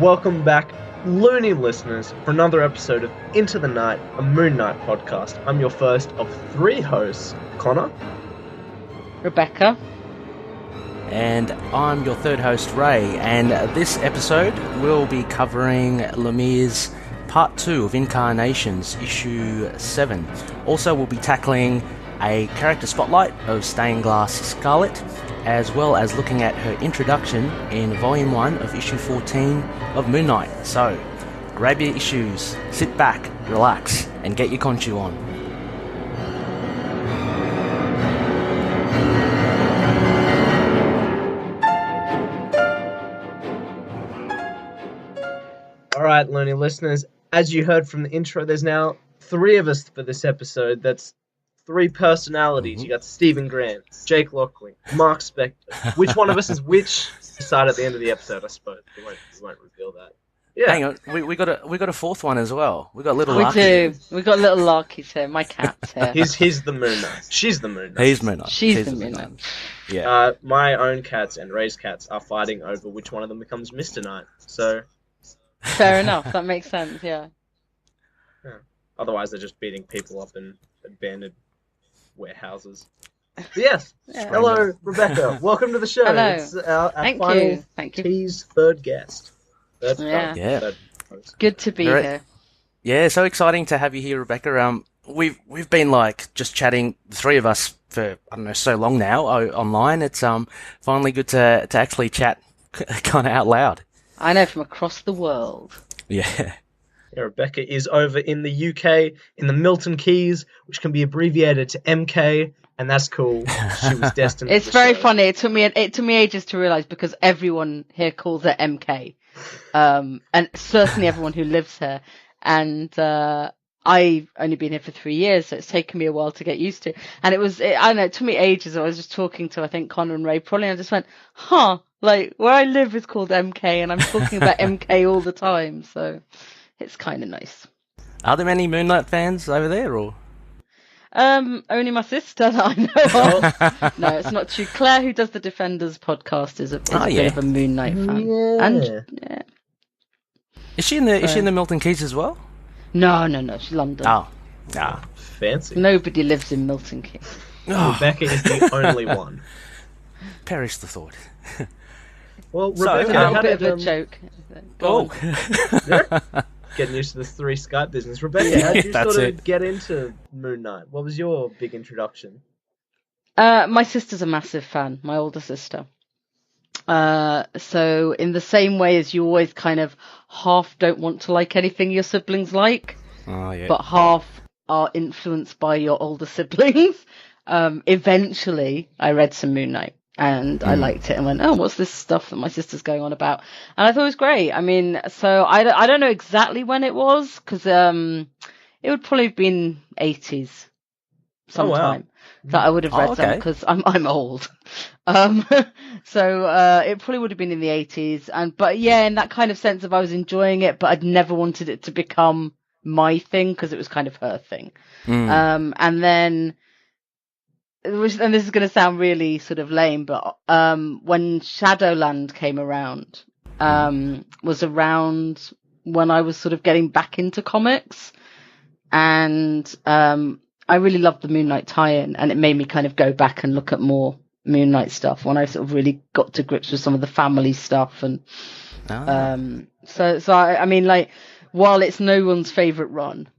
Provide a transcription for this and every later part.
welcome back, loony listeners, for another episode of Into the Night, a Moon Knight podcast. I'm your first of three hosts, Connor, Rebecca, and I'm your third host, Ray, and this episode we'll be covering Lemire's Part 2 of Incarnations, Issue 7. Also, we'll be tackling a character spotlight of Stained Glass Scarlet, as well as looking at her introduction in Volume 1 of Issue 14 of Moon Knight. So, grab your issues, sit back, relax, and get your conchu on. Alright, loony listeners, as you heard from the intro, there's now three of us for this episode. That's three personalities. You got Stephen Grant, Jake Lockley, Mark Spector. Which one of us is which? Decide at the end of the episode, I suppose. We won't reveal that. Yeah. Hang on, we got a fourth one as well. We got little we Larky. do. We got little Larky's here. My cat's here. He's the Moon Knight. She's the Moon Knight. He's Moon Knight. She's the Moon Knight. Yeah. My own cats and Ray's cats are fighting over which one of them becomes Mr. Knight. So. Fair enough. That makes sense. Yeah. Otherwise, they're just beating people up in abandoned warehouses. But yes. Yeah. Hello, Rebecca. Welcome to the show. Hello. It's our Thank final you. Thank you. tease third guest. Yeah. Third host. Good to be Alright. here. Yeah, so exciting to have you here, Rebecca. We've been like just chatting, the three of us, for I don't know, so long now online. It's finally good to actually chat kind of out loud. I know, from across the world. Yeah. Yeah, Rebecca is over in the UK, in the Milton Keys, which can be abbreviated to MK, and that's cool. She was destined. It's for the very show. funny. It took me ages to realise, because everyone here calls it MK, and certainly everyone who lives here. And I've only been here for 3 years, so it's taken me a while to get used to. And I don't know, it took me ages. I was just talking to, I think, Connor and Ray probably, and I just went, like, where I live is called MK, and I'm talking about MK all the time, so it's kind of nice. Are there many Moon Knight fans over there, or? Only my sister that I know of. No, it's not true. Claire, who does the Defenders podcast, is a bit of a Moon Knight fan. Yeah. And yeah. Is she in the Milton Keys as well? No, she's London. Oh, nah. Fancy. Nobody lives in Milton Keynes. Rebecca is the only one. Perish the thought. Well, So, Rebecca, A how bit did, of a joke. Go on. getting used to this three Skype business. Rebecca, how did you That's sort of it. get into Moon Knight? What was your big introduction? My sister's a massive fan, my older sister. So in the same way as you always kind of half don't want to like anything your siblings like, Oh yeah. but half are influenced by your older siblings, eventually I read some Moon Knight. And I liked it and went, oh, what's this stuff that my sister's going on about? And I thought it was great. I mean, so I don't know exactly when it was, because it would probably have been 80s sometime that I would have read them, because I'm old. So it probably would have been in the 80s. But yeah, in that kind of sense of I was enjoying it, but I'd never wanted it to become my thing, because it was kind of her thing. And then... and this is going to sound really sort of lame, but when Shadowland came around, was around when I was sort of getting back into comics, and I really loved the Moon Knight tie-in, and it made me kind of go back and look at more Moon Knight stuff when I sort of really got to grips with some of the family stuff, and so I mean, like, while it's no one's favourite run,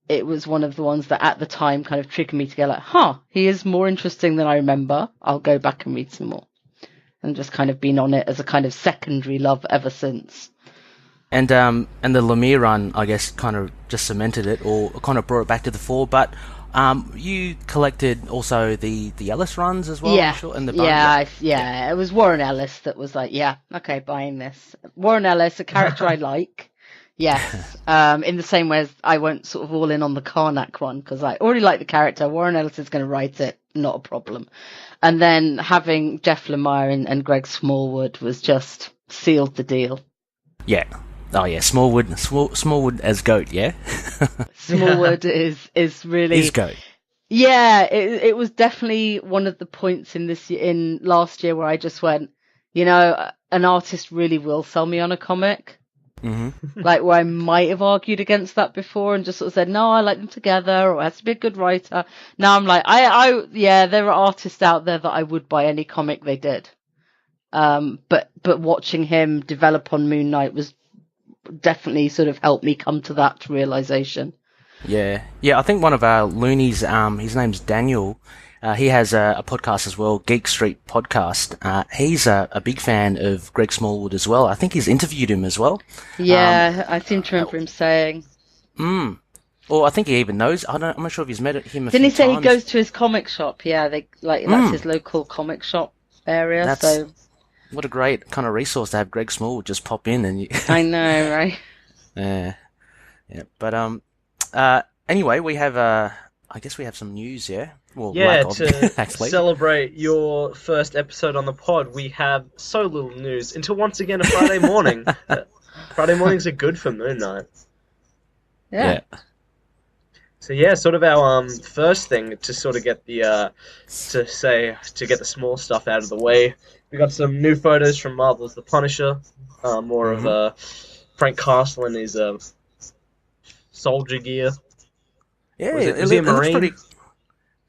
it was one of the ones that at the time kind of triggered me to go like, he is more interesting than I remember. I'll go back and read some more. And just kind of been on it as a kind of secondary love ever since. And the Lemire run, I guess, kind of just cemented it, or kind of brought it back to the fore. But you collected also the Ellis runs as well, Yeah, I'm sure, and the yeah. It was Warren Ellis that was like, yeah, okay, buying this. Warren Ellis, a character I like. Yes, in the same way as I won't sort of all in on the Karnak one, because I already like the character. Warren Ellis is going to write it, not a problem. And then having Jeff Lemire and Greg Smallwood was just sealed the deal. Yeah. Oh yeah, Smallwood as goat, yeah. Smallwood is really He's goat. Yeah, it was definitely one of the points in last year where I just went, you know, an artist really will sell me on a comic. Mm-hmm. Like, where I might have argued against that before and just sort of said, no, I like them together, or it has to be a good writer. Now I'm like, yeah, there are artists out there that I would buy any comic they did. But watching him develop on Moon Knight was definitely sort of helped me come to that realization. Yeah. I think one of our loonies, his name's Daniel. He has a podcast as well, Geek Street Podcast. He's a big fan of Greg Smallwood as well. I think he's interviewed him as well. Yeah, I seem to remember him saying. Or I think he even knows. I'm not sure if he's met him a few times. Didn't he say he goes to his comic shop? Yeah, that's his local comic shop area. So what a great kind of resource to have Greg Smallwood just pop in and. I know, right? Yeah. But anyway, we have I guess we have some news, yeah. Well, to celebrate your first episode on the pod, we have so little news until once again a Friday morning. Friday mornings are good for Moon Knight. Yeah. So yeah, sort of our first thing to sort of get the to get the small stuff out of the way. We got some new photos from Marvel's The Punisher, more of Frank Castle in his soldier gear. Yeah, was he a Marine? Pretty...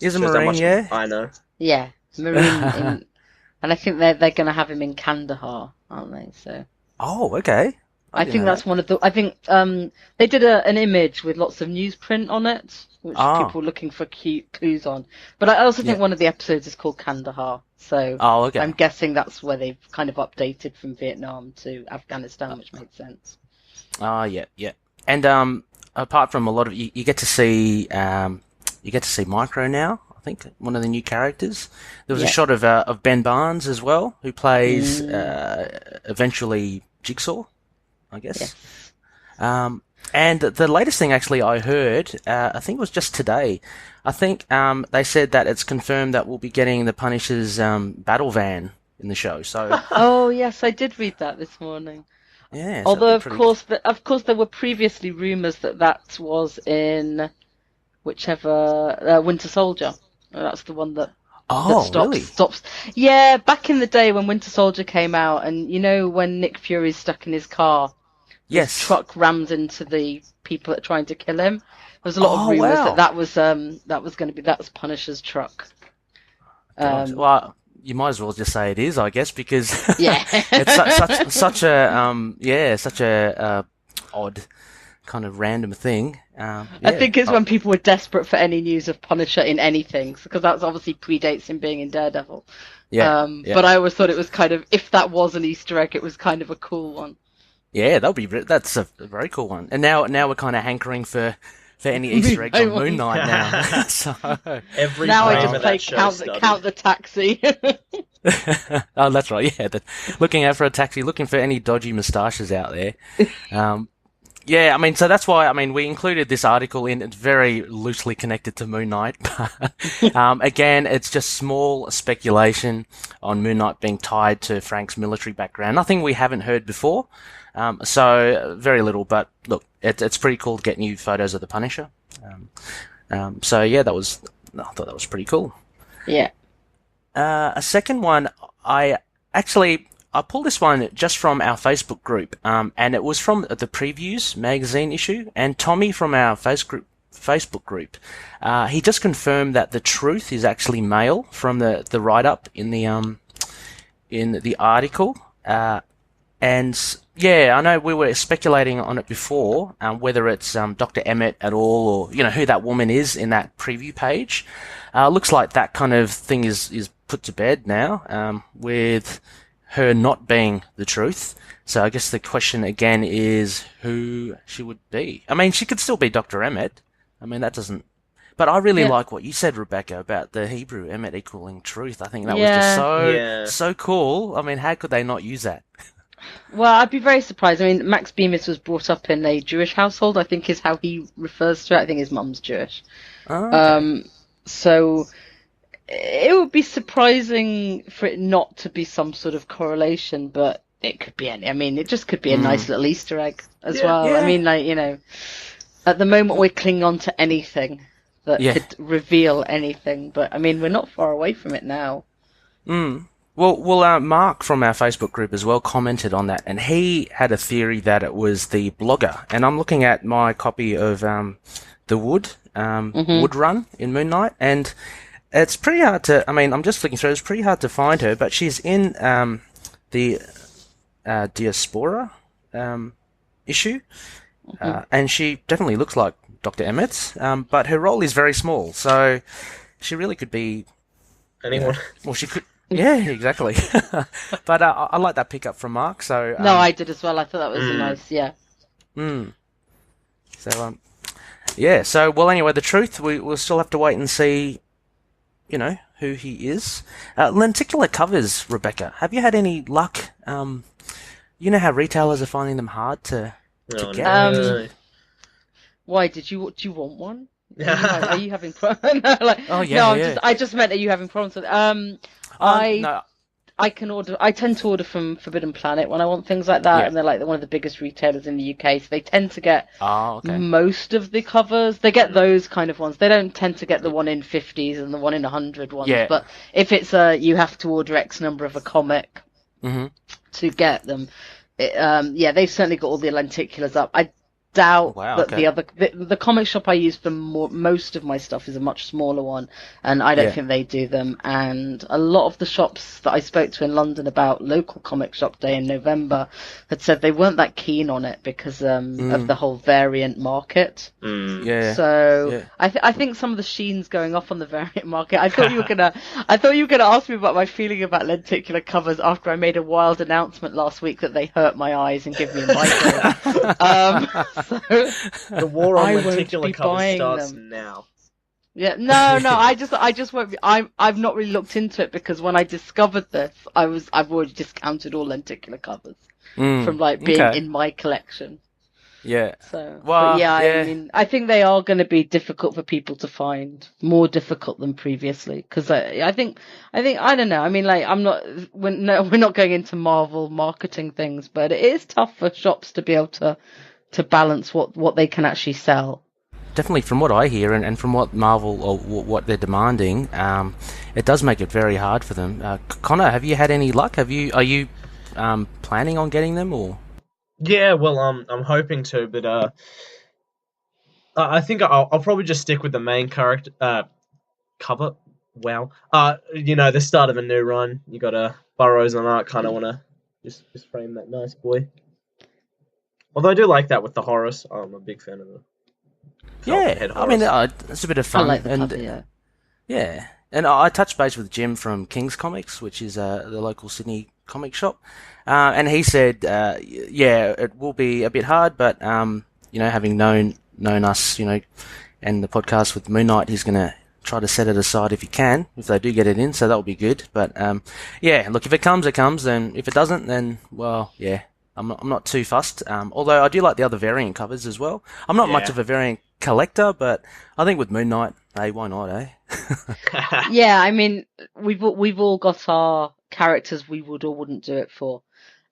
He's a Marine, yeah. I know. Yeah, Marine, and I think they're going to have him in Kandahar, aren't they? So. Oh, okay. I think that's one of the. I think they did an image with lots of newsprint on it, which people were looking for clues on. But I also think one of the episodes is called Kandahar, so I'm guessing that's where they've kind of updated from Vietnam to Afghanistan, which makes sense. Yeah. And apart from a lot of you get to see Micro now. I think one of the new characters. There was a shot of Ben Barnes as well, who plays eventually Jigsaw, I guess. Yes. And the latest thing actually I heard, I think it was just today. I think they said that it's confirmed that we'll be getting the Punisher's battle van in the show. So. Oh yes, I did read that this morning. Yeah. Although of course there were previously rumours that was in whichever Winter Soldier. That's the one that stops. Yeah, back in the day when Winter Soldier came out, and you know when Nick Fury's stuck in his car, his truck rams into the people that are trying to kill him. There was a lot of rumours that was Punisher's truck. Well, you might as well just say it is, I guess, because it's such a odd kind of random thing. I think it's when people were desperate for any news of Punisher in anything, because that obviously predates him being in Daredevil. But I always thought it was kind of, if that was an Easter egg, it was kind of a cool one. Yeah, that's a very cool one. And now we're kind of hankering for any Easter eggs on Moon Knight now. So every now I frame just play count the taxi. Oh, that's right. Yeah, looking out for a taxi, looking for any dodgy moustaches out there. Yeah, I mean, so that's why, I mean, we included this article in. It's very loosely connected to Moon Knight. Again, it's just small speculation on Moon Knight being tied to Frank's military background. Nothing we haven't heard before. So very little, but look, it's pretty cool to get new photos of the Punisher. So yeah, I thought that was pretty cool. Yeah. A second one, I pulled this one just from our Facebook group, and it was from the Previews magazine issue, and Tommy from our Facebook group, he just confirmed that the truth is actually male from the write-up in the article, and yeah, I know we were speculating on it before, whether it's Dr. Emmett at all, or who that woman is in that preview page. Looks like that kind of thing is put to bed now, with her not being the truth. So I guess the question again is who she would be. I mean, she could still be Dr. Emmett. I mean, that doesn't... But I really like what you said, Rebecca, about the Hebrew Emmett equaling truth. I think that was just so cool. I mean, how could they not use that? Well, I'd be very surprised. I mean, Max Bemis was brought up in a Jewish household, I think is how he refers to it. I think his mum's Jewish. Oh, okay. So it would be surprising for it not to be some sort of correlation, but it could be any. I mean, it just could be a nice little Easter egg as well. Yeah. I mean, at the moment we're clinging on to anything that could reveal anything, but I mean, we're not far away from it now. Well, Mark from our Facebook group as well commented on that, and he had a theory that it was the blogger. And I'm looking at my copy of the Wood Run in Moon Knight, and it's pretty hard to. I mean, I'm just flicking through. It's pretty hard to find her, but she's in the Diaspora issue, and she definitely looks like Dr. Emmett, but her role is very small, so she really could be anyone. Well, she could. Yeah, exactly. But I like that pickup from Mark. So no, I did as well. I thought that was a nice, So yeah. So well, anyway, the truth we'll still have to wait and see. You know who he is. Lenticular covers, Rebecca. Have you had any luck? You know how retailers are finding them hard to get. No. Why do you want one? Are you having problems? I just meant, are you having problems with? No. I can order. I tend to order from Forbidden Planet when I want things like that, and they're like one of the biggest retailers in the UK, so they tend to get most of the covers. They get those kind of ones. They don't tend to get the one in 50s and the one in 100 ones. Yeah. But if it's you have to order X number of a comic to get them. They've certainly got all the lenticulars up. I doubt that the comic shop I use for most of my stuff is a much smaller one, and I don't think they do them. And a lot of the shops that I spoke to in London about local comic shop day in November had said they weren't that keen on it because of the whole variant market. I think some of the Sheen's going off on the variant market. I thought you were gonna ask me about my feeling about lenticular covers after I made a wild announcement last week that they hurt my eyes and give me a migraine. So the war on lenticular covers starts now. Yeah, no, I just won't be. I've not really looked into it because when I discovered this, I've already discounted all lenticular covers from being in my collection. Yeah. So, I mean, I think they are going to be difficult for people to find, more difficult than previously. Because I think I don't know. I mean, we're not going into Marvel marketing things, but it is tough for shops to be able to balance what they can actually sell. Definitely, from what I hear and from what Marvel or what they're demanding, it does make it very hard for them. Connor, have you had any luck? Are you planning on getting them or? Yeah, well, I'm hoping to, but I think I'll probably just stick with the main character cover. Wow, the start of a new run. You got Burrows on art. Kind of want to just frame that nice boy. Although I do like that with the Horus. I'm a big fan of the head Horus. I mean, it's a bit of fun. I like the cover, yeah. And I touched base with Jim from King's Comics, which is the local Sydney comic shop, and he said, it will be a bit hard, but having known us, and the podcast with Moon Knight, he's gonna try to set it aside if he can, if they do get it in, so that'll be good. But look, if it comes, it comes, and if it doesn't, then I'm not too fussed. Although I do like the other variant covers as well. I'm not much of a variant collector, but I think with Moon Knight, hey, why not, eh? Yeah, I mean, we've all got our characters we would or wouldn't do it for.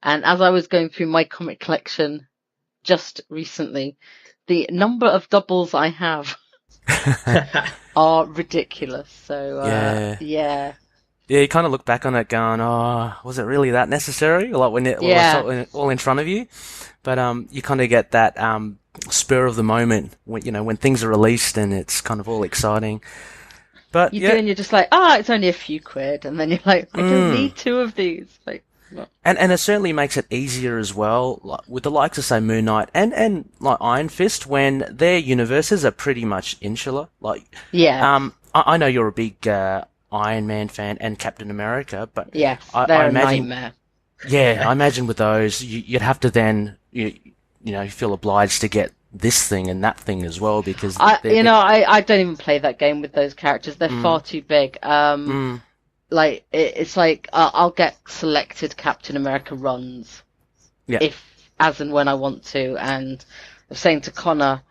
And as I was going through my comic collection just recently, the number of doubles I have are ridiculous. So yeah, you kind of look back on it going, oh, was it really that necessary? Like when it all in front of you. But you kind of get that spur of the moment when things are released and it's kind of all exciting. But you do, and you're just like, it's only a few quid, and then you're like, I don't need two of these. Like, and it certainly makes it easier as well, like, with the likes of say Moon Knight and like Iron Fist, when their universes are pretty much insular. Like, I know you're a big Iron Man fan and Captain America, but yes, I imagine, a nightmare. Yeah, I imagine with those, you'd have to then you feel obliged to get this thing and that thing as well, because I don't even play that game with those characters. They're far too big. Like it's like I'll get selected Captain America runs if as and when I want to. And I was saying to Connor,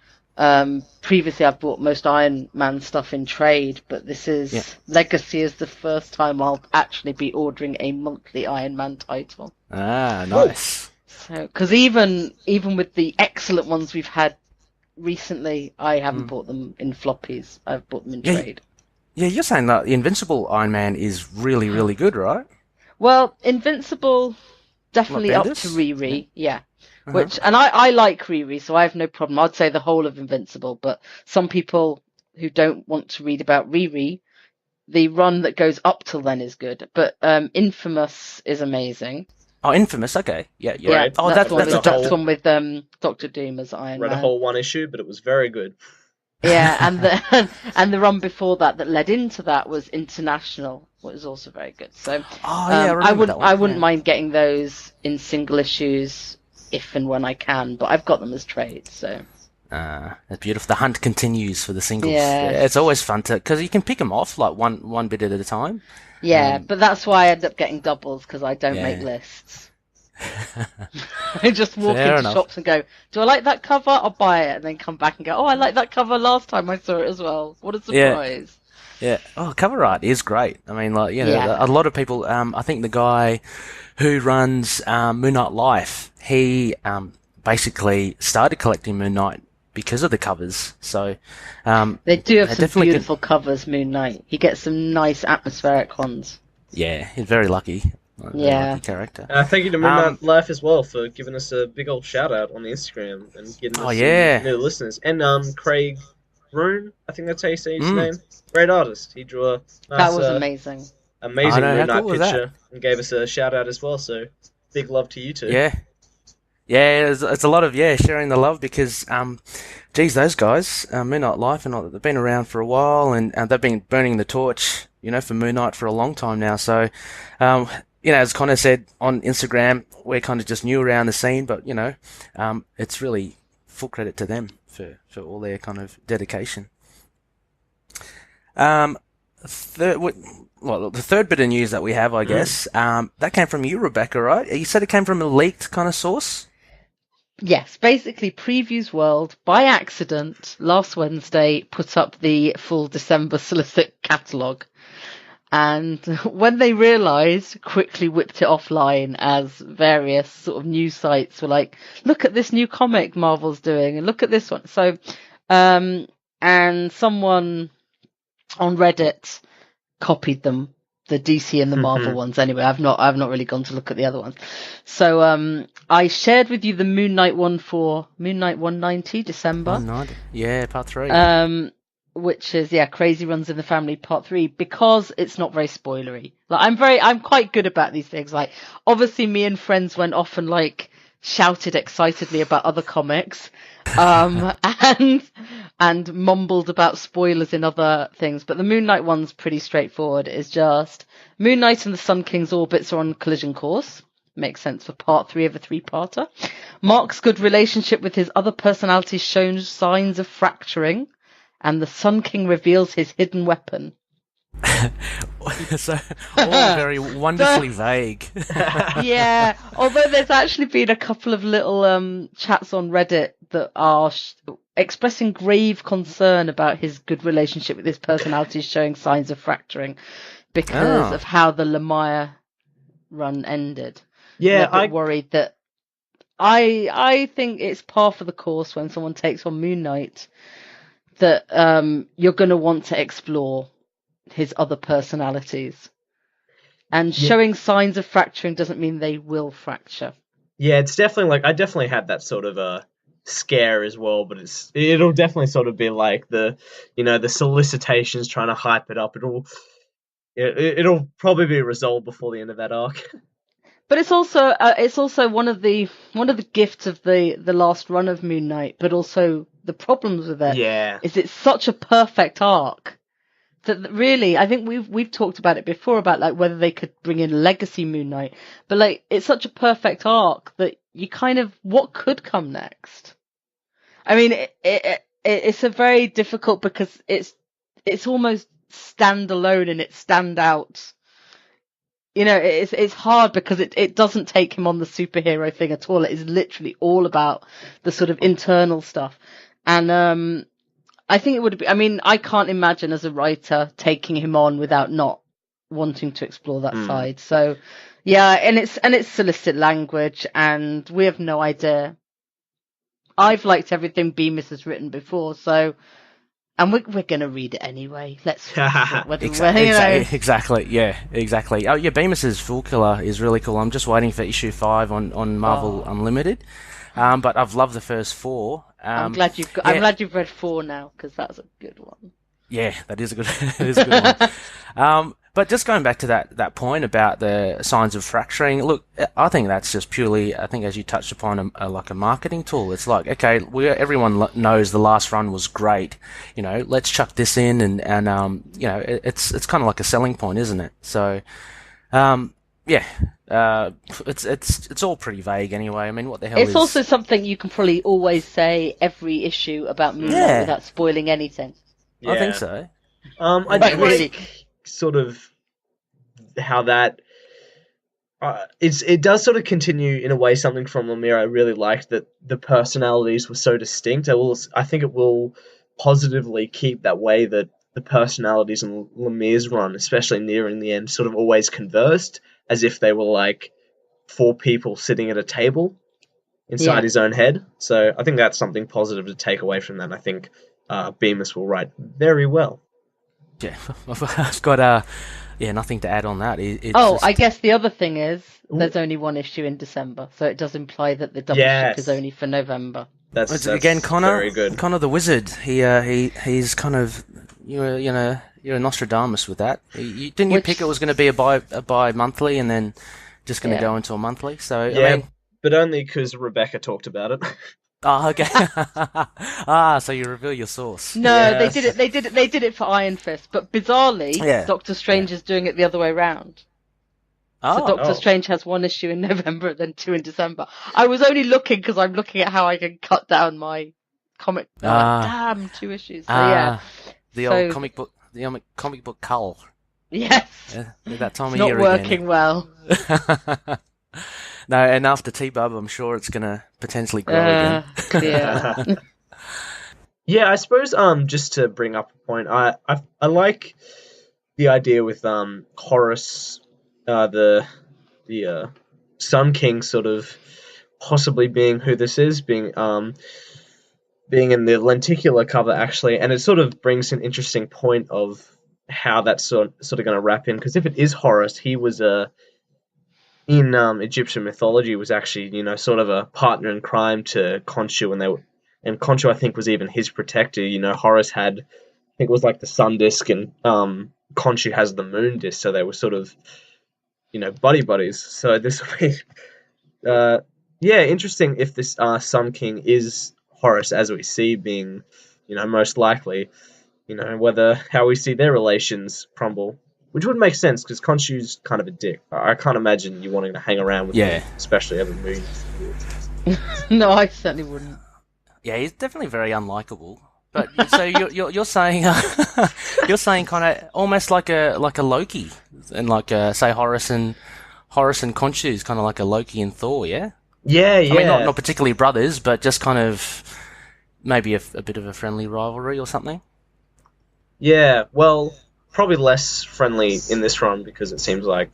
previously I've bought most Iron Man stuff in trade, but this is Legacy is the first time I'll actually be ordering a monthly Iron Man title. Ah, nice. So, because even with the excellent ones we've had recently, I haven't bought them in floppies. I've bought them in trade. Yeah, you're saying that the Invincible Iron Man is really, really good, right? Well, Invincible, definitely up to Bendis? Riri, yeah. Which, and I like Riri, so I have no problem. I'd say the whole of Invincible, but some people who don't want to read about Riri, the run that goes up till then is good. But Infamous is amazing. Oh, Infamous. Okay, yeah. Right. Oh, that's that's one with Doctor Doom as Iron Man. Read a whole one issue, but it was very good. Yeah, and the and the run before that led into that was International, which was also very good. So I wouldn't mind getting those in single issues if and when I can, but I've got them as trades. So that's beautiful. The hunt continues for the singles. Yeah. It's always fun because you can pick them off like one bit at a time. Yeah, but that's why I end up getting doubles because I don't make lists. I just walk into shops and go, do I like that cover? I'll buy it, and then come back and go, oh, I like that cover last time I saw it as well. What a surprise. Yeah. Oh, cover art is great. I mean, like, a lot of people, I think the guy who runs Moon Knight Life, he basically started collecting Moon Knight because of the covers. So they do have some beautiful covers, Moon Knight. He gets some nice atmospheric ones. Yeah, he's very lucky. Lucky character. Thank you to Moon Knight Life as well for giving us a big old shout out on the Instagram and getting us some new listeners. And Craig Roon, I think that's how you say his name. Great artist. He drew a nice, that was amazing. Amazing Moon Knight picture and gave us a shout out as well. So big love to you two. Yeah. Yeah, it's a lot of sharing the love because geez, those guys, Moon Knight Life and all, they've been around for a while and they've been burning the torch, for Moon Knight for a long time now. So as Connor said on Instagram, we're kind of just new around the scene, but it's really full credit to them for all their kind of dedication. The third bit of news that we have, I guess, that came from you, Rebecca, right? You said it came from a leaked kind of source? Yes, basically Previews World, by accident, last Wednesday, put up the full December solicit catalogue. And when they realised, quickly whipped it offline as various sort of news sites were like, look at this new comic Marvel's doing, and look at this one. So, and someone on Reddit copied them, the DC and the Marvel ones. Anyway, I've not really gone to look at the other ones. So, I shared with you the Moon Knight one for Moon Knight 190 December. 190. Yeah, part 3. Which is Crazy Runs in the Family Part 3, because it's not very spoilery. Like I'm quite good about these things. Like obviously me and friends went off and like shouted excitedly about other comics, and mumbled about spoilers in other things. But the Moon Knight one's pretty straightforward. It's just Moon Knight and the Sun King's orbits are on collision course. Makes sense for part 3 of a 3-parter. Mark's good relationship with his other personalities shows signs of fracturing. And the Sun King reveals his hidden weapon. So, all very wonderfully vague. Yeah, although there's actually been a couple of little chats on Reddit that are expressing grave concern about his good relationship with his personalities showing signs of fracturing because of how the Lemire run ended. Yeah, I'm worried that I think it's par for the course when someone takes on Moon Knight that you're going to want to explore his other personalities. And showing signs of fracturing doesn't mean they will fracture. Yeah, it's definitely I definitely had that sort of scare as well, but it'll definitely sort of be like the solicitations trying to hype it up. It'll probably be resolved before the end of that arc. But it's also one of the gifts of the last run of Moon Knight, but also the problems with it is it's such a perfect arc that really I think we've talked about it before about like whether they could bring in Legacy Moon Knight, but like it's such a perfect arc that you kind of what could come next. I mean, it's a very difficult because it's almost standalone and it's standout. It's hard because it doesn't take him on the superhero thing at all. It is literally all about the sort of internal stuff. And I think it would be, I mean, I can't imagine as a writer taking him on without not wanting to explore that side. So, yeah, and it's solicit language and we have no idea. I've liked everything Bemis has written before, so And we're going to read it anyway. Let's Exactly. Yeah, exactly. Oh, yeah, Bemis's Fool Killer is really cool. I'm just waiting for issue 5 on Marvel Unlimited. But I've loved the first 4. I'm glad you've read 4 now, because that's a good one. Yeah, that is a good one. But just going back to that point about the signs of fracturing, look, I think that's just purely, I think as you touched upon, like a marketing tool. It's like, okay, everyone knows the last run was great, let's chuck this in, and it's kind of like a selling point, isn't it? So, it's all pretty vague anyway. I mean, what the hell It's also something you can probably always say every issue about Moon Knight without spoiling anything. Yeah. I think so. I do like sort of how that it does sort of continue in a way something from Lemire. I really liked that the personalities were so distinct. I think it will positively keep that way, that the personalities in Lemire's run, especially nearing the end, sort of always conversed as if they were like 4 people sitting at a table inside his own head. So I think that's something positive to take away from that. I think Bemis will write very well. Yeah, I've got nothing to add on that. I guess the other thing is there's only 1 issue in December, so it does imply that the double ship is only for November. That's again, Connor. Very good. Connor the Wizard. He's kind of you're a Nostradamus with that. Didn't you pick it was going to be a bi-monthly and then just going to go into a monthly? So I mean, but only because Rebecca talked about it. Oh, okay. So you reveal your source. No, yes. They did it for Iron Fist, but bizarrely, Doctor Strange is doing it the other way around. So Doctor Strange has 1 issue in November, then 2 in December. I was only looking because I'm looking at how I can cut down my comic. Damn, 2 issues. So, the old comic book cull. Yes. That time of year again. Not working well. No, and after T-Bub, I'm sure it's going to potentially grow again. Yeah. Yeah, I suppose just to bring up a point, I like the idea with Horus, the Sun King, sort of possibly being who this is, being in the lenticular cover actually, and it sort of brings an interesting point of how that's sort of going to wrap in, because if it is Horus, he was in Egyptian mythology was actually, sort of a partner in crime to Khonshu, and Khonshu, I think, was even his protector. Horus had, I think it was like the sun disk, and Khonshu has the moon disk, so they were sort of, buddies. So this will be, interesting if this Sun King is Horus, as we see being, most likely, how we see their relations crumble. Which would make sense, because Khonshu's kind of a dick. I can't imagine you wanting to hang around with him, especially over moons. No, I certainly wouldn't. Yeah, he's definitely very unlikable. But so you're saying kind of almost like a Loki, and like say Horus and Khonshu is kind of like a Loki and Thor, yeah. Yeah. I mean, not particularly brothers, but just kind of maybe a bit of a friendly rivalry or something. Yeah, well, probably less friendly in this run, because it seems like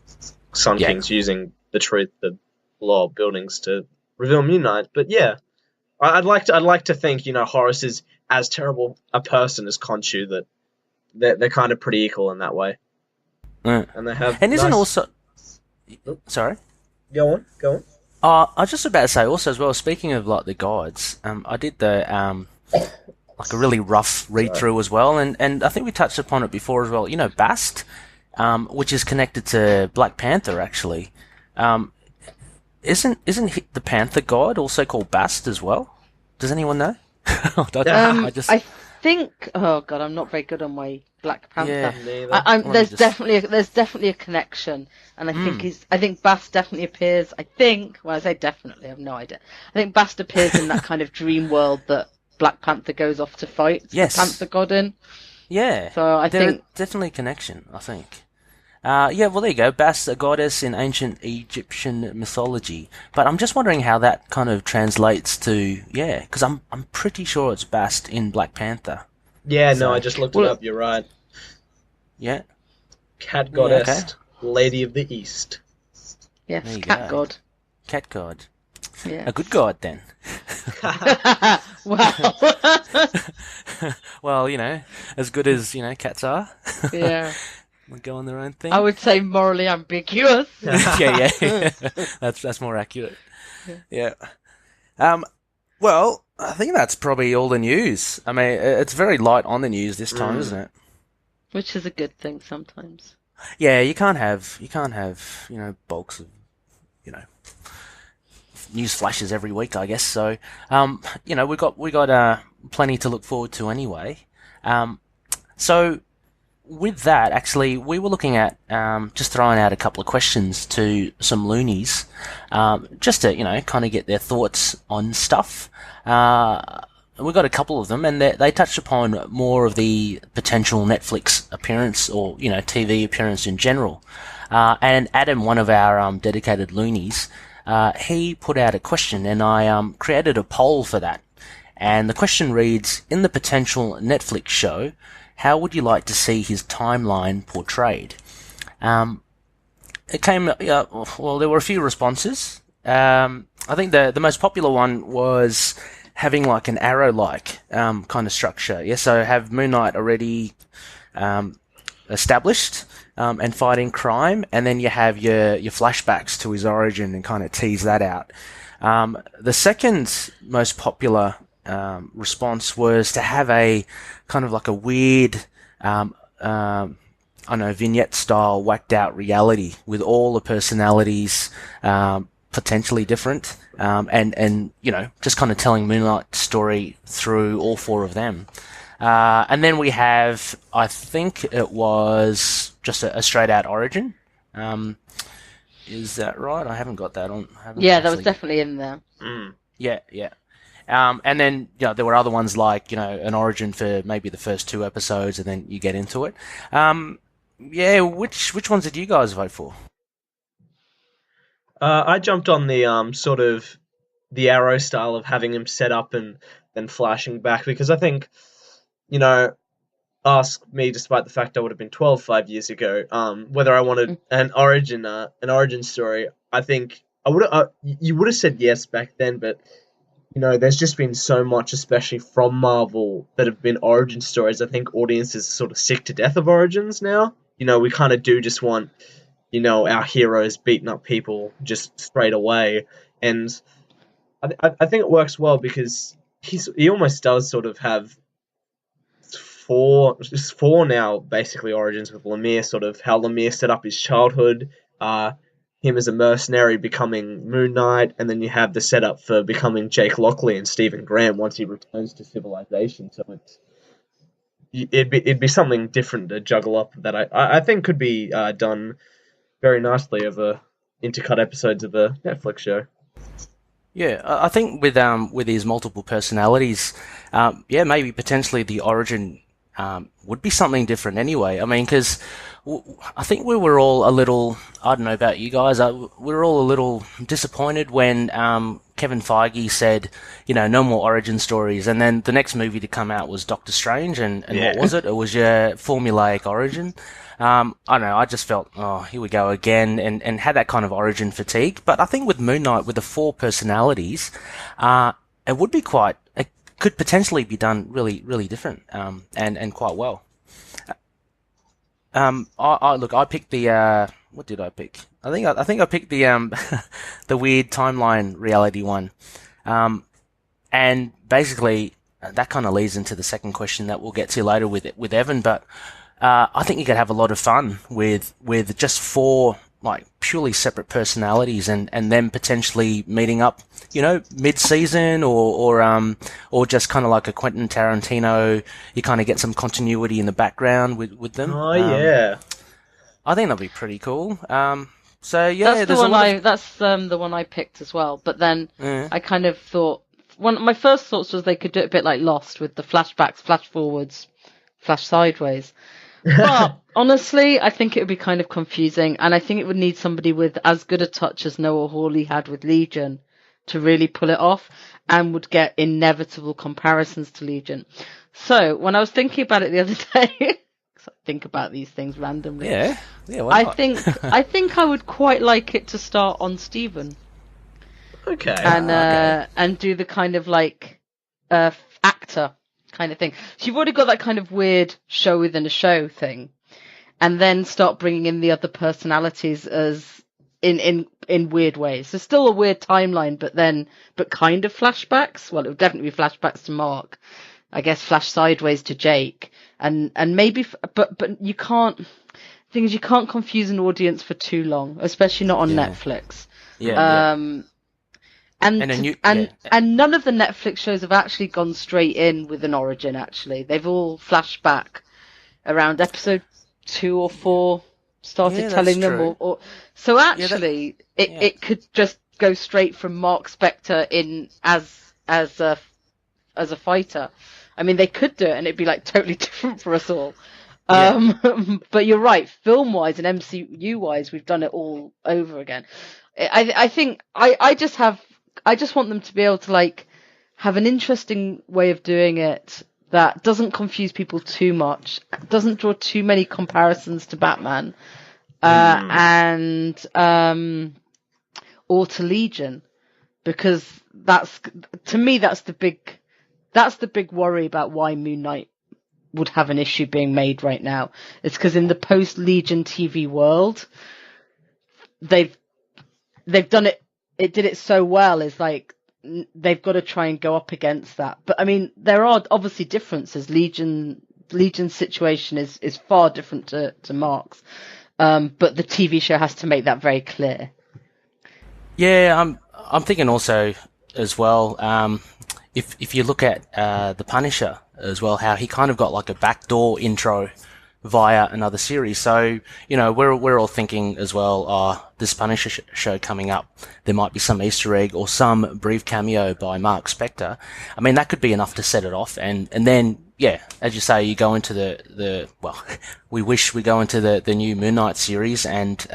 Sun King's using the law of buildings to reveal Moon Knight. But yeah, I'd like to think Horus is as terrible a person as Khonshu, that they're kind of pretty equal in that way. And they have isn't also sorry. Go on. I was just about to say also as well. Speaking of like the gods, I did the like a really rough read through as well, and I think we touched upon it before as well. Bast, which is connected to Black Panther actually. Isn't the Panther god also called Bast as well? Does anyone know? I think. Oh god, I'm not very good on my Black Panther. Yeah, there's definitely a connection, and I think Bast definitely appears. When I say definitely, I have no idea. I think Bast appears in that kind of dream world that Black Panther goes off to fight the Panther god in. Yeah. So I think definitely a connection, I think. Well, there you go. Bast, a goddess in ancient Egyptian mythology. But I'm just wondering how that kind of translates to, because I'm pretty sure it's Bast in Black Panther. Yeah, so, no, I just looked it up. You're right. Yeah. Cat goddess, Lady of the East. Yes, cat god. Cat god. Yeah. A good god then. Wow. Well, as good as, cats are. Yeah. They go on their own thing. I would say morally ambiguous. yeah. That's more accurate. Yeah. Well, I think that's probably all the news. I mean, it's very light on the news this time, isn't it? Which is a good thing sometimes. Yeah, you can't have bulks of news flashes every week, I guess. So, we got plenty to look forward to anyway. So with that, actually, we were looking at just throwing out a couple of questions to some loonies, just to kind of get their thoughts on stuff. We got a couple of them, and they touched upon more of the potential Netflix appearance or TV appearance in general. And Adam, one of our dedicated loonies, he put out a question, and I created a poll for that. And the question reads: in the potential Netflix show, how would you like to see his timeline portrayed? It came, well, there were a few responses. I think the most popular one was having like an arrow-like kind of structure. Yeah, so have Moon Knight already established and fighting crime, and then you have your flashbacks to his origin and kind of tease that out. The second most popular response was to have a kind of like a weird, vignette style whacked out reality with all the personalities potentially different, and just kind of telling Moon Knight's story through all four of them. And then we have, I think it was just a straight out origin. Is that right? I haven't got that on. Yeah, that was definitely in there. Yeah. And then there were other ones like an origin for maybe the first 2 episodes, and then you get into it. Which ones did you guys vote for? I jumped on the sort of the arrow style of having him set up and then flashing back, because I think, ask me, despite the fact I would have been 12 5 years ago, whether I wanted an origin story. I think you would have said yes back then, but there's just been so much, especially from Marvel, that have been origin stories. I think audiences are sort of sick to death of origins now. We kind of do just want, our heroes beating up people just straight away. And I think it works well because he almost does sort of have four now, basically, origins with Lemire, sort of how Lemire set up his childhood, him as a mercenary becoming Moon Knight, and then you have the setup for becoming Jake Lockley and Stephen Graham once he returns to civilization. So it'd be something different to juggle up that I think could be done very nicely over intercut episodes of a Netflix show. Yeah, I think with his multiple personalities, maybe potentially the origin would be something different anyway. I mean, because I think we were all a little, I don't know about you guys, we were all a little disappointed when Kevin Feige said, no more origin stories, and then the next movie to come out was Doctor Strange, and what was it? It was your formulaic origin. I don't know, I just felt, here we go again, and had that kind of origin fatigue. But I think with Moon Knight, with the 4 personalities, it would be it could potentially be done really, really different, and quite well. I picked the, what did I pick? I think I picked the, the weird timeline reality one. And basically that kind of leads into the second question that we'll get to later with Evan, but, I think you could have a lot of fun with just 4 like purely separate personalities, and them potentially meeting up, mid-season, or just kind of like a Quentin Tarantino. You kind of get some continuity in the background with them. Oh yeah, I think that'd be pretty cool. So yeah, that's the one I picked as well. But then I kind of thought, my first thoughts was they could do it a bit like Lost with the flashbacks, flash forwards, flash sideways. But honestly, I think it would be kind of confusing, and I think it would need somebody with as good a touch as Noah Hawley had with Legion to really pull it off, and would get inevitable comparisons to Legion. So when I was thinking about it the other day, because I think about these things randomly, why not? I think I would quite like it to start on Steven. Okay. And do the kind of like actor kind of thing. So you've already got that kind of weird show within a show thing, and then start bringing in the other personalities as in weird ways. So still a weird timeline, but kind of flashbacks. Well, it would definitely be flashbacks to Mark. I guess flash sideways to Jake, and maybe, but you can't. Thing is, you can't confuse an audience for too long, especially not on Netflix. And none of the Netflix shows have actually gone straight in with an origin. Actually, they've all flashed back around episode 2 or 4. Started telling them, or so actually, it could just go straight from Mark Spector in as a fighter. I mean, they could do it, and it'd be like totally different for us all. But you're right, film-wise and MCU-wise, we've done it all over again. I think I just want them to be able to like have an interesting way of doing it that doesn't confuse people too much, doesn't draw too many comparisons to Batman, and or to Legion, because that's the big worry about why Moon Knight would have an issue being made right now. It's because in the post-Legion TV world, they've done it. It did it so well. Is like they've got to try and go up against that. But I mean, there are obviously differences. Legion's situation is far different to Mark's. But the TV show has to make that very clear. Yeah, I'm thinking also as well. If you look at the Punisher as well, how he kind of got like a backdoor intro via another series. So, you know, we're all thinking as well, this Punisher show coming up, there might be some Easter egg or some brief cameo by Mark Spector. I mean, that could be enough to set it off. And then, yeah, as you say, you go into well, we wish we go into the new Moon Knight series, and,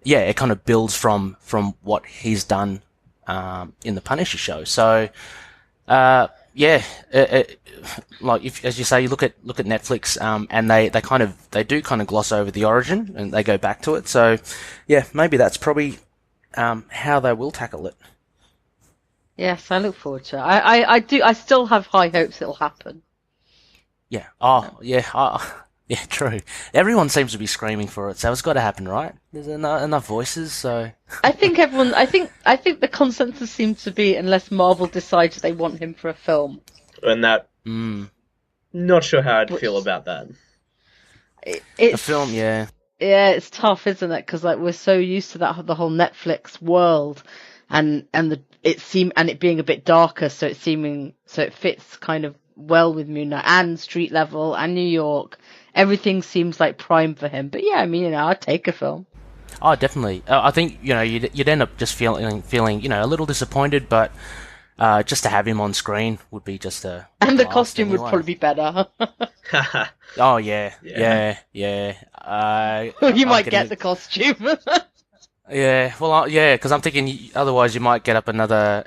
yeah, it kind of builds from what he's done, in the Punisher show. So, like as you say, you look at Netflix, and they do kind of gloss over the origin and they go back to it. So, yeah, maybe that's probably how they will tackle it. Yes, I look forward to it. I still have high hopes it'll happen. Yeah. Oh, yeah. Yeah, true. Everyone seems to be screaming for it, so it's got to happen, right? There's enough voices, so. I think the consensus seems to be, unless Marvel decides they want him for a film. And that, not sure how I'd feel about that. A film, yeah. Yeah, it's tough, isn't it? Because like we're so used to the whole Netflix world, and it being a bit darker, so it fits kind of well with Moon Knight and street level and New York. Everything seems like prime for him. But yeah, I mean, I'd take a film. Oh, definitely. I think, you'd end up just feeling, a little disappointed, but just to have him on screen would be just a... And the costume would probably be better. Oh, yeah. You might get the costume. Yeah, well, yeah, because I'm thinking otherwise you might get another,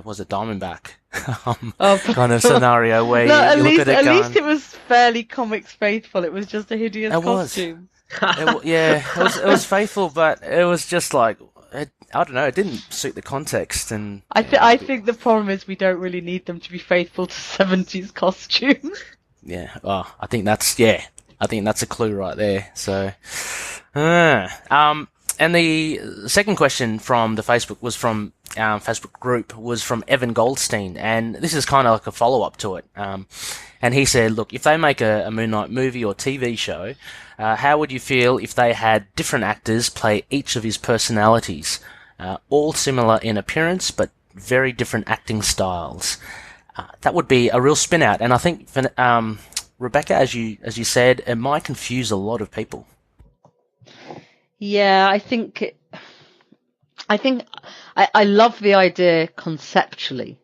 was it Diamondback? Kind of scenario where at you look at it at least it was fairly comics faithful. It was just a hideous costume. It was faithful, but it was just like, I don't know, it didn't suit the context. And I think the problem is we don't really need them to be faithful to 70s costumes. Yeah, I think that's a clue right there. So, and the second question from the Facebook Facebook group was from Evan Goldstein, and this is kind of like a follow-up to it. And he said, look, if they make a Moon Knight movie or TV show, how would you feel if they had different actors play each of his personalities, all similar in appearance, but very different acting styles? That would be a real spin-out, and I think, Rebecca, as you said, it might confuse a lot of people. Yeah, I love the idea conceptually.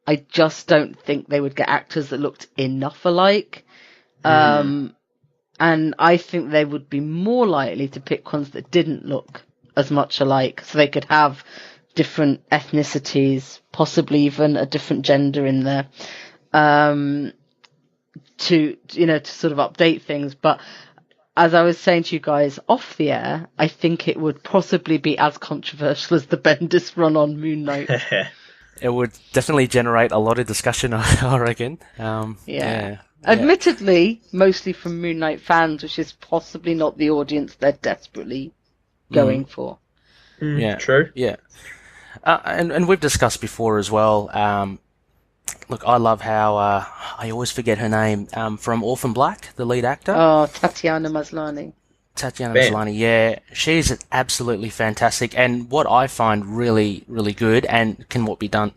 I just don't think they would get actors that looked enough alike. And I think they would be more likely to pick ones that didn't look as much alike, so they could have different ethnicities, possibly even a different gender in there, to sort of update things. But as I was saying to you guys off the air, I think it would possibly be as controversial as the Bendis run on Moon Knight. It would definitely generate a lot of discussion, I reckon. Yeah. Admittedly, mostly from Moon Knight fans, which is possibly not the audience they're desperately going for. Yeah. True. Yeah. And we've discussed before as well. Look, I love how I always forget her name from Orphan Black, the lead actor. Oh, Tatiana Maslany. Yeah, she's absolutely fantastic. And what I find really, really good, and can be done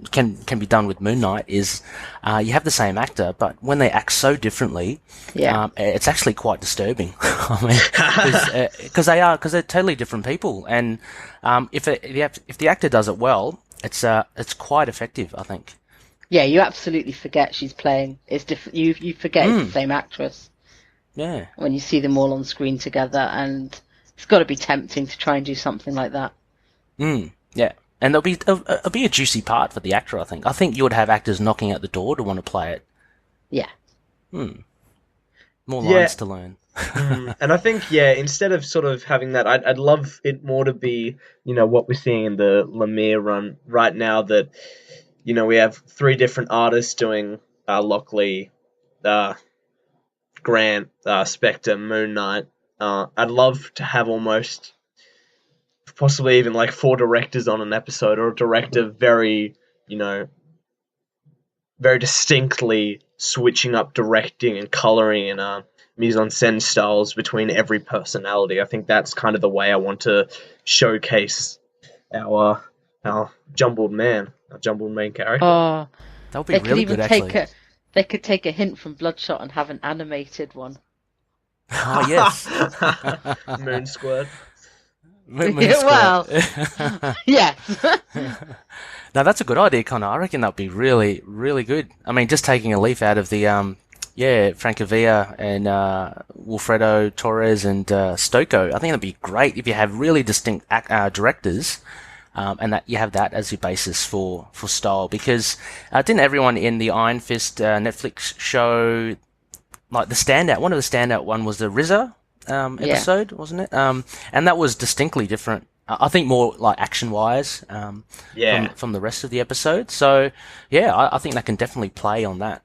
with Moon Knight, is you have the same actor, but when they act so differently, it's actually quite disturbing. I mean, because they're totally different people, and if the actor does it well, it's quite effective, I think. Yeah, you absolutely forget she's playing. It's different. You forget it's the same actress. Yeah. When you see them all on screen together, and it's got to be tempting to try and do something like that. Yeah, and it'll be a juicy part for the actor. I think. I think you would have actors knocking at the door to want to play it. Yeah. More lines to learn. And I think, instead of sort of having that, I'd love it more to be, what we're seeing in the Lemire run right now. That, we have 3 different artists doing Lockley, Grant, Spectre, Moon Knight. I'd love to have almost possibly even like 4 directors on an episode, or a director very distinctly switching up directing and coloring and mise-en-scène styles between every personality. I think that's kind of the way I want to showcase our jumbled main character. Oh, that would be really good, actually. They could take a hint from Bloodshot and have an animated one. Oh, yes. Moon Squirt. Well, yes. Now, that's a good idea, Connor. I reckon that'd be really, really good. I mean, just taking a leaf out of the, Francavilla and Wilfredo Torres and Stocco. I think that'd be great if you have really distinct directors. And that you have that as your basis for style, because didn't everyone in the Iron Fist Netflix show, like one of the standout one was the RZA episode, wasn't it? And that was distinctly different. I think more like action wise from the rest of the episode. So I think that can definitely play on that.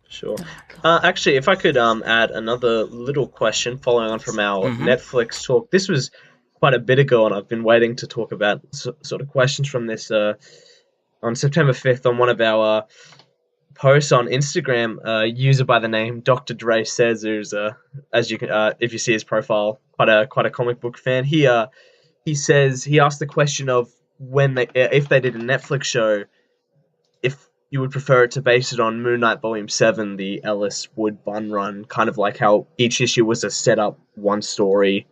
Sure. Actually, if I could add another little question following on from our Netflix talk. This was quite a bit ago, and I've been waiting to talk about sort of questions from this on September 5th on one of our posts on Instagram. A user by the name Dr. Dre Says, who's as you can if you see his profile, quite a comic book fan. He says he asked the question of if they did a Netflix show, if you would prefer it to base it on Moon Knight Volume 7, the Ellis Wood Bunn run, kind of like how each issue was a setup, one story,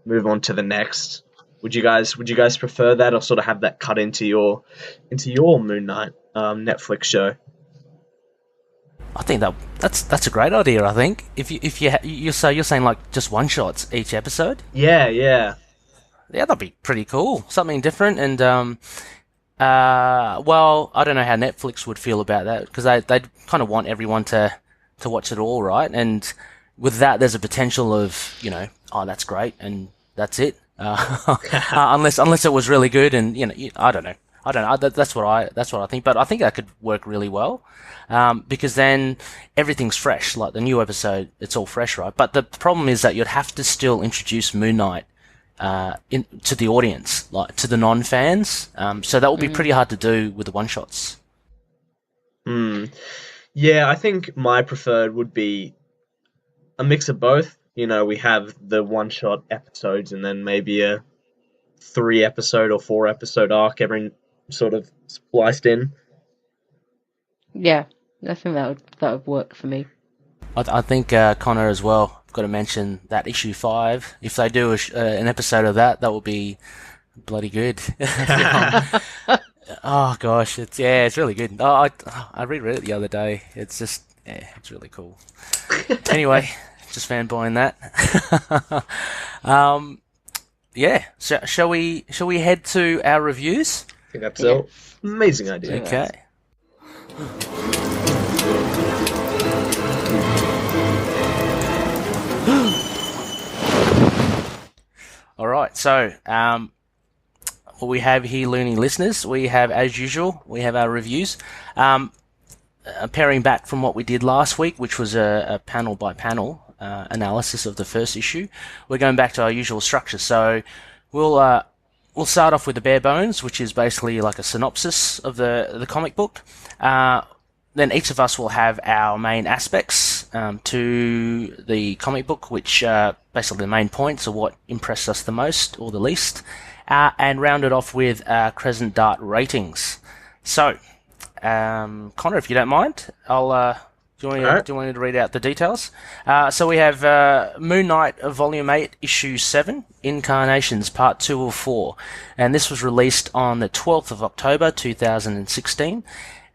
move on to the next. Would you guys prefer that, or sort of have that cut into your Moon Knight Netflix show? I think that's a great idea. I think if you're saying like just one shots each episode. Yeah, that'd be pretty cool. Something different, and well, I don't know how Netflix would feel about that, because they kind of want everyone to watch it all, right? And with that, there's a potential of, oh, that's great, and that's it. Unless it was really good, and I don't know. That's what I think. But I think that could work really well, because then everything's fresh. Like the new episode, it's all fresh, right? But the problem is that you'd have to still introduce Moon Knight to the audience, like to the non-fans. So that would be pretty hard to do with the one-shots. Yeah, I think my preferred would be a mix of both. We have the one-shot episodes, and then maybe a 3-episode or 4-episode arc every sort of spliced in. Yeah, I think that would work for me. I think Connor as well. Got to mention that issue 5. If they do an episode of that will be bloody good. Oh gosh, it's really good. Oh, I reread it the other day. It's just it's really cool. Anyway, just fanboying that. Shall we head to our reviews? I think that's an amazing idea. Okay. All right. So, we have here, Looney listeners, we have, as usual, we have our reviews. Pairing back from what we did last week, which was a panel-by-panel analysis of the first issue, we're going back to our usual structure. So we'll start off with the bare bones, which is basically like a synopsis of the comic book. Then each of us will have our main aspects to the comic book, which basically the main points are what impressed us the most or the least, and round it off with Crescent Dart ratings. So, Connor, if you don't mind, do you want me to read out the details? So we have Moon Knight Volume 8, Issue 7, Incarnations, Part 2 of 4. And this was released on the 12th of October, 2016.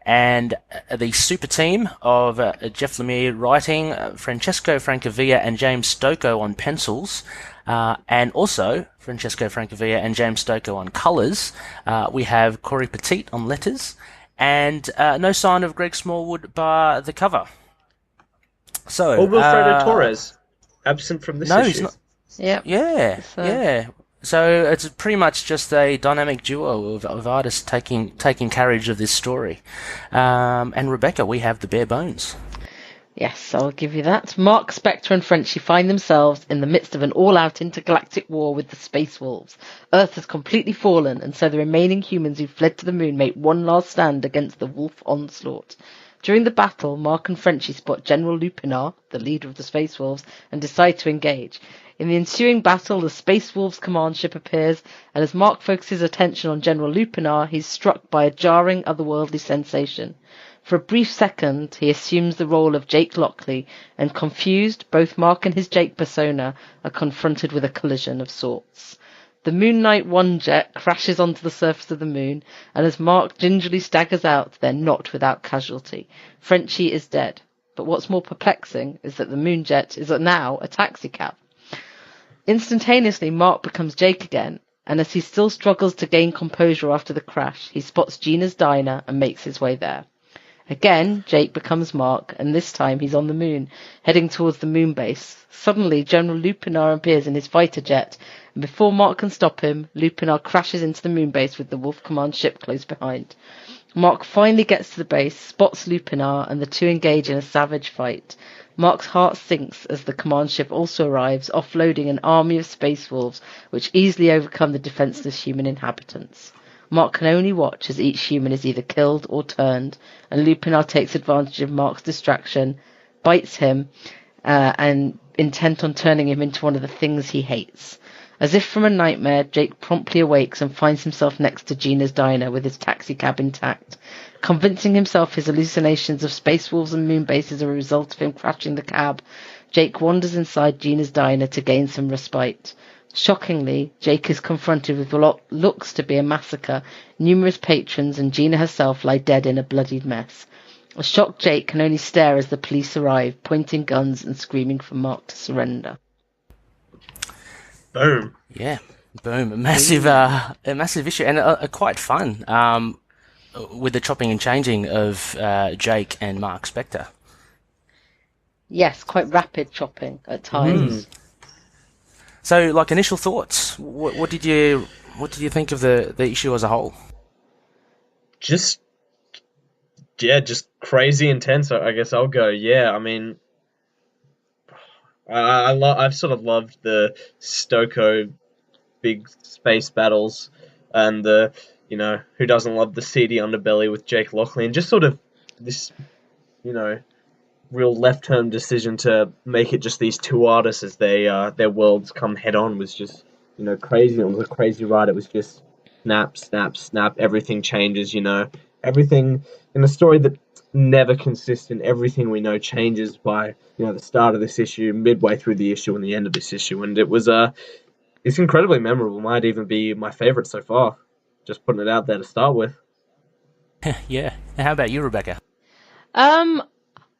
And the super team of Jeff Lemire writing, Francesco Francavilla and James Stocco on pencils, and also Francesco Francavilla and James Stocco on colours. We have Corey Petit on letters, and no sign of Greg Smallwood bar the cover. So, or Wilfredo Torres, absent from this issue. He's not. Yep. Yeah, yeah. So it's pretty much just a dynamic duo of artists taking carriage of this story. And Rebecca, we have the bare bones. Yes, I'll give you that. Mark, Spectre and Frenchie find themselves in the midst of an all-out intergalactic war with the Space Wolves. Earth has completely fallen, and so the remaining humans who fled to the moon make one last stand against the Wolf onslaught. During the battle, Mark and Frenchie spot General Lupinar, the leader of the Space Wolves, and decide to engage. In the ensuing battle, the Space Wolves command ship appears, and as Mark focuses attention on General Lupinar, he's struck by a jarring, otherworldly sensation. For a brief second, he assumes the role of Jake Lockley, and confused, both Mark and his Jake persona are confronted with a collision of sorts. The Moon Knight 1 jet crashes onto the surface of the moon, and as Mark gingerly staggers out, they're not without casualty. Frenchie is dead. But what's more perplexing is that the moon jet is now a taxicab. Instantaneously, Mark becomes Jake again, and as he still struggles to gain composure after the crash, he spots Gina's diner and makes his way there. Again, Jake becomes Mark, and this time he's on the moon, heading towards the moon base. Suddenly, General Lupinar appears in his fighter jet, and before Mark can stop him, Lupinar crashes into the moon base with the Wolf Command ship close behind. Mark finally gets to the base, spots Lupinar, and the two engage in a savage fight. Mark's heart sinks as the command ship also arrives, offloading an army of space wolves, which easily overcome the defenseless human inhabitants. Mark can only watch as each human is either killed or turned, and Lupinar takes advantage of Mark's distraction, bites him, and intent on turning him into one of the things he hates. As if from a nightmare, Jake promptly awakes and finds himself next to Gina's diner with his taxicab intact. Convincing himself his hallucinations of space wolves and moon bases are a result of him crashing the cab, Jake wanders inside Gina's diner to gain some respite. Shockingly, Jake is confronted with what looks to be a massacre. Numerous patrons and Gina herself lie dead in a bloodied mess. A shocked Jake can only stare as the police arrive, pointing guns and screaming for Mark to surrender. Boom. Yeah, boom. A massive issue, and quite fun. With the chopping and changing of Jake and Mark Spector. Yes, quite rapid chopping at times. So, like, initial thoughts. What did you think of the issue as a whole? Just crazy intense. I guess I'll go. Yeah, I mean, I've sort of loved the Stocco big space battles, and the, you know, who doesn't love the seedy underbelly with Jake Lockley, and just sort of this, you know, real left-turn decision to make it just these two artists as their worlds come head-on was just, you know, crazy. It was a crazy ride. It was just snap, snap, snap. Everything changes, you know. Everything in a story that never consistent. Everything we know changes by, you know, the start of this issue, midway through the issue, and the end of this issue. And it was it's incredibly memorable. Might even be my favorite so far. Just putting it out there to start with. Yeah. How about you, Rebecca?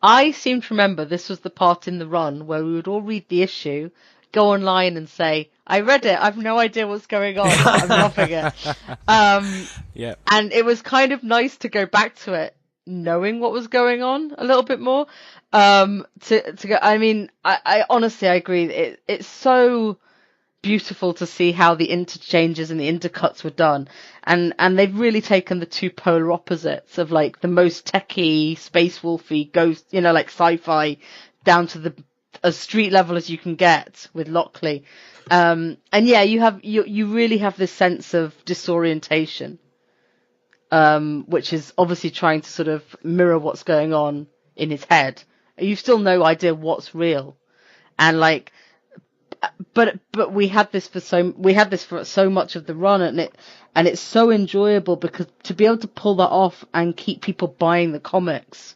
I seem to remember this was the part in the run where we would all read the issue, go online and say, I read it, I've no idea what's going on, I'm loving it. Yeah. And it was kind of nice to go back to it, knowing what was going on a little bit more. To go, I mean, I honestly, I agree. It's so beautiful to see how the interchanges and the intercuts were done. And they've really taken the two polar opposites of like the most techie, space wolfy, ghost, like sci-fi, down to the as street level as you can get with Lockley. And yeah, you really have this sense of disorientation, which is obviously trying to sort of mirror what's going on in his head. You've still no idea what's real. And like, but we had this for so much of the run, and it's so enjoyable because to be able to pull that off and keep people buying the comics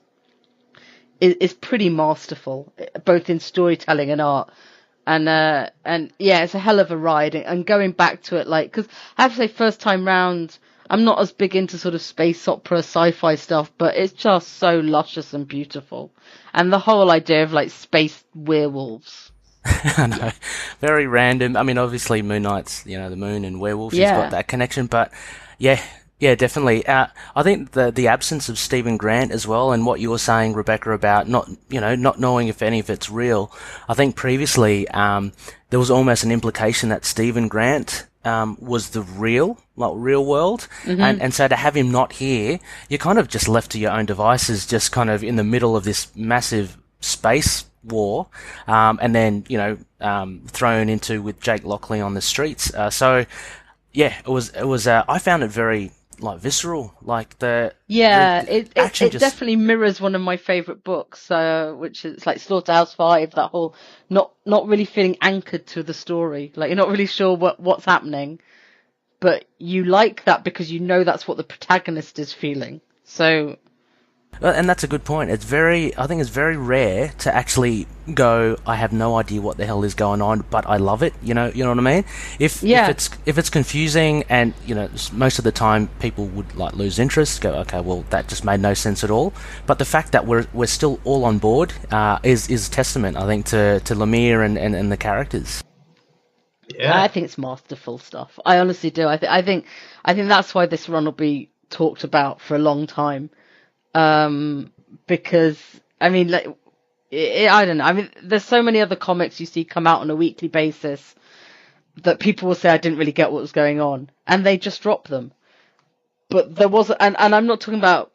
is pretty masterful, both in storytelling and art. And yeah, it's a hell of a ride. And going back to it, like, because I have to say, first time round, I'm not as big into sort of space opera, sci-fi stuff, but it's just so luscious and beautiful. And the whole idea of like space werewolves. I know, very random. I mean, obviously Moon Knight's, the moon and werewolves, he's got that connection, but yeah, definitely. I think the absence of Stephen Grant as well, and what you were saying, Rebecca, about not knowing if any of it's real. I think previously, there was almost an implication that Stephen Grant, was the real world. Mm-hmm. And so to have him not here, you're kind of just left to your own devices, just kind of in the middle of this massive space war, and then thrown into with Jake Lockley on the streets. So yeah, it was I found it very like visceral, like it definitely mirrors one of my favorite books, which is like Slaughterhouse 5. That whole not really feeling anchored to the story, like you're not really sure what's happening, but you like that because that's what the protagonist is feeling. So. And that's a good point. I think it's very rare to actually go, I have no idea what the hell is going on, but I love it. You know what I mean? If it's confusing, and most of the time people would like lose interest, go, okay, well that just made no sense at all. But the fact that we're still all on board is testament, I think, to Lemire and the characters. Yeah, I think it's masterful stuff. I honestly do. I think that's why this run will be talked about for a long time. Because I mean, like, I don't know. I mean, there's so many other comics you see come out on a weekly basis that people will say, I didn't really get what was going on, and they just drop them. But there was, and I'm not talking about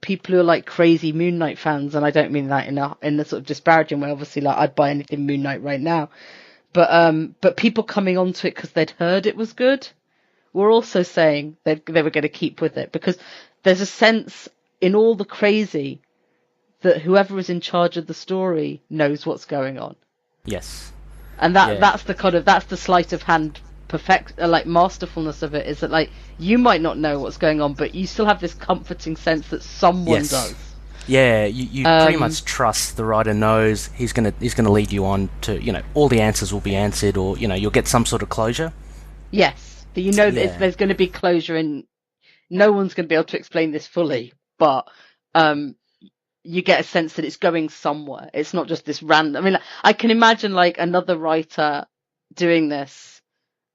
people who are like crazy Moon Knight fans, and I don't mean that in a sort of disparaging way. Obviously, like, I'd buy anything Moon Knight right now. But people coming onto it because they'd heard it was good were also saying they were going to keep with it, because there's a sense in all the crazy that whoever is in charge of the story knows what's going on. Yes. And that's the sleight of hand masterfulness of it, is that like you might not know what's going on, but you still have this comforting sense that someone does. Yeah, you pretty much trust the writer knows he's gonna lead you on to, all the answers will be answered, or you'll get some sort of closure. Yes, there's going to be closure, and no one's going to be able to explain this fully. But you get a sense that it's going somewhere. It's not just this random. I mean, I can imagine like another writer doing this,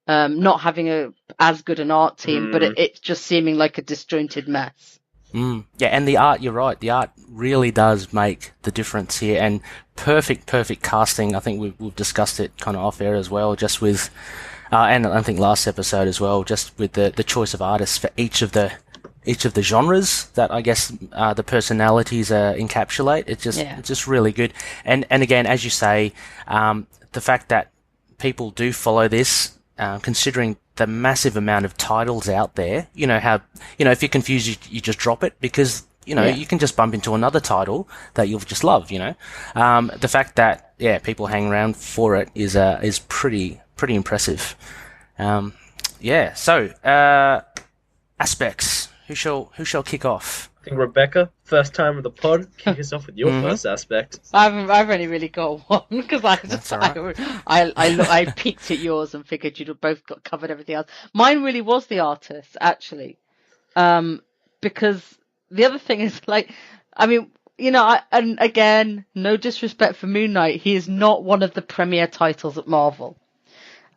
not having as good an art team, but it's just seeming like a disjointed mess. Yeah, and the art, you're right. The art really does make the difference here, and perfect casting. I think we've discussed it kind of off air as well, just with, and I think last episode as well, just with the choice of artists for each of the genres that I guess the personalities encapsulate. It's just really good. And again, as you say, the fact that people do follow this, considering the massive amount of titles out there, if you're confused, you just drop it, because you can just bump into another title that you'll just love. The fact that people hang around for it is pretty impressive. So aspects. Who shall kick off? I think Rebecca, first time of the pod, kick us off with your first aspect. I've only really got one, because I peeked at yours and figured you'd have both covered everything else. Mine really was the artist, actually, because the other thing is, like, I mean, and again, no disrespect for Moon Knight, he is not one of the premier titles at Marvel,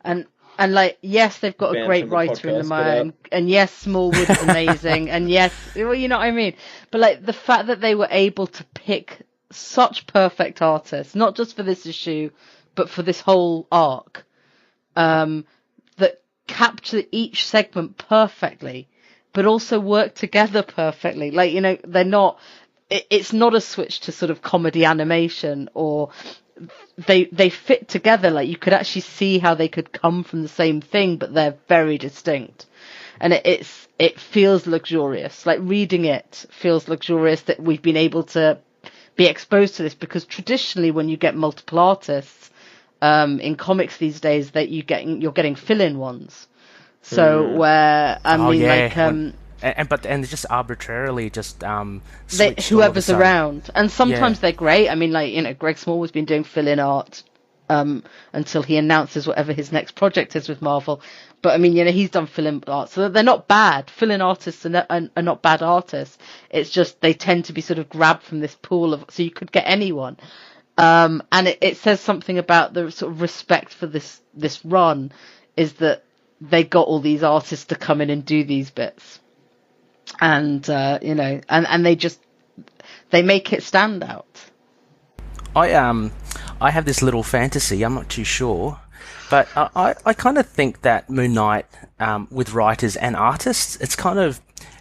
and like, yes, they've got a great writer in Lemire, and yes, Smallwood is amazing, and yes, well, you know what I mean. But like the fact that they were able to pick such perfect artists, not just for this issue, but for this whole arc, that capture each segment perfectly, but also work together perfectly. Like, you know, they're not, it's not a switch to sort of comedy animation, or they fit together. Like, you could actually see how they could come from the same thing, but they're very distinct. And it feels luxurious. Like, reading it feels luxurious that we've been able to be exposed to this, because traditionally when you get multiple artists in comics these days, that you're getting fill-in ones. So where but they just arbitrarily just whoever's around, and sometimes they're great. I mean, like, you know, Greg Smallwood's been doing fill-in art until he announces whatever his next project is with Marvel. But I mean, you know, he's done fill-in art, so they're not bad. Fill-in artists are not bad artists. It's just they tend to be sort of grabbed from this pool of, so you could get anyone. And it says something about the sort of respect for this run, is that they got all these artists to come in and do these bits, and you know, and they make it stand out. I have this little fantasy. I'm not too sure, but I kind of think that Moon Knight, with writers and artists, it's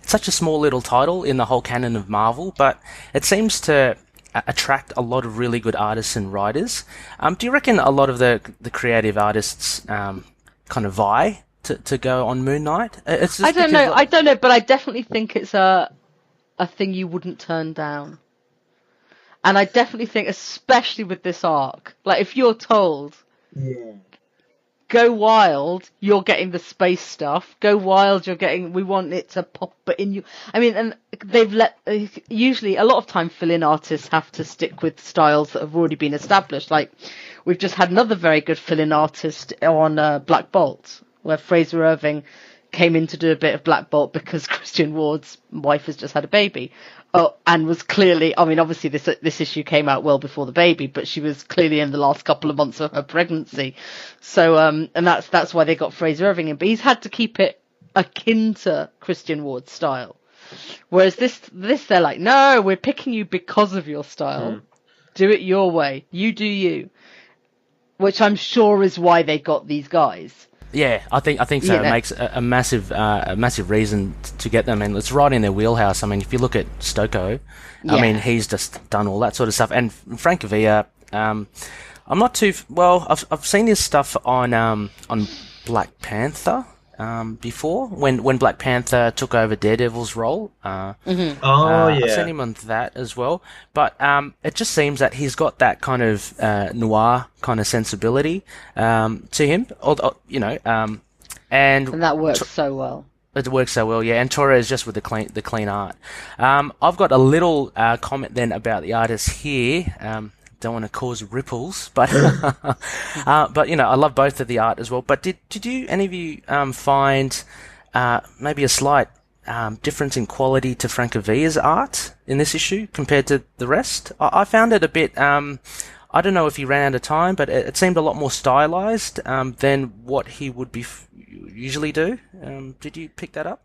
such a small little title in the whole canon of Marvel, but it seems to attract a lot of really good artists and writers. Do you reckon a lot of the creative artists kind of vie to go on Moon Knight? I don't know, but I definitely think it's a thing you wouldn't turn down. And I definitely think, especially with this arc, like, if you're told, go wild, you're getting the space stuff. Go wild, we want it to pop it in you. I mean, and they've usually, a lot of time, fill-in artists have to stick with styles that have already been established. Like, we've just had another very good fill-in artist on Black Bolt, where Fraser Irving came in to do a bit of Black Bolt because Christian Ward's wife has just had a baby. And was clearly, I mean, obviously this issue came out well before the baby, but she was clearly in the last couple of months of her pregnancy. So, and that's why they got Fraser Irving in. But he's had to keep it akin to Christian Ward's style. Whereas this they're like, no, we're picking you because of your style. Do it your way. You do you. Which I'm sure is why they got these guys. Yeah, I think so. You know? It makes a massive reason to get them, and it's right in their wheelhouse. I mean, if you look at Stoko, I mean, he's just done all that sort of stuff. And Frank Avia, I'm not too well. I've seen his stuff on Black Panther before, when Black Panther took over Daredevil's role. I've seen him on that as well. But it just seems that he's got that kind of noir kind of sensibility to him. You know, and that works so well. It works so well, yeah. And Torres just with the clean art. I've got a little comment then about the artist here. Don't want to cause ripples, but but you know, I love both of the art as well. But did you, any of you, find maybe a slight difference in quality to Frank Avia's art in this issue compared to the rest? I found it a bit. I don't know if he ran out of time, but it seemed a lot more stylized than what he would be usually do. Did you pick that up?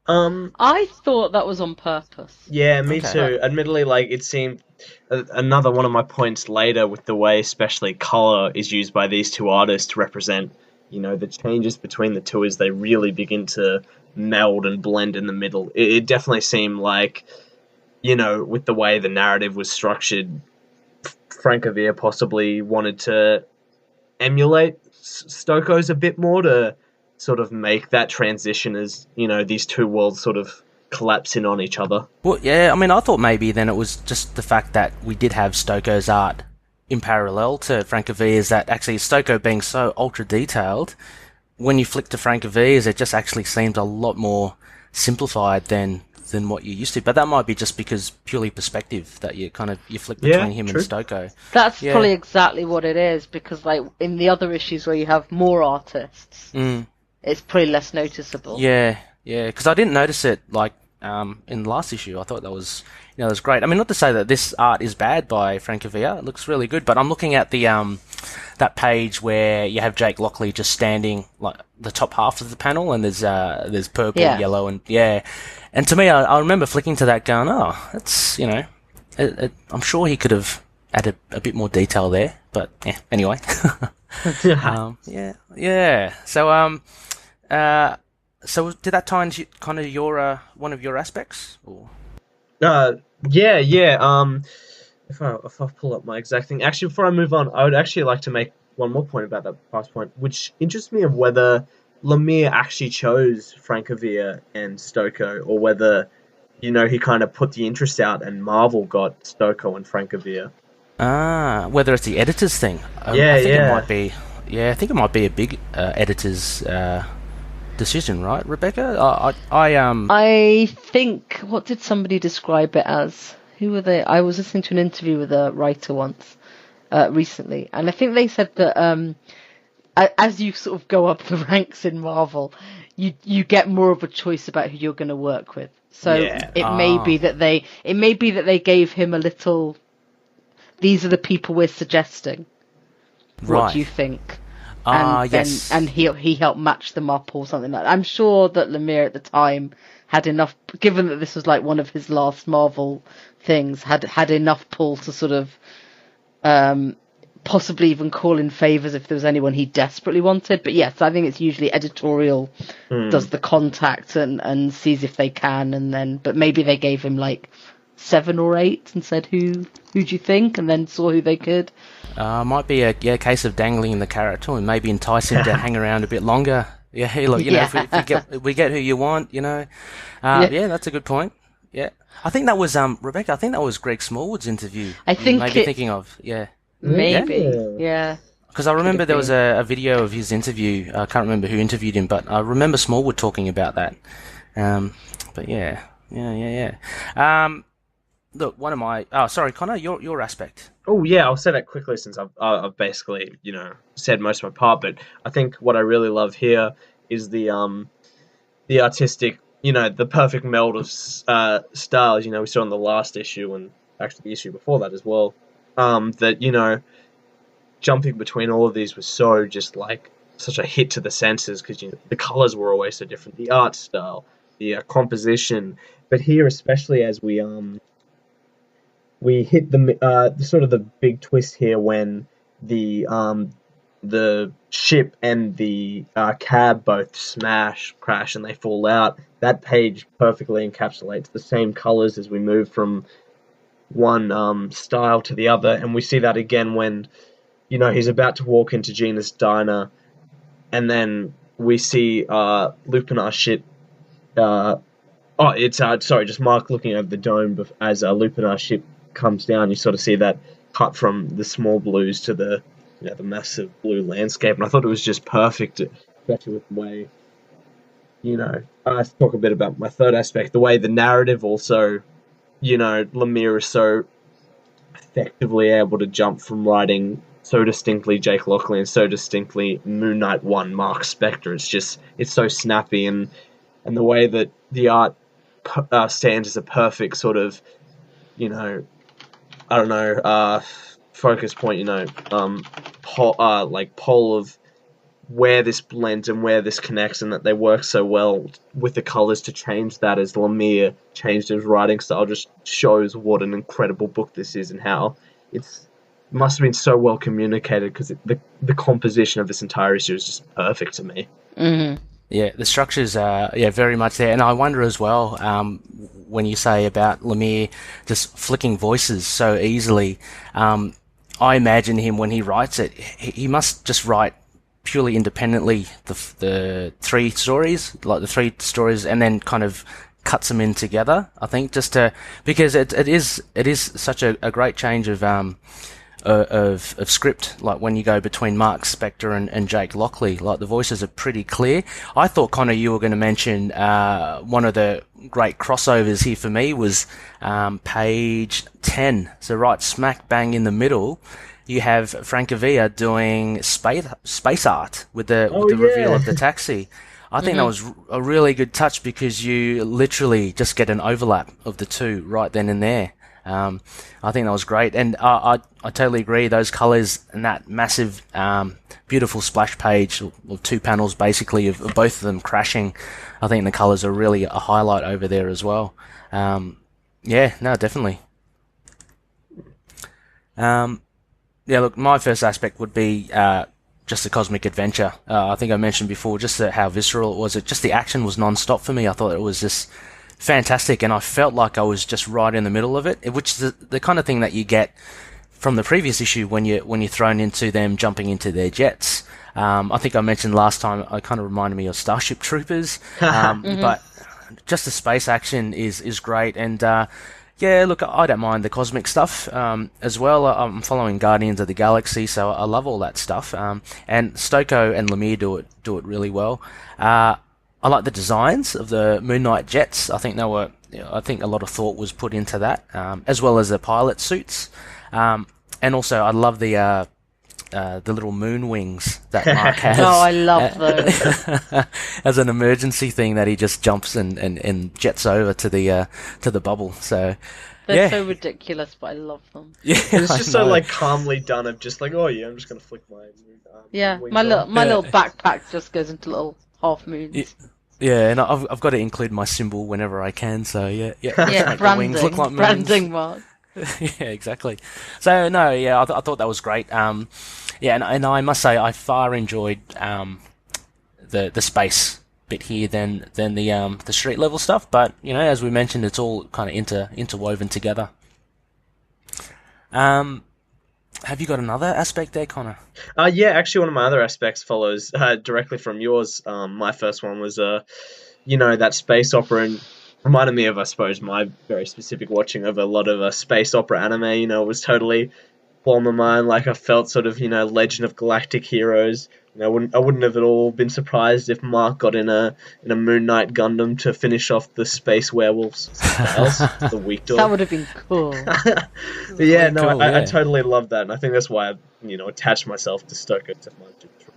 I thought that was on purpose. Yeah, me too. Admittedly, like, it seemed another one of my points later with the way especially color is used by these two artists to represent, you know, the changes between the two as they really begin to meld and blend in the middle. It definitely seemed like, you know, with the way the narrative was structured, Frank Avia possibly wanted to emulate Stokoe's a bit more to sort of make that transition as, you know, these two worlds sort of collapsing on each other. Well, yeah, I mean, I thought maybe then it was just the fact that we did have Stokoe's art in parallel to Frank Avia's, that actually Stokoe being so ultra detailed, when you flick to Frank Avia's, it just actually seemed a lot more simplified than what you used to. But that might be just because purely perspective that you flick between him and Stokoe. That's probably exactly what it is, because like in the other issues where you have more artists, it's pretty less noticeable. Yeah, because I didn't notice it like in the last issue. I thought that was, you know, that was great. I mean, not to say that this art is bad by Frank Avia. It looks really good, but I'm looking at the that page where you have Jake Lockley just standing like the top half of the panel, and there's purple, yellow, and and to me, I remember flicking to that going, oh, it's, you know, I'm sure he could have added a bit more detail there, but yeah, anyway. Yeah. So did that tie into kind of your one of your aspects? Or? Uh, yeah. If I pull up my exact thing, actually, before I move on, I would actually like to make one more point about that past point, which interests me of whether Lemire actually chose Francavilla and Stoko, or whether he kind of put the interest out and Marvel got Stoko and Francavilla. Whether it's the editor's thing. Yeah, I think it yeah. might be. Yeah, I think it might be a big editor's decision, right, Rebecca? I think, what did somebody describe it as? Who were they? I was listening to an interview with a writer once, recently, and I think they said that as you sort of go up the ranks in Marvel, you get more of a choice about who you're going to work with. So Yeah. it may be that they gave him a little. These are the people we're suggesting. What Right. do you think? Yes. And he helped match them up or something like that. I'm sure that Lemire at the time had enough, given that this was like one of his last Marvel things, had enough pull to sort of possibly even call in favours if there was anyone he desperately wanted. But yes, I think it's usually editorial does the contact and sees if they can, and then but maybe they gave him like 7 or 8 and said who do you think, and then saw who they could. Might be a case of dangling the carrot to him, maybe entice him to hang around a bit longer. Yeah, hey, look, if we get who you want, yeah, that's a good point. Yeah, I think that was Rebecca. I think that was Greg Smallwood's interview. I think maybe thinking of maybe, yeah. Because I remember there was a video of his interview. I can't remember who interviewed him, but I remember Smallwood talking about that. But yeah. Look, one of my... Oh, sorry, Connor, your aspect. Oh yeah, I'll say that quickly since I've basically said most of my part. But I think what I really love here is the artistic, the perfect meld of styles. We saw in the last issue and actually the issue before that as well. That jumping between all of these was so just like such a hit to the senses because the colors were always so different, the art style, the composition. But here, especially as we hit the sort of the big twist here when the ship and the cab both crash, and they fall out. That page perfectly encapsulates the same colors as we move from one style to the other, and we see that again when he's about to walk into Gina's diner, and then we see Lupinar's ship. Just Mark looking over the dome as Lupinar's ship comes down. You sort of see that cut from the small blues to the the massive blue landscape, and I thought it was just perfect, especially with the way I talk a bit about my third aspect, the way the narrative also, Lemire is so effectively able to jump from writing so distinctly Jake Lockley and so distinctly Moon Knight 1 Mark Spector. It's so snappy, and the way that the art stands as a perfect sort of focus point, pole of where this blends and where this connects, and that they work so well with the colors to change that as Lemire changed his writing style just shows what an incredible book this is and how it must have been so well communicated, because the composition of this entire issue is just perfect to me. Mm-hmm. Yeah, the structures are very much there, and I wonder as well when you say about Lemire just flicking voices so easily. I imagine him when he writes it, he must just write purely independently the three stories, and then kind of cuts them in together. I think because it is such a great change of script, like when you go between Mark Spector and Jake Lockley, like the voices are pretty clear. I thought, Connor, you were going to mention one of the great crossovers here for me was page 10. So right smack bang in the middle, you have Francavilla doing space art with the reveal of the taxi. I think that was a really good touch, because you literally just get an overlap of the two right then and there. I think that was great, and I totally agree. Those colours and that massive, beautiful splash page, or 2 panels basically of both of them crashing. I think the colours are really a highlight over there as well. Definitely. Look, my first aspect would be just a cosmic adventure. I think I mentioned before just how visceral it was. Just the action was non-stop for me. I thought it was just fantastic, and I felt like I was just right in the middle of it, which is the kind of thing that you get from the previous issue when you're thrown into them jumping into their jets. I think I mentioned last time it kind of reminded me of Starship Troopers, but just the space action is great, and yeah, look, I don't mind the cosmic stuff as well. I'm following Guardians of the Galaxy, so I love all that stuff. And Stoko and Lemire do it really well. I like the designs of the Moon Knight jets. I think I think a lot of thought was put into that, as well as the pilot suits. And also, I love the little moon wings that Mark has. Oh, I love those. As an emergency thing that he just jumps and jets over to the bubble. So they're so ridiculous, but I love them. Yeah, it's just so like calmly done. Of just like, oh yeah, I'm just gonna flick my wings my on. little backpack just goes into little half moons. Yeah, and I've got to include my symbol whenever I can. So yeah, branding, the wings look like moons. Branding mark. Yeah, exactly. So no, yeah, I thought that was great. Yeah, and I must say I far enjoyed the space bit here than the street level stuff. But as we mentioned, it's all kind of interwoven together. Have you got another aspect there, Connor? Yeah, actually, one of my other aspects follows directly from yours. My first one was that space opera, and reminded me of, I suppose, my very specific watching of a lot of space opera anime. It was totally blown my mind. Like I felt sort of, Legend of Galactic Heroes. I wouldn't have at all been surprised if Mark got in a Moon Knight Gundam to finish off the space werewolves. The weak door. That would have been cool. But yeah, no, cool, I totally love that, and I think that's why I, attached myself to Stoko to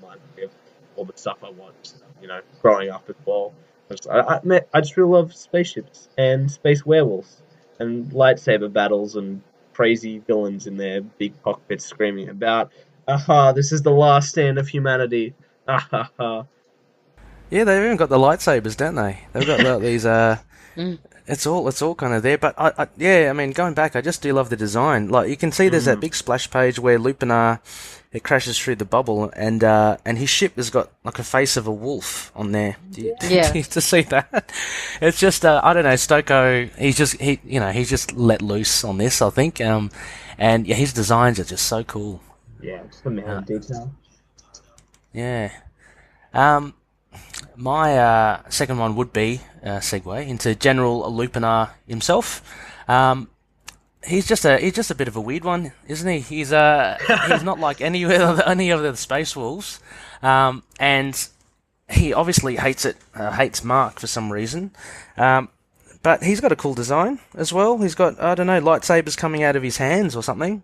remind me of all the stuff I watched, growing up as well. I just really love spaceships and space werewolves and lightsaber battles and crazy villains in their big cockpits screaming about, aha, this is the last stand of humanity. Ahaha. Yeah, they've even got the lightsabers, don't they? They've got these. It's all kind of there. But I mean, going back, I just do love the design. Like you can see, there's that big splash page where Lupinar it crashes through the bubble, and his ship has got like a face of a wolf on there. Do you to see that? It's just I don't know, Stoko. He's just let loose on this, I think. And yeah, his designs are just so cool. Yeah, just the man detail. Yeah. My second one would be segue into General Lupinar himself. He's just a bit of a weird one, isn't he? He's not like any of the Space Wolves, and he obviously hates Mark for some reason. But he's got a cool design as well. He's got, I don't know, lightsabers coming out of his hands or something.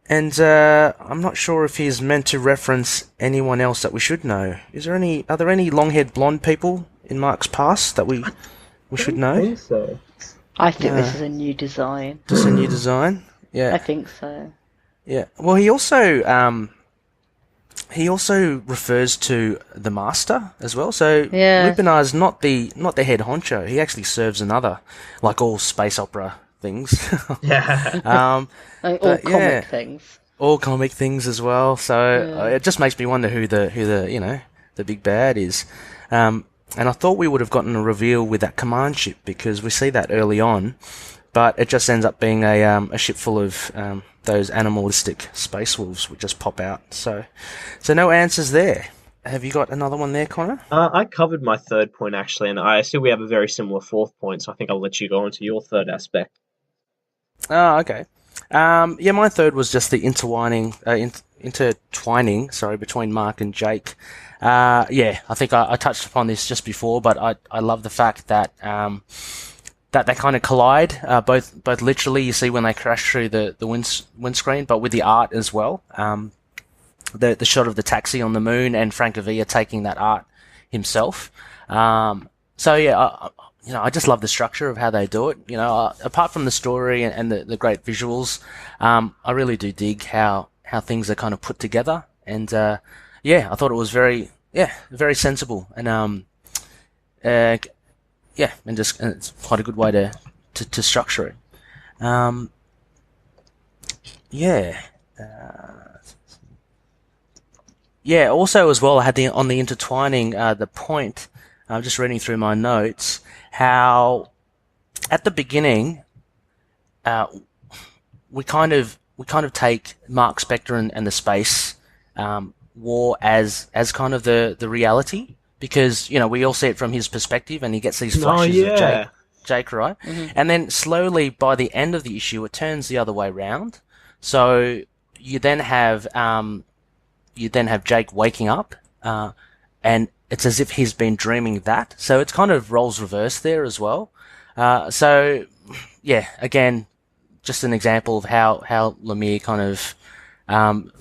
And I'm not sure if he's meant to reference anyone else that we should know. Are there any long-haired blonde people in Mark's past that we should know? I think so. I think this is a new design. Just a new design? Yeah. I think so. Yeah. Well, he also refers to the Master as well. So Lupinar is not the head honcho. He actually serves another, like all space opera things. Yeah. All comic things. All comic things as well. So it just makes me wonder who the big bad is. And I thought we would have gotten a reveal with that command ship because we see that early on, but it just ends up being a ship full of those animalistic space wolves which just pop out. So no answers there. Have you got another one there, Connor? I covered my third point actually, and I see we have a very similar fourth point, so I think I'll let you go into your third aspect. Oh, okay. My third was just the intertwining, between Mark and Jake. I think I touched upon this just before, but I love the fact that that they kind of collide, both literally, you see when they crash through the windscreen, but with the art as well. The shot of the taxi on the moon and Francavilla taking that art himself. I just love the structure of how they do it. Apart from the story and the great visuals, I really do dig how things are kind of put together. And I thought it was very sensible and and it's quite a good way to structure it. Yeah, also as well, I had on the intertwining, the point, I'm just reading through my notes, how at the beginning, we kind of take Mark Spector and the space war as kind of the reality, because we all see it from his perspective, and he gets these flashes of Jake, right? Mm-hmm. And then slowly by the end of the issue, it turns the other way round. So you then have Jake waking up, and it's as if he's been dreaming that. So it's kind of roles reversed there as well. So yeah, again, just an example of how Lemire kind of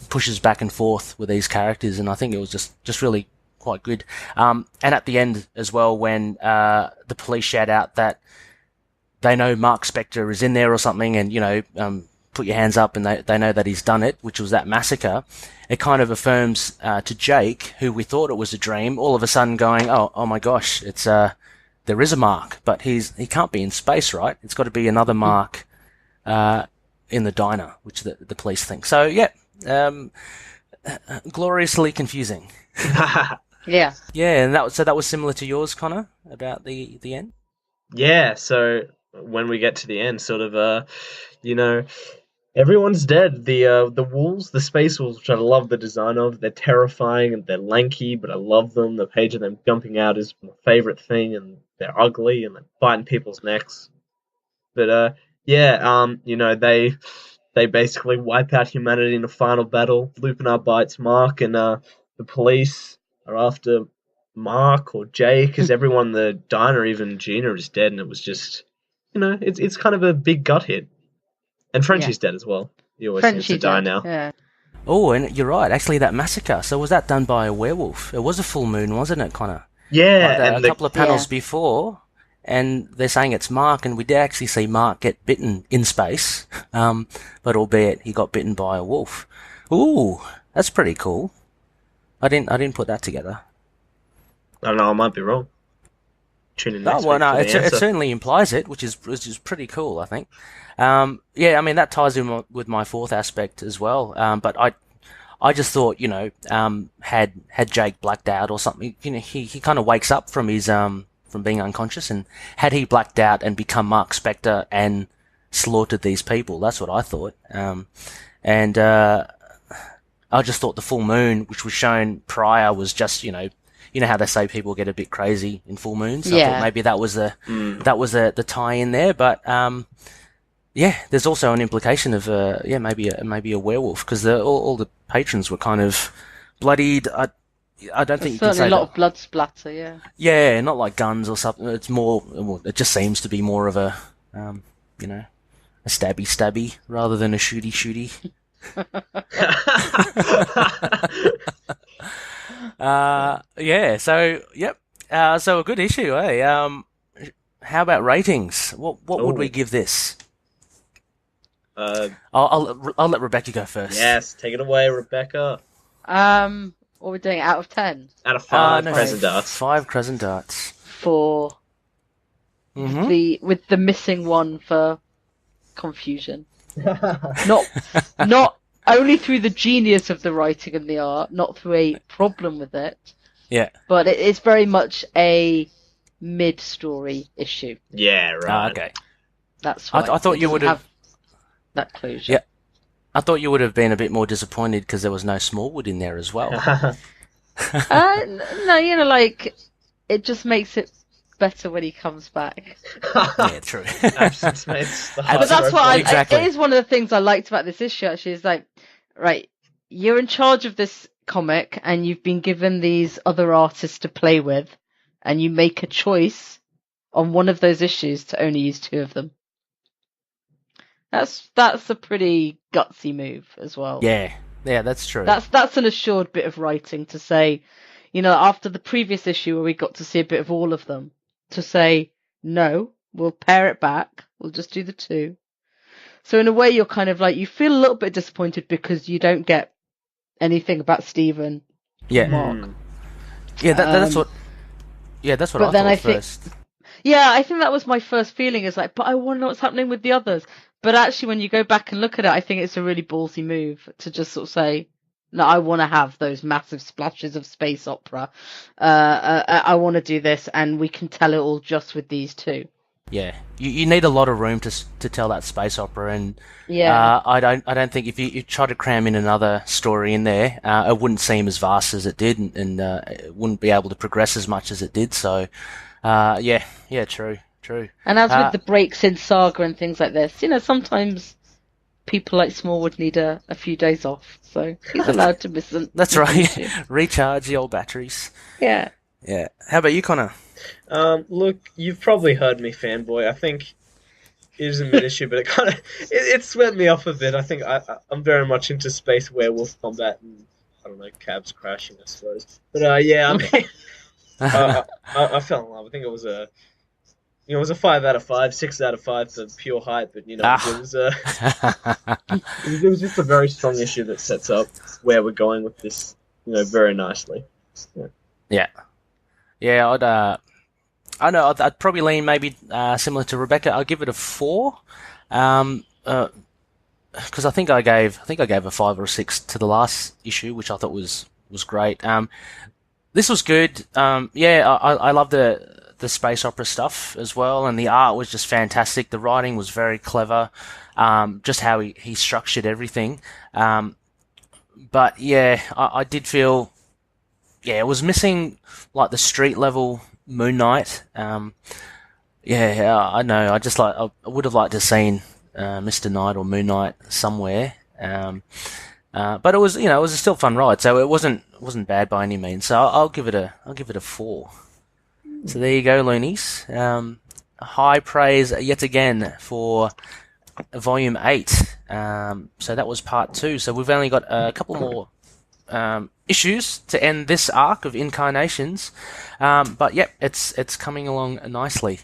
pushes back and forth with these characters, and I think it was just really quite good. And at the end as well, when the police shout out that they know Mark Spector is in there or something, and put your hands up, and they know that he's done it, which was that massacre. It kind of affirms to Jake, who we thought it was a dream, all of a sudden going, oh my gosh, it's there is a Mark, but he can't be in space, right? It's got to be another Mark in the diner, which the police think. So yeah, gloriously confusing. Yeah. Yeah, and that was similar to yours, Connor, about the end. Yeah. So when we get to the end, sort of, everyone's dead. The wolves, the space wolves, which I love the design of. They're terrifying and they're lanky, but I love them. The page of them jumping out is my favorite thing, and they're ugly and they're biting people's necks. But they basically wipe out humanity in a final battle. Lupinar bites Mark, and the police are after Mark or Jake, because everyone in the diner, even Gina, is dead, and it was just, it's kind of a big gut hit. And Frenchie's dead as well. He always seems to die now. Yeah. Oh, and you're right. Actually, that massacre. So was that done by a werewolf? It was a full moon, wasn't it, Connor? Yeah, like and a couple of panels before, and they're saying it's Mark, and we did actually see Mark get bitten in space, but albeit he got bitten by a wolf. Ooh, that's pretty cool. I didn't put that together. I don't know. I might be wrong. Tune in next week. No, it certainly implies it, which is pretty cool, I think. Yeah, I mean, that ties in with my fourth aspect as well. But I just thought, had Jake blacked out or something, he kind of wakes up from his from being unconscious, and had he blacked out and become Mark Spector and slaughtered these people, that's what I thought. And I just thought the full moon, which was shown prior, was just, you know how they say people get a bit crazy in full moons. So I thought maybe that was the tie in there, but yeah, there's also an implication of maybe a werewolf, because all the patrons were kind of bloodied. I don't think you can say a lot of blood splatter. Yeah. Yeah, not like guns or something. It's more. Well, it just seems to be more of a a stabby rather than a shooty. Yeah. So yep. So a good issue, eh? How about ratings? What would we give this? I'll let Rebecca go first. Yes, take it away, Rebecca. What are we doing, out of 10? Out of 5 crescent darts. 5 crescent darts. For with the missing one for confusion. not only through the genius of the writing and the art, not through a problem with it. Yeah. But it is very much a mid-story issue. Yeah, right. Okay. That's why I thought you would have that closure. Yeah. I thought you would have been a bit more disappointed because there was no Smallwood in there as well. No, it just makes it better when he comes back. Yeah, true. Absence makes the heart But that's what exactly. it is one of the things I liked about this issue, actually, is like, right, you're in charge of this comic and you've been given these other artists to play with, and you make a choice on one of those issues to only use 2 of them. That's a pretty gutsy move as well. Yeah, that's true. That's an assured bit of writing to say, after the previous issue where we got to see a bit of all of them, to say, no, we'll pare it back. We'll just do the 2. So in a way, you're kind of like, you feel a little bit disappointed because you don't get anything about Stephen. Yeah. Mark. Yeah, that's what. Yeah, that's what I thought first. Yeah, I think that was my first feeling. Is like, but I want to know what's happening with the others. But actually, when you go back and look at it, I think it's a really ballsy move to just sort of say, No, I want to have those massive splashes of space opera. I want to do this, and we can tell it all just with these two. Yeah, you need a lot of room to tell that space opera, and Yeah. I don't think if you try to cram in another story in there, it wouldn't seem as vast as it did, and it wouldn't be able to progress as much as it did. So, yeah, true. And as with the breaks in Saga and things like this, sometimes people like Smallwood need a few days off, so he's allowed to miss them. That's right. Recharge the old batteries. Yeah. Yeah. How about you, Connor? Look, you've probably heard me fanboy. I think it is a mid-issue, but it swept me off a bit. I think I'm very much into space werewolf combat and, I don't know, cabs crashing, I suppose. But yeah, I mean, I fell in love. I think it was a 5 out of 5, 6 out of 5 for pure hype, but it was just a very strong issue that sets up where we're going with this, very nicely. Yeah. I'd probably lean maybe similar to Rebecca. I'll give it a 4, because I think I gave a 5 or a 6 to the last issue, which I thought was great. This was good. I love the space opera stuff as well, and the art was just fantastic. The writing was very clever, just how he structured everything. But yeah, I did feel, it was missing like the street level Moon Knight. I know. I would have liked to have seen Mr. Knight or Moon Knight somewhere. But it was, it was a still fun ride, so it wasn't bad by any means. So I'll give it a 4. So there you go, loonies. High praise yet again for Volume 8. So that was Part 2. So we've only got a couple more issues to end this arc of Incarnations. But yep, it's coming along nicely.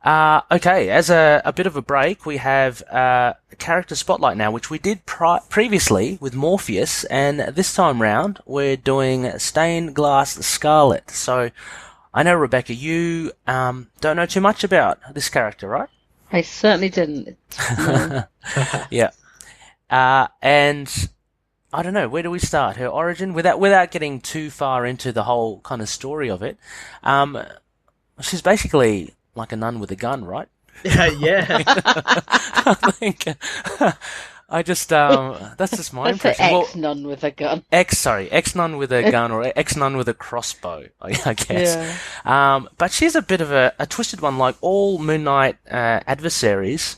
Okay, as a bit of a break, we have a character spotlight now, which we did previously with Morpheus, and this time round we're doing Stained Glass Scarlet. So I know, Rebecca, you don't know too much about this character, right? I certainly didn't. No. Yeah. And I don't know, where do we start? Her origin? Without getting too far into the whole kind of story of it, she's basically like a nun with a gun, right? Yeah. I think I just that's just my impression. Ex-nun with a gun. Ex-nun with a gun, or ex-nun with a crossbow, I guess. Yeah. But she's a bit of a twisted one, like all Moon Knight adversaries.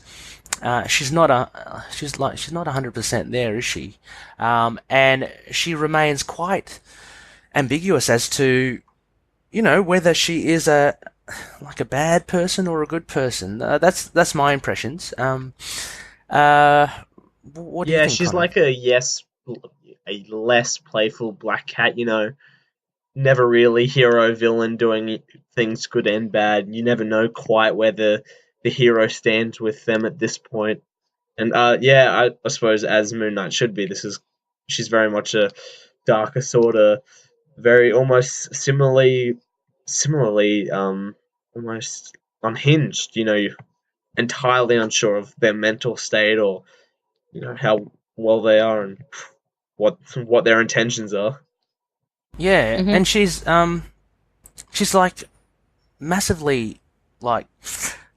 She's not 100% there, is she? And she remains quite ambiguous as to, whether she is a bad person or a good person. That's my impressions. What do you think, she's Connor? like a less playful Black Cat, never really hero villain doing things good and bad. You never know quite where the hero stands with them at this point. And I suppose as Moon Knight should be, she's very much a darker sort of, very almost similarly almost unhinged, entirely unsure of their mental state or how well they are and what their intentions are. Yeah, mm-hmm. And she's like massively like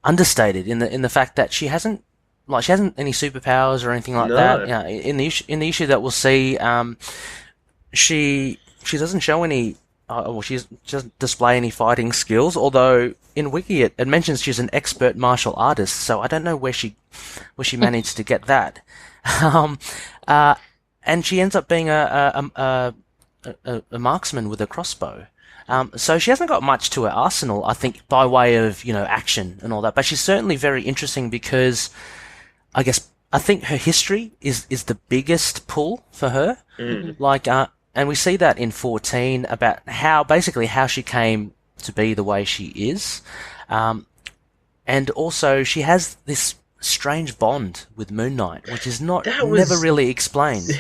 understated in the fact that she hasn't any superpowers or anything like that. Yeah, in the issue that we'll see, she doesn't show any. She doesn't display any fighting skills. Although in Wiki it mentions she's an expert martial artist, so I don't know where she managed to get that. And she ends up being a marksman with a crossbow. So she hasn't got much to her arsenal, I think, by way of action and all that. But she's certainly very interesting because I think her history is the biggest pull for her. Mm. And we see that in 14 about how she came to be the way she is. And also she has this strange bond with Moon Knight, which is never really explained.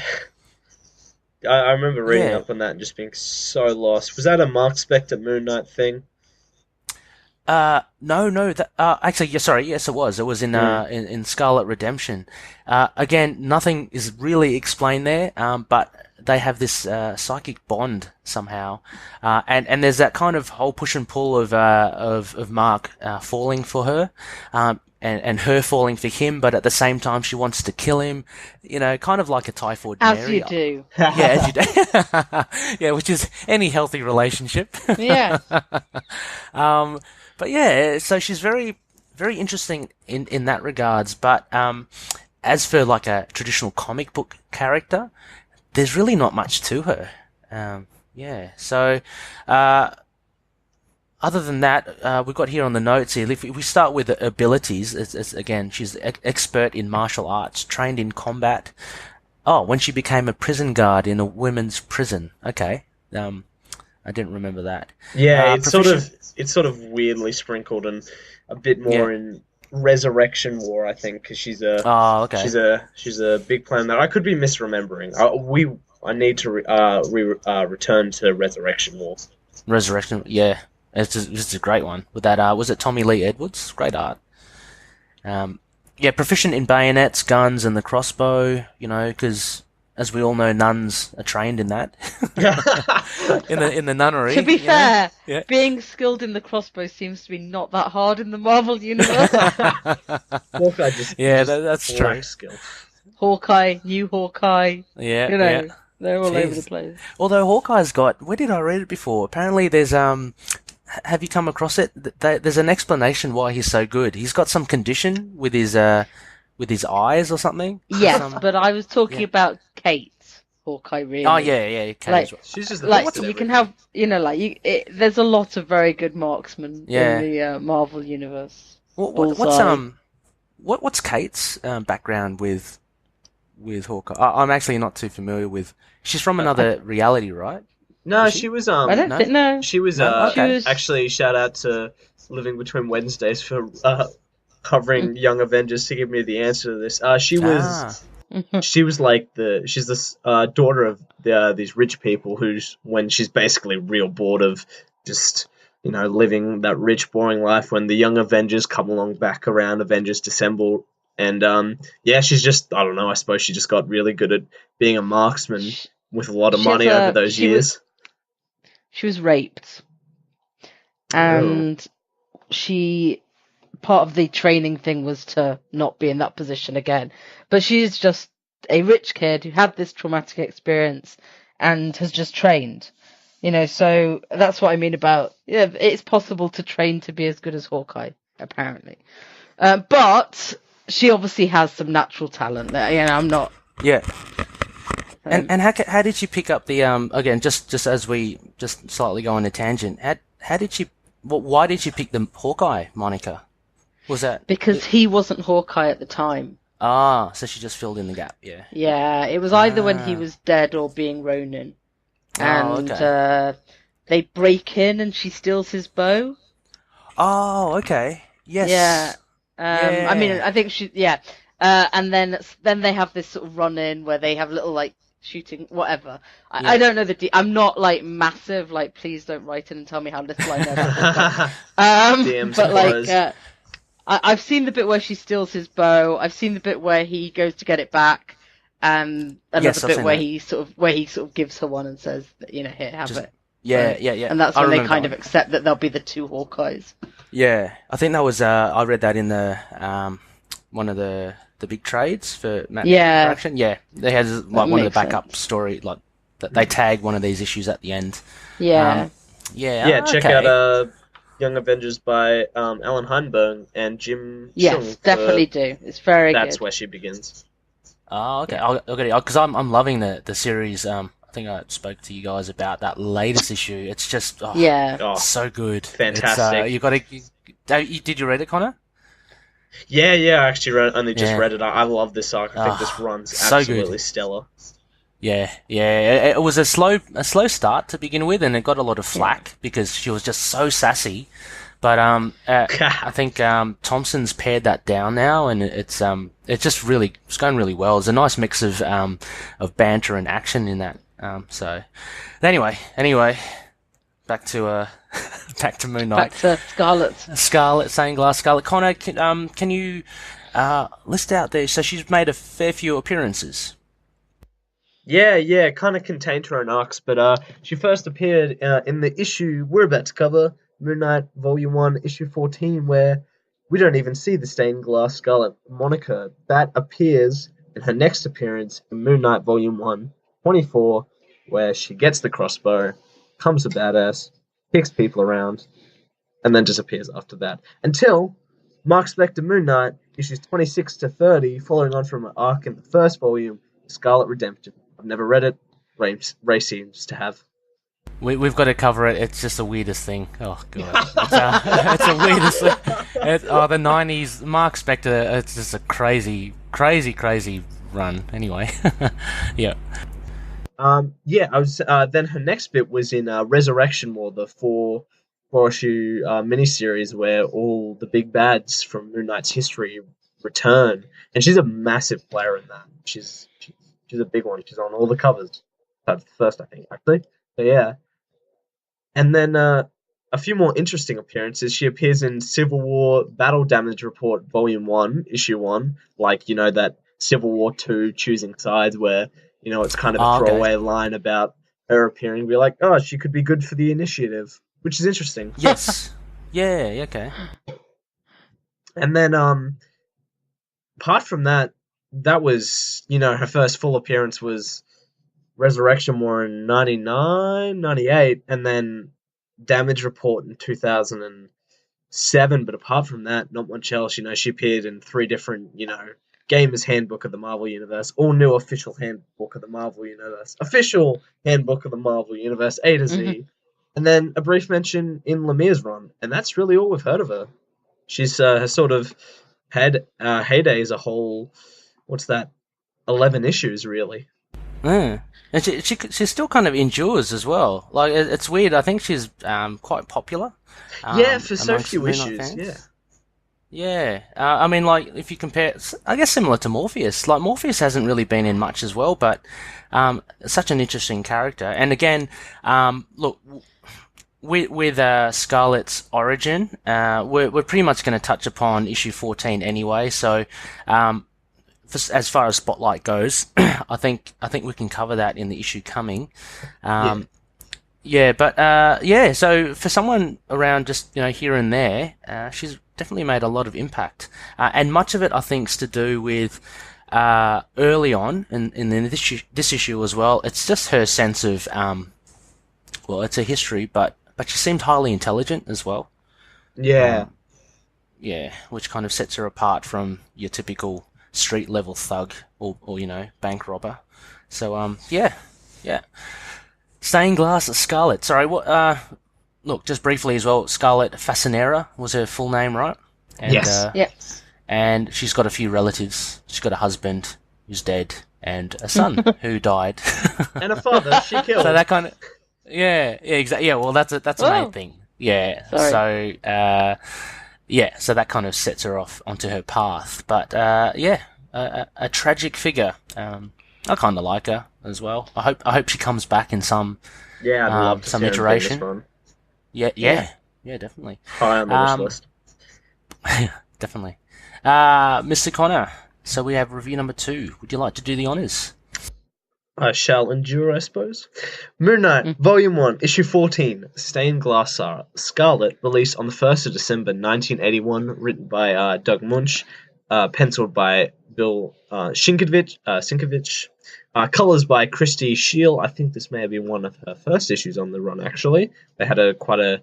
I remember reading up on that and just being so lost. Was that a Mark Spector Moon Knight thing? No. Actually, yeah, sorry. Yes, it was. It was in Scarlet Redemption. Again, nothing is really explained there. But they have this psychic bond somehow, and there's that kind of whole push and pull of Mark falling for her, and her falling for him, but at the same time she wants to kill him. You know, kind of like a typhoid As Mary. you do. Yeah, as you do. Yeah, which is any healthy relationship. Yeah. But yeah, so she's very, very interesting in that regards. But as for like a traditional comic book character, there's really not much to her. Yeah. So other than that, we've got here on the notes here. If we start with the abilities, again, she's expert in martial arts, trained in combat. Oh, when she became a prison guard in a women's prison. Okay. I didn't remember that. Yeah, it's sort of weirdly sprinkled and a bit more in Resurrection War, I think, because she's a she's a big plan that I could be misremembering. I need to return to Resurrection War. Resurrection, yeah, it's a great one with that. Was it Tommy Lee Edwards? Great art. Yeah, proficient in bayonets, guns, and the crossbow. You know, because as we all know, nuns are trained in that. in the nunnery. To be fair, being skilled in the crossbow seems to be not that hard in the Marvel universe. Hawkeye just that's true. Skill. Hawkeye, new Hawkeye. Yeah, you know, they're all over the place. Although Hawkeye's got, where did I read it before? Apparently, there's have you come across it? There's an explanation why he's so good. He's got some condition with his eyes or something. Yes, but I was talking about Kate Hawkeye. Really? Oh yeah, Kate. Like, she's just you can have, you know, like there's a lot of very good marksmen in the Marvel universe. What's Kate's background with Hawkeye? I'm actually not too familiar with. She's from another reality, right? No, she was I don't think no. She was actually shout out to Living Between Wednesdays for covering Young Avengers to give me the answer to this. She was like she's this daughter of these rich people when she's basically real bored of just, you know, living that rich boring life, when the Young Avengers come along back around Avengers Dissemble, and she's just, I don't know, I suppose she just got really good at being a marksman with a lot of money over those years. She was raped, and part of the training thing was to not be in that position again. But she's just a rich kid who had this traumatic experience and has just trained. You know, so that's what I mean about, it's possible to train to be as good as Hawkeye, apparently. But she obviously has some natural talent that, you know, I'm not... Yeah. And how did she pick up the again, just as we just slightly go on a tangent, how did she, why did she pick the Hawkeye moniker? Was that because he wasn't Hawkeye at the time? So she just filled in the gap. Yeah, it was either when he was dead or being Ronin, and they break in and she steals his bow. Oh, okay. Yes. I mean, I think and then they have this sort of run in where they have little like shooting, whatever. I don't know I'm not like massive, like, please don't write in and tell me how little I know. But like, I've seen the bit where she steals his bow. I've seen the bit where he goes to get it back, and another bit where he sort of gives her one and says, you know, here, have it. Yeah. And that's when they kind of accept that they'll be the two Hawkeyes. Yeah, I think that was I read that in the one of the big trades for Matt Fraction. Yeah, they had like one of the backup story, like that they tag one of these issues at the end. Yeah. Check out Young Avengers by Alan Heinberg and Jim Chung. Yes, definitely do. It's very good. That's where she begins. Oh, okay. I'll get it, because I'm loving the series. I think I spoke to you guys about that latest issue. It's just so good. Fantastic. You got to. Did you read it, Connor? Yeah. I actually read it. I love this arc. I think this run's absolutely stellar. Yeah. It was a slow start to begin with, and it got a lot of flack because she was just so sassy. But I think Thompson's pared that down now, and it's going really well. It's a nice mix of banter and action in that. So anyway, back to back to Moon Knight. Back to Scarlet. Scarlet, Stained Glass Scarlet. Connor, can you list out there? So she's made a fair few appearances. Yeah, kind of contained her own arcs, but she first appeared in the issue we're about to cover, Moon Knight Volume 1, Issue 14, where we don't even see the Stained Glass Scarlet moniker. That appears in her next appearance in Moon Knight Volume 1, 24, where she gets the crossbow, becomes a badass, kicks people around, and then disappears after that. Until Mark Spector Moon Knight, issues 26 to 30, following on from an arc in the first volume, Scarlet Redemption. I've never read it. Ray seems to have. We've got to cover it. It's just the weirdest thing. Oh, God. It's the weirdest thing. The 90s, Mark Spector, it's just a crazy run. Anyway. Yeah. I was. Then her next bit was in Resurrection War, the four-issue miniseries where all the big bads from Moon Knight's history return, and she's a massive player in that. She's a big one. She's on all the covers. That's the first, I think, actually. So yeah. And then a few more interesting appearances. She appears in Civil War Battle Damage Report Volume 1, Issue 1, like, that Civil War 2 choosing sides where, it's kind of a throwaway line about her appearing. We're like, oh, she could be good for the initiative, which is interesting. Yes. Yeah, okay. And then, apart from that was, her first full appearance was Resurrection War in 99, 98, and then Damage Report in 2007. But apart from that, not much else. She appeared in 3 different, Gamer's Handbook of the Marvel Universe, all new official handbook of the Marvel Universe, official handbook of the Marvel Universe, A to Z, and then a brief mention in Lemire's run, and that's really all we've heard of her. She's has sort of had heyday as a whole. What's that? 11 issues, really. Yeah. And she still kind of endures as well. Like, it's weird. I think she's quite popular. For so few issues. Fans. Yeah. I mean, like, if you compare, I guess similar to Morpheus. Like, Morpheus hasn't really been in much as well, but such an interesting character. And again, look, with Scarlet's origin, we're pretty much going to touch upon issue 14 anyway. So, as far as Spotlight goes, I think we can cover that in the issue coming. So for someone around just here and there, she's definitely made a lot of impact, and much of it I think is to do with early on in this issue as well. It's just her sense of it's a history, but she seemed highly intelligent as well. Yeah, which kind of sets her apart from your typical street level thug or bank robber. So Stained Glass Scarlet. Sorry, what? Look, just briefly as well. Scarlet Fasanera was her full name, right? And, yes. And she's got a few relatives. She's got a husband who's dead and a son who died, and a father she killed. So that kind of exactly. Yeah, well, that's a main thing. Yeah. Sorry. So so that kind of sets her off onto her path. But a tragic figure. I kind of like her as well. I hope she comes back in some I'd love to some see iteration. Her in Yeah, definitely. High on the wish list. Definitely. Mr. Connor, so we have review number 2. Would you like to do the honours? I shall endure, I suppose. Moon Knight, Volume 1, Issue 14, Stained Glass Scarlet, released on the 1st of December 1981, written by Doug Munch, penciled by Bill Sienkiewicz, colours by Christy Scheel. I think this may have been one of her first issues on the run, actually. They had quite a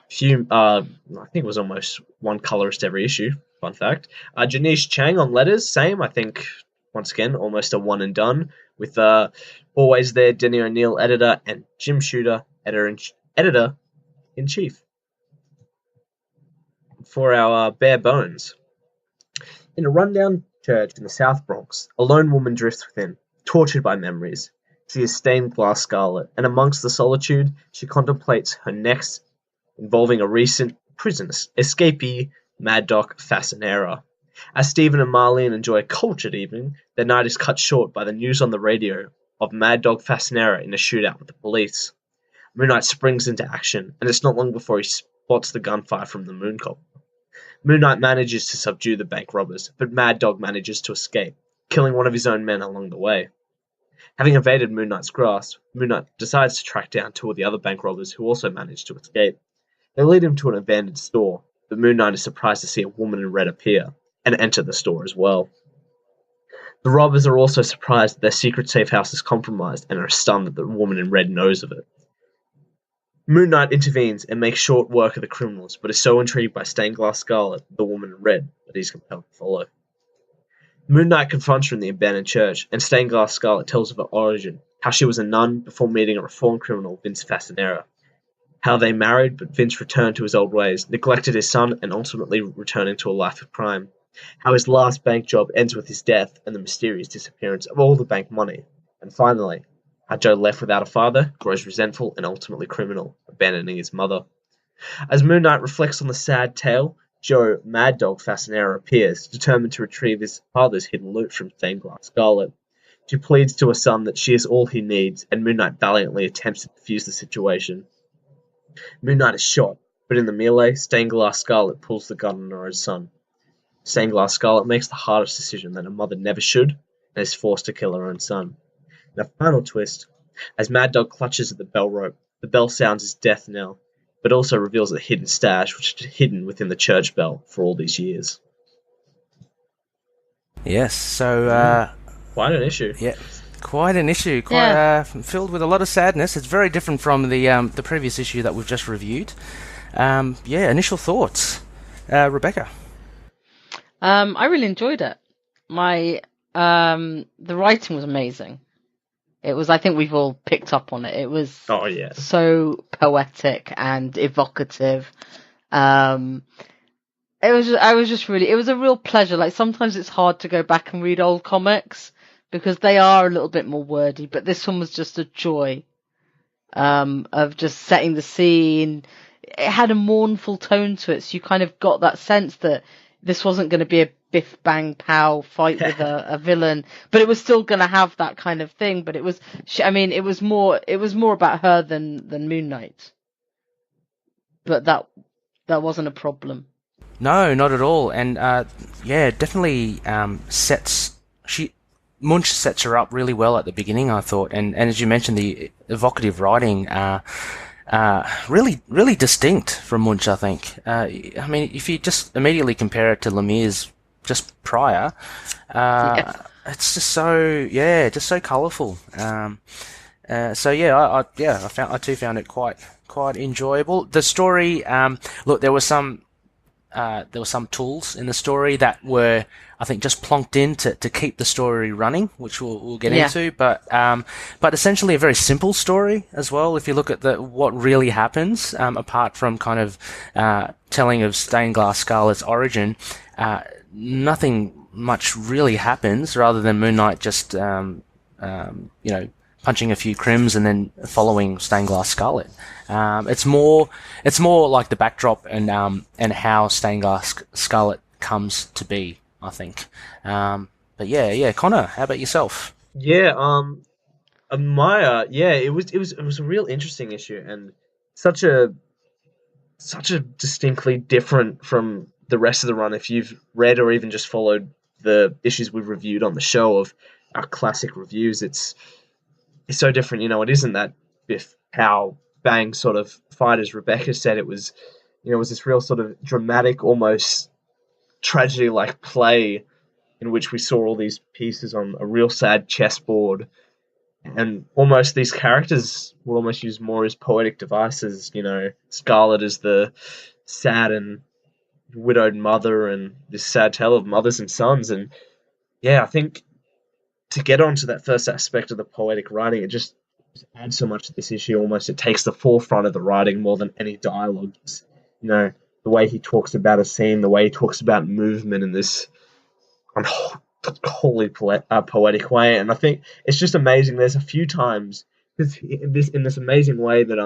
few, I think it was almost one colorist every issue, fun fact. Janice Chang on letters, same, I think, once again, almost a one and done, with always there Denny O'Neil, editor, and Jim Shooter, editor-in-chief. For our bare bones. In a rundown church in the South Bronx, a lone woman drifts within, tortured by memories. She is Stained Glass Scarlet, and amongst the solitude, she contemplates her next, involving a recent prison escapee, Mad Doc Fasanera. As Stephen and Marlene enjoy a cultured evening, their night is cut short by the news on the radio of Mad Dog Fasanera in a shootout with the police. Moon Knight springs into action, and it's not long before he spots the gunfire from the Mooncopter. Moon Knight manages to subdue the bank robbers, but Mad Dog manages to escape, killing one of his own men along the way. Having evaded Moon Knight's grasp, Moon Knight decides to track down two of the other bank robbers who also manage to escape. They lead him to an abandoned store, but Moon Knight is surprised to see a woman in red appear and enter the store as well. The robbers are also surprised that their secret safe house is compromised and are stunned that the woman in red knows of it. Moon Knight intervenes and makes short work of the criminals, but is so intrigued by Stained Glass Scarlet, the woman in red, that he's compelled to follow. Moon Knight confronts her in the abandoned church, and Stained Glass Scarlet tells of her origin, how she was a nun before meeting a reformed criminal, Vince Fasanera, how they married, but Vince returned to his old ways, neglected his son, and ultimately returning to a life of crime, how his last bank job ends with his death and the mysterious disappearance of all the bank money, and finally, how Joe, left without a father, grows resentful and ultimately criminal, abandoning his mother. As Moon Knight reflects on the sad tale, Joe, Mad Dog Fasanera, appears, determined to retrieve his father's hidden loot from Stained Glass Scarlet. She pleads to her son that she is all he needs, and Moon Knight valiantly attempts to defuse the situation. Moon Knight is shot, but in the melee, Stained Glass Scarlet pulls the gun on her own son. Stained Glass Scarlet makes the hardest decision that a mother never should, and is forced to kill her own son. In a final twist, as Mad Dog clutches at the bell rope, the bell sounds his death knell, but also reveals a hidden stash which is hidden within the church bell for all these years. Yes, so... quite an issue. Yeah, quite an issue. Filled with a lot of sadness. It's very different from the previous issue that we've just reviewed. Initial thoughts. Rebecca? I really enjoyed it. The writing was amazing. It was, I think we've all picked up on it. It was so poetic and evocative. It was a real pleasure. Like, sometimes it's hard to go back and read old comics because they are a little bit more wordy, but this one was just a joy, of just setting the scene. It had a mournful tone to it, so you kind of got that sense that this wasn't going to be a biff bang pow fight with a villain, but it was still going to have that kind of thing. But it was more about her than Moon Knight. But that wasn't a problem. No, not at all. And definitely Munch sets her up really well at the beginning, I thought. And as you mentioned, the evocative writing, really distinct from Munch, I think. If you just immediately compare it to Lemire's just prior, it's just so colourful. I too found it quite enjoyable. The story, there were some tools in the story that were, I think, just plonked in to keep the story running, which we'll get into. But essentially a very simple story as well. If you look at what really happens, apart from kind of telling of Stained Glass Scarlet's origin, nothing much really happens, rather than Moon Knight just punching a few crims and then following Stained Glass Scarlet. It's more like the backdrop and how Stained Glass Scarlet comes to be, I think. Connor, how about yourself? It was a real interesting issue, and such a distinctly different from the rest of the run. If you've read or even just followed the issues we've reviewed on the show of our classic reviews, it's so different. It isn't that biff pow bang sort of fight, as Rebecca said. It was this real sort of dramatic, almost tragedy-like play in which we saw all these pieces on a real sad chessboard, and almost these characters were almost used more as poetic devices. Scarlet is the sad and widowed mother, and this sad tale of mothers and sons. And I think to get onto that first aspect of the poetic writing, it just adds so much to this issue. Almost it takes the forefront of the writing more than any dialogue. The way he talks about a scene, the way he talks about movement in this wholly poetic way. And I think it's just amazing. There's a few times in this amazing way that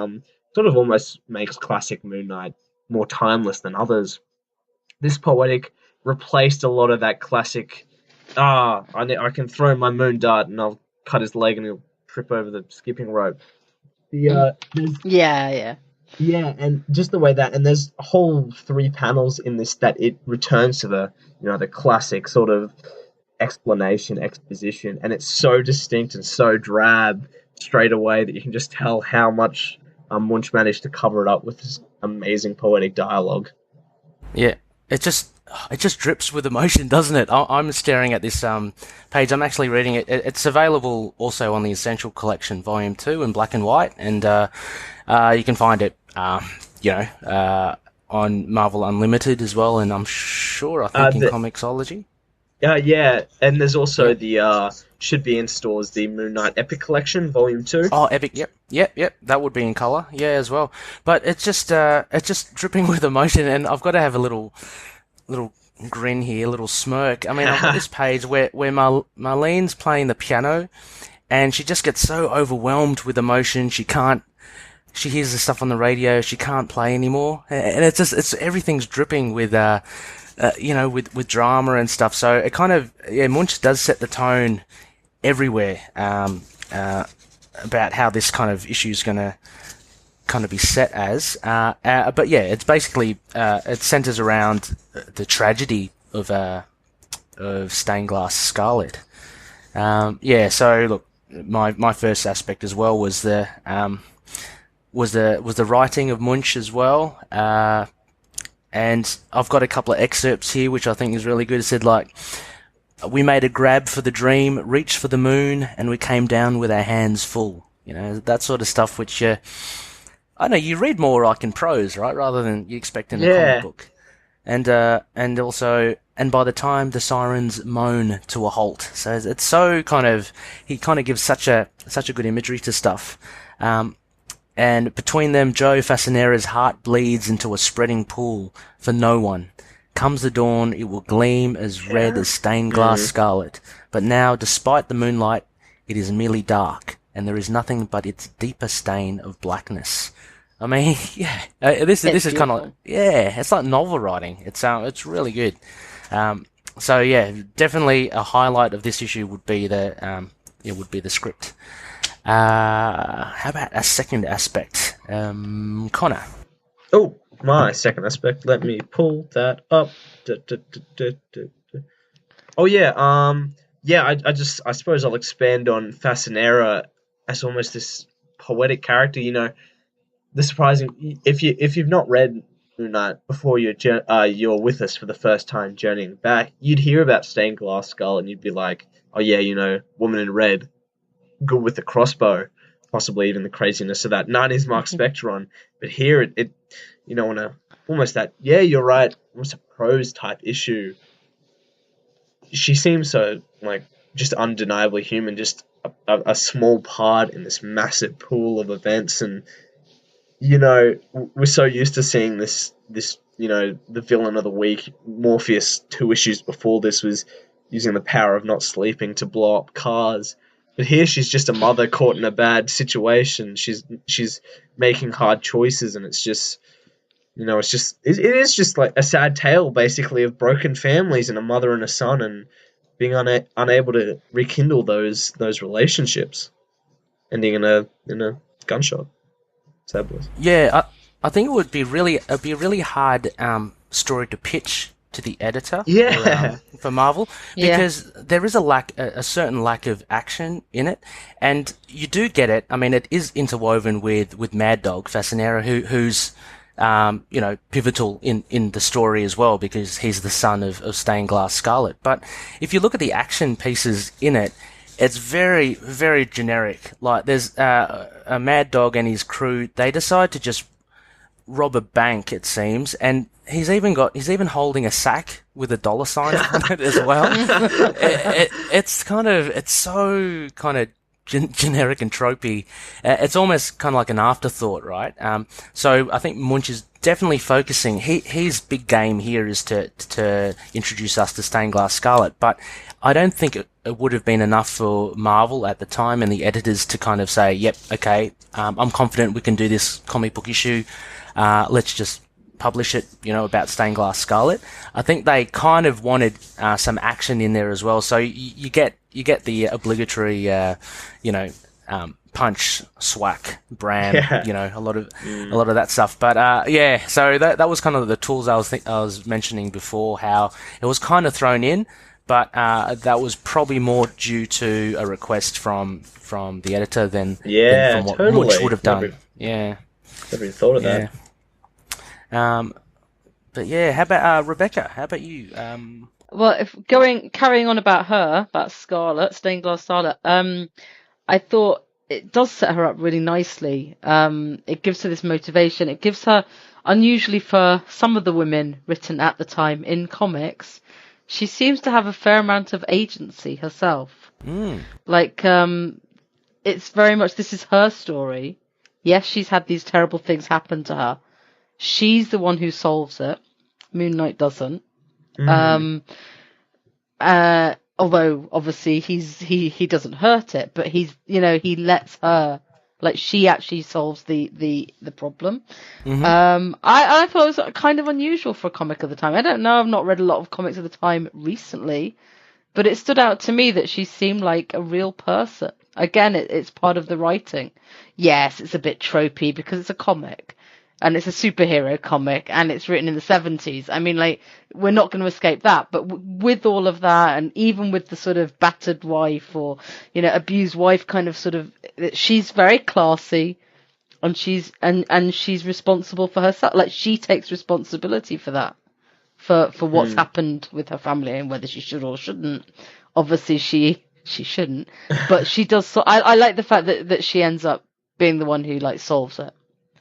sort of almost makes classic Moon Knight more timeless than others. This poetic replaced a lot of that classic, I can throw my moon dart and I'll cut his leg and he'll trip over the skipping rope. Yeah, and just the way that, and there's a whole 3 panels in this that it returns to the classic sort of exposition, and it's so distinct and so drab straight away that you can just tell how much Munch managed to cover it up with this amazing poetic dialogue. Yeah, it just drips with emotion, doesn't it? I'm staring at this page. I'm actually reading it. It's available also on the Essential Collection, Volume 2, in black and white, and you can find it, on Marvel Unlimited as well, and I'm sure, I think, in Comixology. Yeah, and there's also the should be in stores, the Moon Knight Epic Collection, Volume 2. Oh, Epic, yep. That would be in color, yeah, as well. But it's just dripping with emotion, and I've got to have a little grin here, a little smirk. I mean, I've got this page where Marlene's playing the piano, and she just gets so overwhelmed with emotion. She hears the stuff on the radio, she can't play anymore, and it's everything's dripping with with drama and stuff. So it kind of, Munch does set the tone everywhere about how this kind of issue is going to kind of be set as. But yeah, it's basically it centers around the tragedy of Stained Glass Scarlet. So look, my first aspect as well was the writing of Munch as well. And I've got a couple of excerpts here, which I think is really good. It said, like, we made a grab for the dream, reached for the moon, and we came down with our hands full. That sort of stuff, which, I know, you read more like in prose, right, rather than you expect in a comic book. And also, and by the time the sirens moan to a halt. So it's so he kind of gives such a good imagery to stuff. And between them, Joe Fasanera's heart bleeds into a spreading pool for no one. Comes the dawn, it will gleam as red as stained glass scarlet. But now, despite the moonlight, it is merely dark, and there is nothing but its deeper stain of blackness. I mean, yeah, this is kind of, it's like novel writing. It's really good. So yeah, definitely a highlight of this issue would be the script. How about a second aspect? Connor. Oh, my second aspect. Let me pull that up. Oh, yeah. I suppose I'll expand on Fasanera as almost this poetic character. The surprising, if you've not read Moon Knight before you're with us for the first time journeying back, you'd hear about Stained Glass Skull and you'd be like, oh yeah, woman in red, good with the crossbow, possibly even the craziness of that 90s Mark Spectron. But here it on a almost that, you're right, almost a prose type issue. She seems so just undeniably human, just a small part in this massive pool of events. And we're so used to seeing this the villain of the week, Morpheus, 2 issues before this, was using the power of not sleeping to blow up cars. But here she's just a mother caught in a bad situation. She's making hard choices, and it is just like a sad tale, basically, of broken families and a mother and a son, and being unable to rekindle those relationships, ending in a gunshot. Sad boys. Yeah, I think it would be a really hard story to pitch to the editor for Marvel, because there is a certain lack of action in it, and you do get it. I mean, it is interwoven with Mad Dog Fasanera, who's pivotal in the story as well, because he's the son of Stained Glass Scarlet. But if you look at the action pieces in it, it's very, very generic. Like, there's a Mad Dog and his crew, they decide to just rob a bank, it seems, and he's even holding a sack with a dollar sign on it as well. It's so kind of generic and tropey. It's almost kind of like an afterthought, right? So I think Munch is definitely focusing. His big game here is to introduce us to Stained Glass Scarlet, but I don't think it would have been enough for Marvel at the time and the editors to kind of say, yep, okay, I'm confident we can do this comic book issue. Let's just publish it, about Stained Glass Scarlet. I think they kind of wanted some action in there as well. So you get the obligatory, punch, swack, bram, Yeah. a lot of that stuff. But yeah, so that was kind of the tools I was mentioning before, how it was kind of thrown in, but that was probably more due to a request from the editor than from what totally. Munch would have done. Never even thought of that. But yeah, how about Rebecca? How about you? Well, carrying on about Scarlet, Stained Glass Scarlet, I thought it does set her up really nicely. It gives her this motivation. It gives her, unusually for some of the women written at the time in comics, she seems to have a fair amount of agency herself. Like, it's very much, this is her story. Yes, she's had these terrible things happen to her. She's the one who solves it. Moon Knight doesn't. Although obviously he doesn't hurt it, but he lets her, like, she actually solves the problem. I thought it was kind of unusual for a comic of the time. I don't know, I've not read a lot of comics of the time recently, but it stood out to me that she seemed like a real person. Again, it's part of the writing. Yes, it's a bit tropey because it's a comic. And it's a superhero comic, and it's written in the 70s. I mean, like, we're not going to escape that. But with all of that, and even with the sort of battered wife or, abused wife kind of sort of, she's very classy, and she's responsible for herself. Like, she takes responsibility for that, for what's happened with her family, and whether she should or shouldn't. Obviously, she shouldn't, but she does. So I like the fact that she ends up being the one who, like, solves it.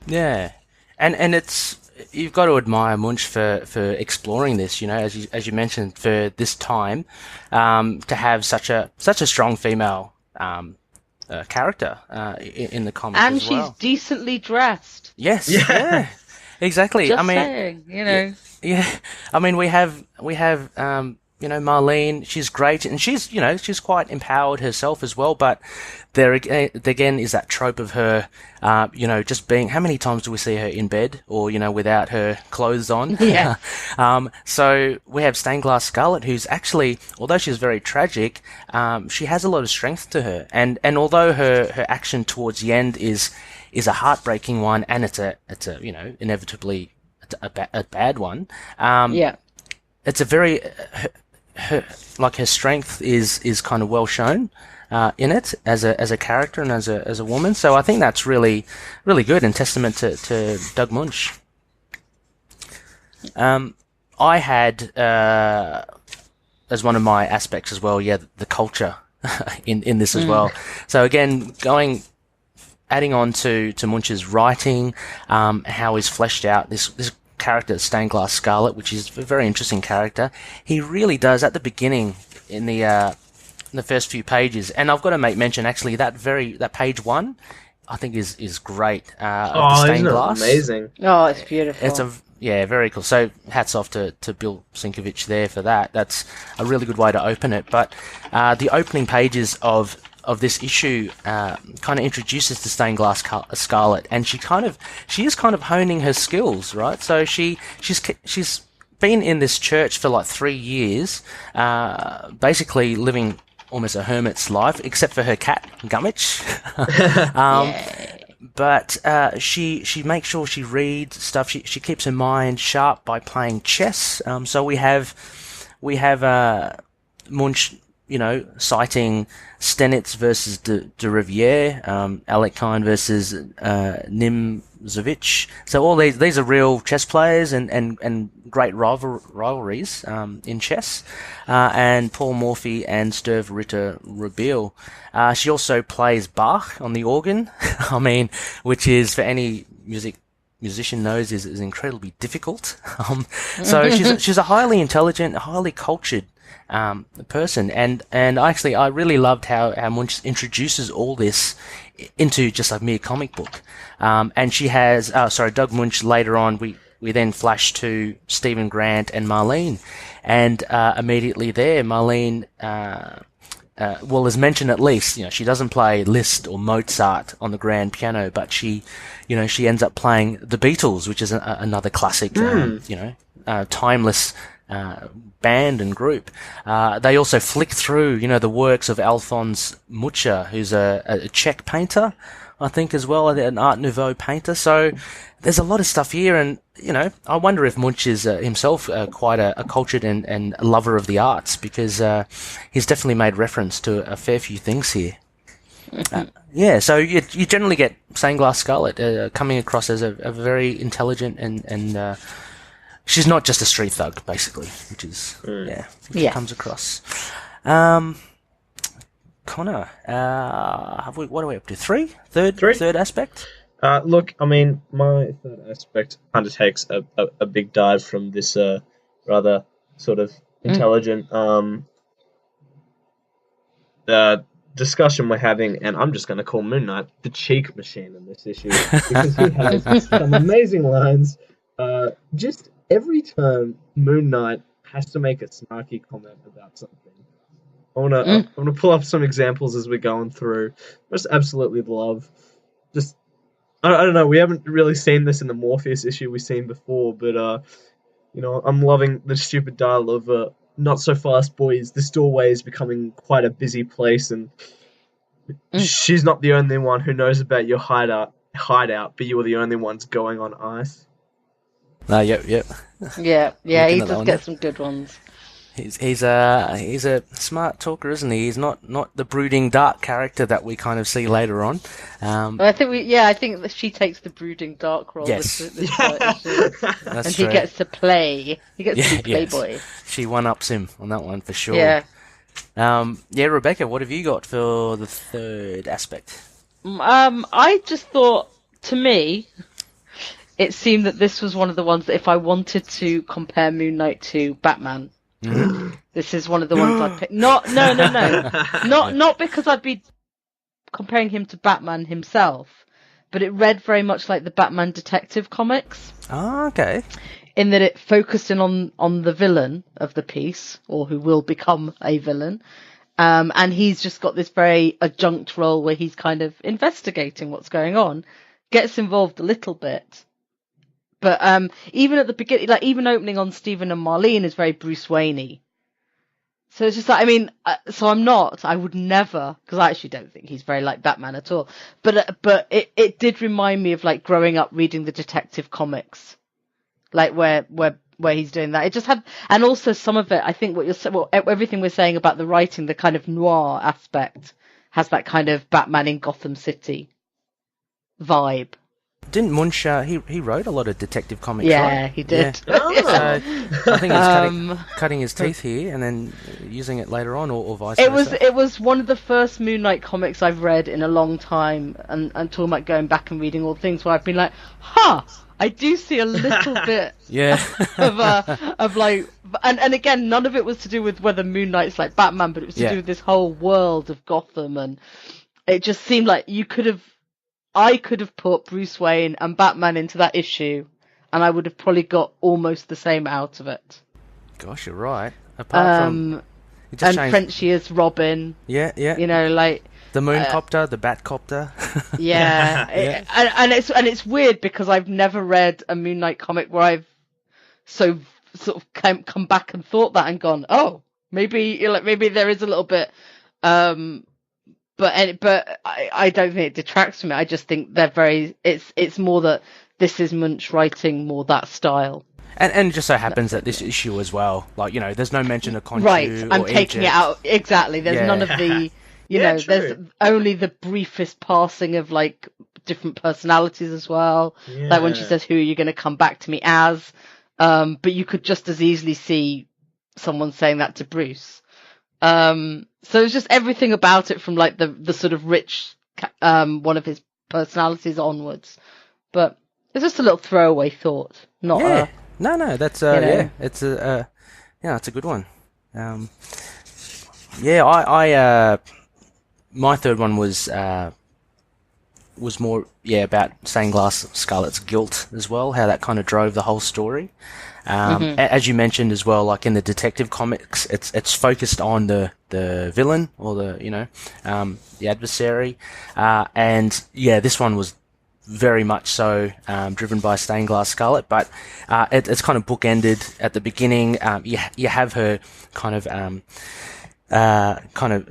Yeah. And it's, you've got to admire Munch for exploring this, as you mentioned, for this time, to have such a strong female character in the comic and as well. She's decently dressed. Yes, yeah, exactly. Just saying, Yeah, I mean, we have Marlene. She's great, and she's quite empowered herself as well. But there again is that trope of her, just being. How many times do we see her in bed or without her clothes on? Yeah. So we have Stained Glass Scarlet, who's actually, although she's very tragic, she has a lot of strength to her, and although her action towards the end is a heartbreaking one, and it's a inevitably a bad one. It's a very her strength is kind of well shown in it as a character and as a woman. So I think that's really really good and testament to Doug Munch. I had as one of my aspects as well, the culture in this as well. So again, adding on to Munch's writing, how he's fleshed out this character, Stained Glass Scarlet, which is a very interesting character. He really does, at the beginning, in the first few pages, and I've got to make mention, actually, that page 1, I think is great. Of the Stained Glass. Amazing. Oh, it's beautiful. It's very cool. So hats off to Bill Sienkiewicz there for that. That's a really good way to open it. But the opening pages of this issue kind of introduces the Stained Glass Scarlet, and she is kind of honing her skills, right? So she's been in this church for like 3 years, basically living almost a hermit's life, except for her cat Gummidge. But she makes sure she reads stuff. She keeps her mind sharp by playing chess. So we have Munch, citing Stenitz versus de Riviere, Alekhine versus Nimzovich. So all these are real chess players and great rivalries in chess. And Paul Morphy and Sturve Ritter Rabiel. She also plays Bach on the organ. I mean, which is, for any musician knows, is incredibly difficult. So she's a highly intelligent, highly cultured person, and I really loved how Munch introduces all this into just a mere comic book. And she has Doug Munch, later on we then flash to Stephen Grant and Marlene, and immediately there Marlene is mentioned, at least, she doesn't play Liszt or Mozart on the grand piano, but she ends up playing the Beatles, which is another classic, timeless band and group. They also flick through, the works of Alphonse Mucha, who's a Czech painter, I think, as well, an Art Nouveau painter. So there's a lot of stuff here, and I wonder if Munch is himself quite a cultured and lover of the arts, because he's definitely made reference to a fair few things here. So you generally get Stained Glass Scarlet coming across as a very intelligent and she's not just a street thug, basically, which is comes across. Connor, what are we up to? Three? Third aspect? Look, I mean, my third aspect undertakes a big dive from this rather sort of intelligent discussion we're having, and I'm just going to call Moon Knight the cheek machine in this issue, because he has some amazing lines. Just every time Moon Knight has to make a snarky comment about something, I wanna pull up some examples as we're going through. Just absolutely love. Just I don't know. We haven't really seen this in the Morpheus issue we've seen before, but I'm loving the stupid dialogue of not so fast, boys. This doorway is becoming quite a busy place, and she's not the only one who knows about your hideout, but you are the only ones going on ice. Yep. Yeah, he does get some good ones. He's a smart talker, isn't he? He's not the brooding dark character that we kind of see later on. I think that she takes the brooding dark role. Yes, this that's and true. He gets to play. He gets to be Playboy. Yes. She one-ups him on that one for sure. Yeah. Rebecca, what have you got for the third aspect? I just thought, to me, it seemed that this was one of the ones that if I wanted to compare Moon Knight to Batman, this is one of the ones I'd pick. No, not because I'd be comparing him to Batman himself, but it read very much like the Batman Detective comics. Oh, okay. In that it focused in on the villain of the piece, or who will become a villain, and he's just got this very adjunct role where he's kind of investigating what's going on, gets involved a little bit. But even at the beginning, like even opening on Stephen and Marlene is very Bruce Wayne-y. So it's just like, I mean, I would never, because I actually don't think he's very like Batman at all. But it did remind me of like growing up reading the detective comics, like where he's doing that. It just had, and also some of it, I think everything we're saying about the writing, the kind of noir aspect, has that kind of Batman in Gotham City vibe. Didn't Munch, he wrote a lot of detective comics, yeah, right? He did. Yeah. So I think he's cutting his teeth here and then using it later on, or vice versa. It was one of the first Moon Knight comics I've read in a long time, and talking about going back and reading all things where I've been like, I do see a little bit of like, and again, none of it was to do with whether Moon Knight's like Batman, but it was to do with this whole world of Gotham, and it just seemed like I could have put Bruce Wayne and Batman into that issue, and I would have probably got almost the same out of it. Gosh, you're right. Apart from Frenchie as Robin. Yeah. Like the Mooncopter, the Batcopter. Yeah, and it's weird because I've never read a Moon Knight comic where I've so sort of come back and thought that and gone, oh, maybe there is a little bit. But I don't think it detracts from it. I just think they're very. It's more that this is Munch writing more that style. And it just so happens that this issue as well, like there's no mention of Khonshu. Right, I'm or taking Egypt. it out exactly. There's none of the. True. There's only the briefest passing of like different personalities as well. Yeah. Like when she says, "Who are you going to come back to me as?" But you could just as easily see someone saying that to Bruce. So it's just everything about it from like the sort of rich one of his personalities onwards. But it's just a little throwaway thought, not No, that's it's it's a good one. I my third one was more about Stained Glass Scarlet's guilt as well, how that kind of drove the whole story. As you mentioned as well, like in the detective comics, it's focused on the villain or the adversary, and this one was very much so driven by Stained Glass Scarlet, but it's kind of bookended at the beginning. You have her kind of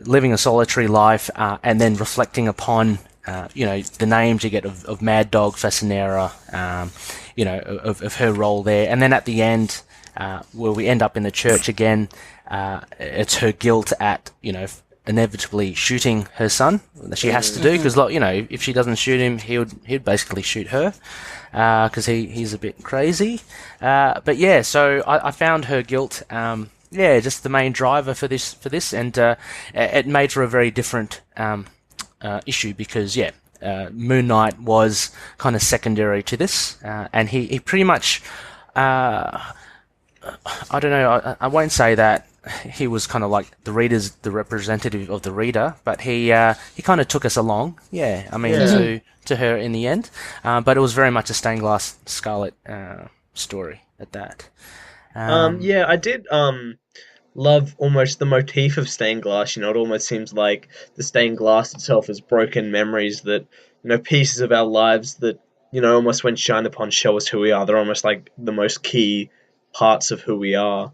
living a solitary life, and then reflecting upon the names you get of Mad Dog, Fasanera, of her role there, and then at the end, where we end up in the church again, it's her guilt at inevitably shooting her son. She has to do, because if she doesn't shoot him, he'd basically shoot her, because he's a bit crazy. But yeah, so I found her guilt, just the main driver for this, and it made for a very different issue, because Moon Knight was kind of secondary to this, and he pretty much, I don't know, I won't say that he was kind of like the representative of the reader, but he kind of took us along, to her in the end, but it was very much a Stained Glass Scarlet story at that. I did love almost the motif of stained glass. It almost seems like the stained glass itself is broken memories that, pieces of our lives that, almost when shined upon show us who we are. They're almost like the most key parts of who we are.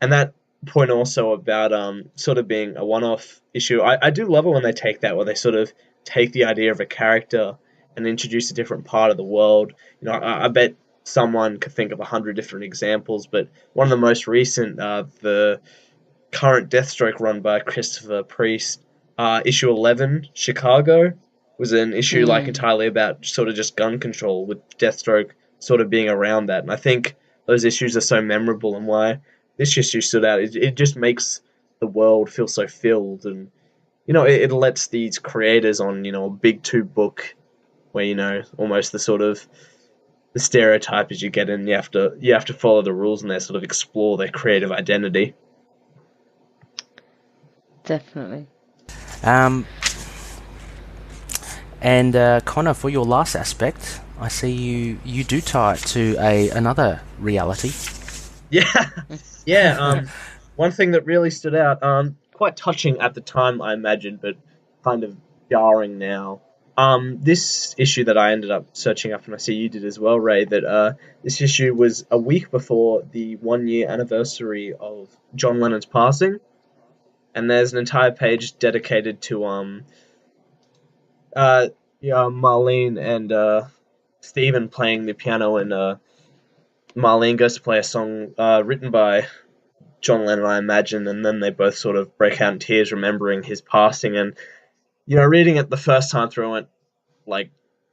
And that point also about sort of being a one-off issue, I do love it when they take that, where they sort of take the idea of a character and introduce a different part of the world. I bet someone could think of 100 different examples, but one of the most recent, the current Deathstroke run by Christopher Priest, issue 11, Chicago, was an issue entirely about sort of just gun control, with Deathstroke sort of being around that. And I think those issues are so memorable, and why this issue stood out. It just makes the world feel so filled, and it lets these creators on a big 2 book, where almost the sort of the stereotype is you get in, you have to follow the rules, and they sort of explore their creative identity. Definitely. And Connor, for your last aspect, I see you do tie it to another reality. One thing that really stood out, quite touching at the time, I imagine, but kind of jarring now. This issue that I ended up searching up, and I see you did as well, Ray, that this issue was a week before the 1-year anniversary of John Lennon's passing, and there's an entire page dedicated to Marlene and Stephen playing the piano, and Marlene goes to play a song written by John Lennon, I imagine, and then they both sort of break out in tears remembering his passing. And reading it the first time through, I went, like,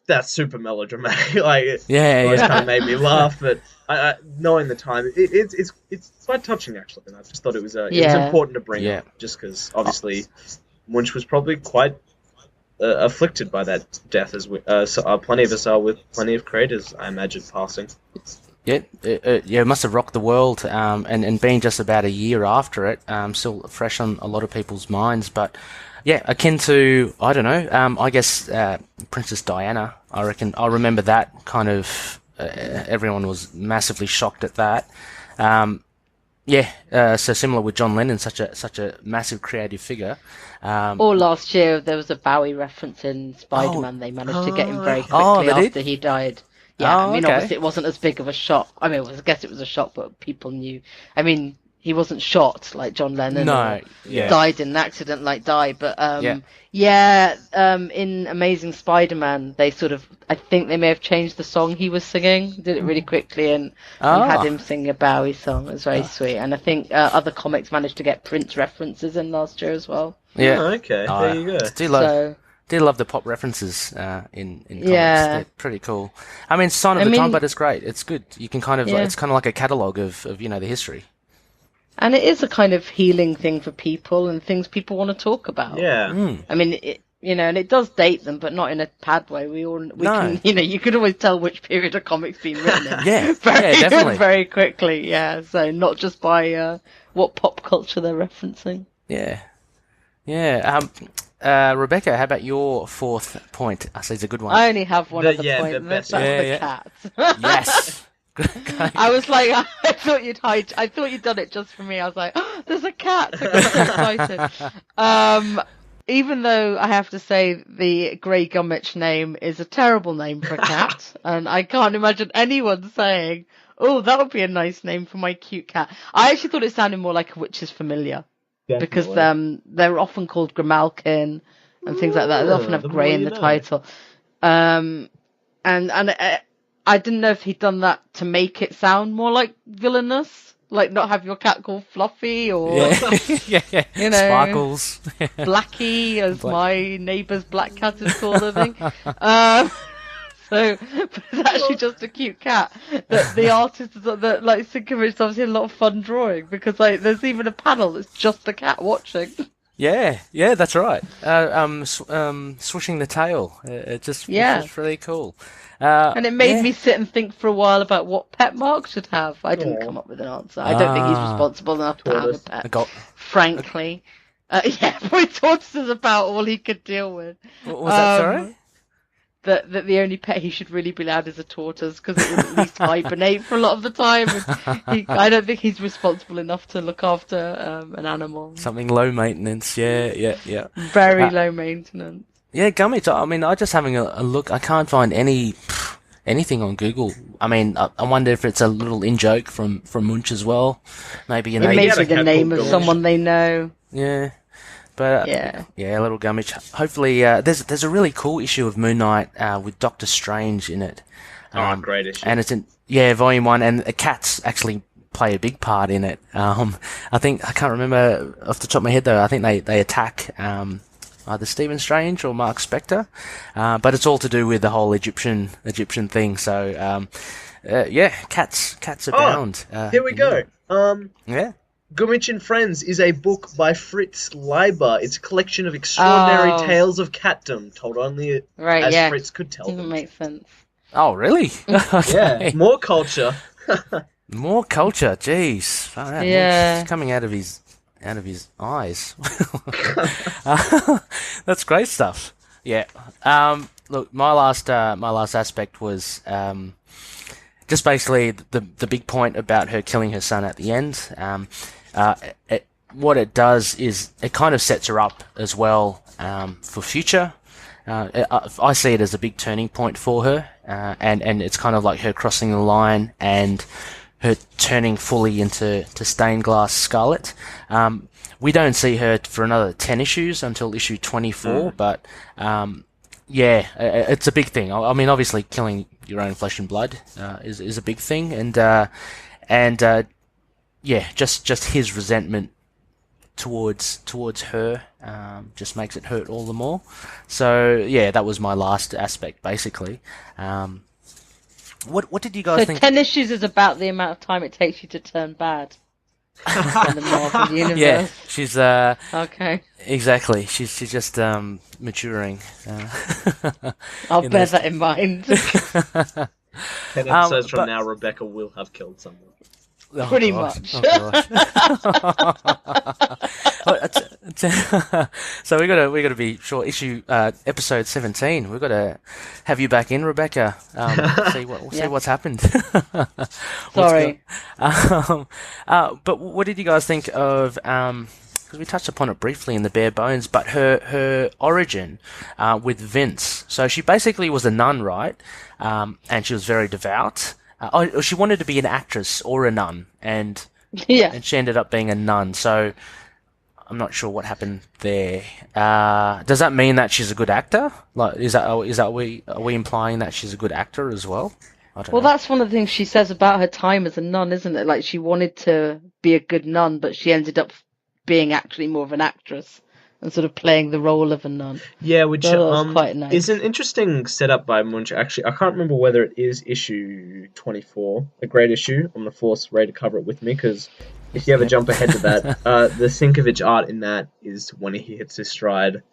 that's super melodramatic. It kind of made me laugh, but I knowing the time, it's quite touching, actually, and I just thought it was important to bring up, just because obviously Munch was probably quite afflicted by that death, as plenty of us are, with plenty of creators, I imagine, passing. It must have rocked the world, and being just about a year after it, still fresh on a lot of people's minds, but akin to, I don't know, I guess Princess Diana, I reckon. I remember that kind of, everyone was massively shocked at that. So similar with John Lennon, such a massive creative figure. Or last year, there was a Bowie reference in Spider-Man. They managed to get him very quickly after he died. Yeah, obviously it wasn't as big of a shock. I guess it was a shock, but people knew. He wasn't shot like John Lennon. Died in an accident like Di. But in Amazing Spider-Man, they I think they may have changed the song he was singing. Did it really quickly, and had him sing a Bowie song. It was very sweet. And I think other comics managed to get Prince references in last year as well. Yeah. Okay. There you go. Did love the pop references in comics. They're pretty cool. Sign of the Time, but it's great. It's good. You can kind of it's kind of like a catalogue of the history. And it is a kind of healing thing for people and things people want to talk about. Yeah. And it does date them, but not in a bad way. Can, you could always tell which period a comic's been written in. Definitely. Very quickly, So not just by what pop culture they're referencing. Rebecca, how about your fourth point? I say it's a good one. I only have one of the points. The best. That's the cat. Yes. I was like, I thought you'd done it just for me. I was like, oh, there's a cat. I got so excited. even though I have to say the Grey Gummidge name is a terrible name for a cat, and I can't imagine anyone saying, "Oh, that would be a nice name for my cute cat." I actually thought it sounded more like a witch's familiar. Because they're often called Grimalkin and things like that. They often have grey in the title. And I didn't know if he'd done that to make it sound more like villainous, like not have your cat called Fluffy or yeah. You know, Sparkles, Blackie, as my neighbour's black cat is called, I think. So, but it's actually just a cute cat that the artist that like Sinkovich obviously had a lot of fun drawing, because like there's even a panel that's just a cat watching. Yeah, that's right. Swishing the tail. It just was really cool. And it made me sit and think for a while about what pet Mark should have. I didn't come up with an answer. I don't think he's responsible enough to have a pet. Frankly, probably tortoise is about all he could deal with. What was that? Sorry. That the only pet he should really be allowed is a tortoise, because it would at least hibernate for a lot of the time. And I don't think he's responsible enough to look after an animal. Something low maintenance, yeah. Very low maintenance. Yeah, Gummidge. I mean, I just having a look. I can't find anything on Google. I mean, I wonder if it's a little in joke from Munch as well. Maybe it may be the name of someone they know. Yeah. But little Gummidge. Hopefully, there's a really cool issue of Moon Knight with Doctor Strange in it. Great issue. And it's in Volume 1, and the cats actually play a big part in it. I think, I can't remember off the top of my head though. I think they attack either Stephen Strange or Mark Spector, but it's all to do with the whole Egyptian thing. So cats abound. Here we go. Gummidge and Friends is a book by Fritz Leiber. It's a collection of extraordinary tales of catdom, told only as Fritz could tell them. Doesn't make sense. Oh, really? Okay. Yeah, more culture. More culture, jeez. Oh, it's coming out of his eyes. That's great stuff. Yeah. Look, my last aspect was just basically the big point about her killing her son at the end. What it does is it kind of sets her up as well for future. I see it as a big turning point for her, and it's kind of like her crossing the line and her turning fully into Stained Glass Scarlet. We don't see her for another 10 issues until issue 24, but it's a big thing. I mean, obviously, killing your own flesh and blood is a big thing, and just his resentment towards her just makes it hurt all the more. So that was my last aspect, basically. What did you guys think? 10 issues is about the amount of time it takes you to turn bad in the Marvel universe. Yeah, she's okay. Exactly. She's just maturing. I'll bear that in mind. 10 episodes from now, Rebecca will have killed someone. Oh, pretty much. So we gotta be short. Episode 17. We've got to have you back in, Rebecca. See what's happened. Sorry. But what did you guys think of? Because we touched upon it briefly in the bare bones, but her origin with Vince. So she basically was a nun, right? And she was very devout. She wanted to be an actress or a nun, and she ended up being a nun. So I'm not sure what happened there. Does that mean that she's a good actor? Like, are we implying that she's a good actor as well? I don't know. That's one of the things she says about her time as a nun, isn't it? Like, she wanted to be a good nun, but she ended up being actually more of an actress and sort of playing the role of a nun. Yeah, which quite nice. Is an interesting setup by Munch. Actually, I can't remember whether it is issue 24, a great issue. I'm going to force Ray to cover it with me, because if you ever jump ahead to that, the Sinkovich art in that is when he hits his stride,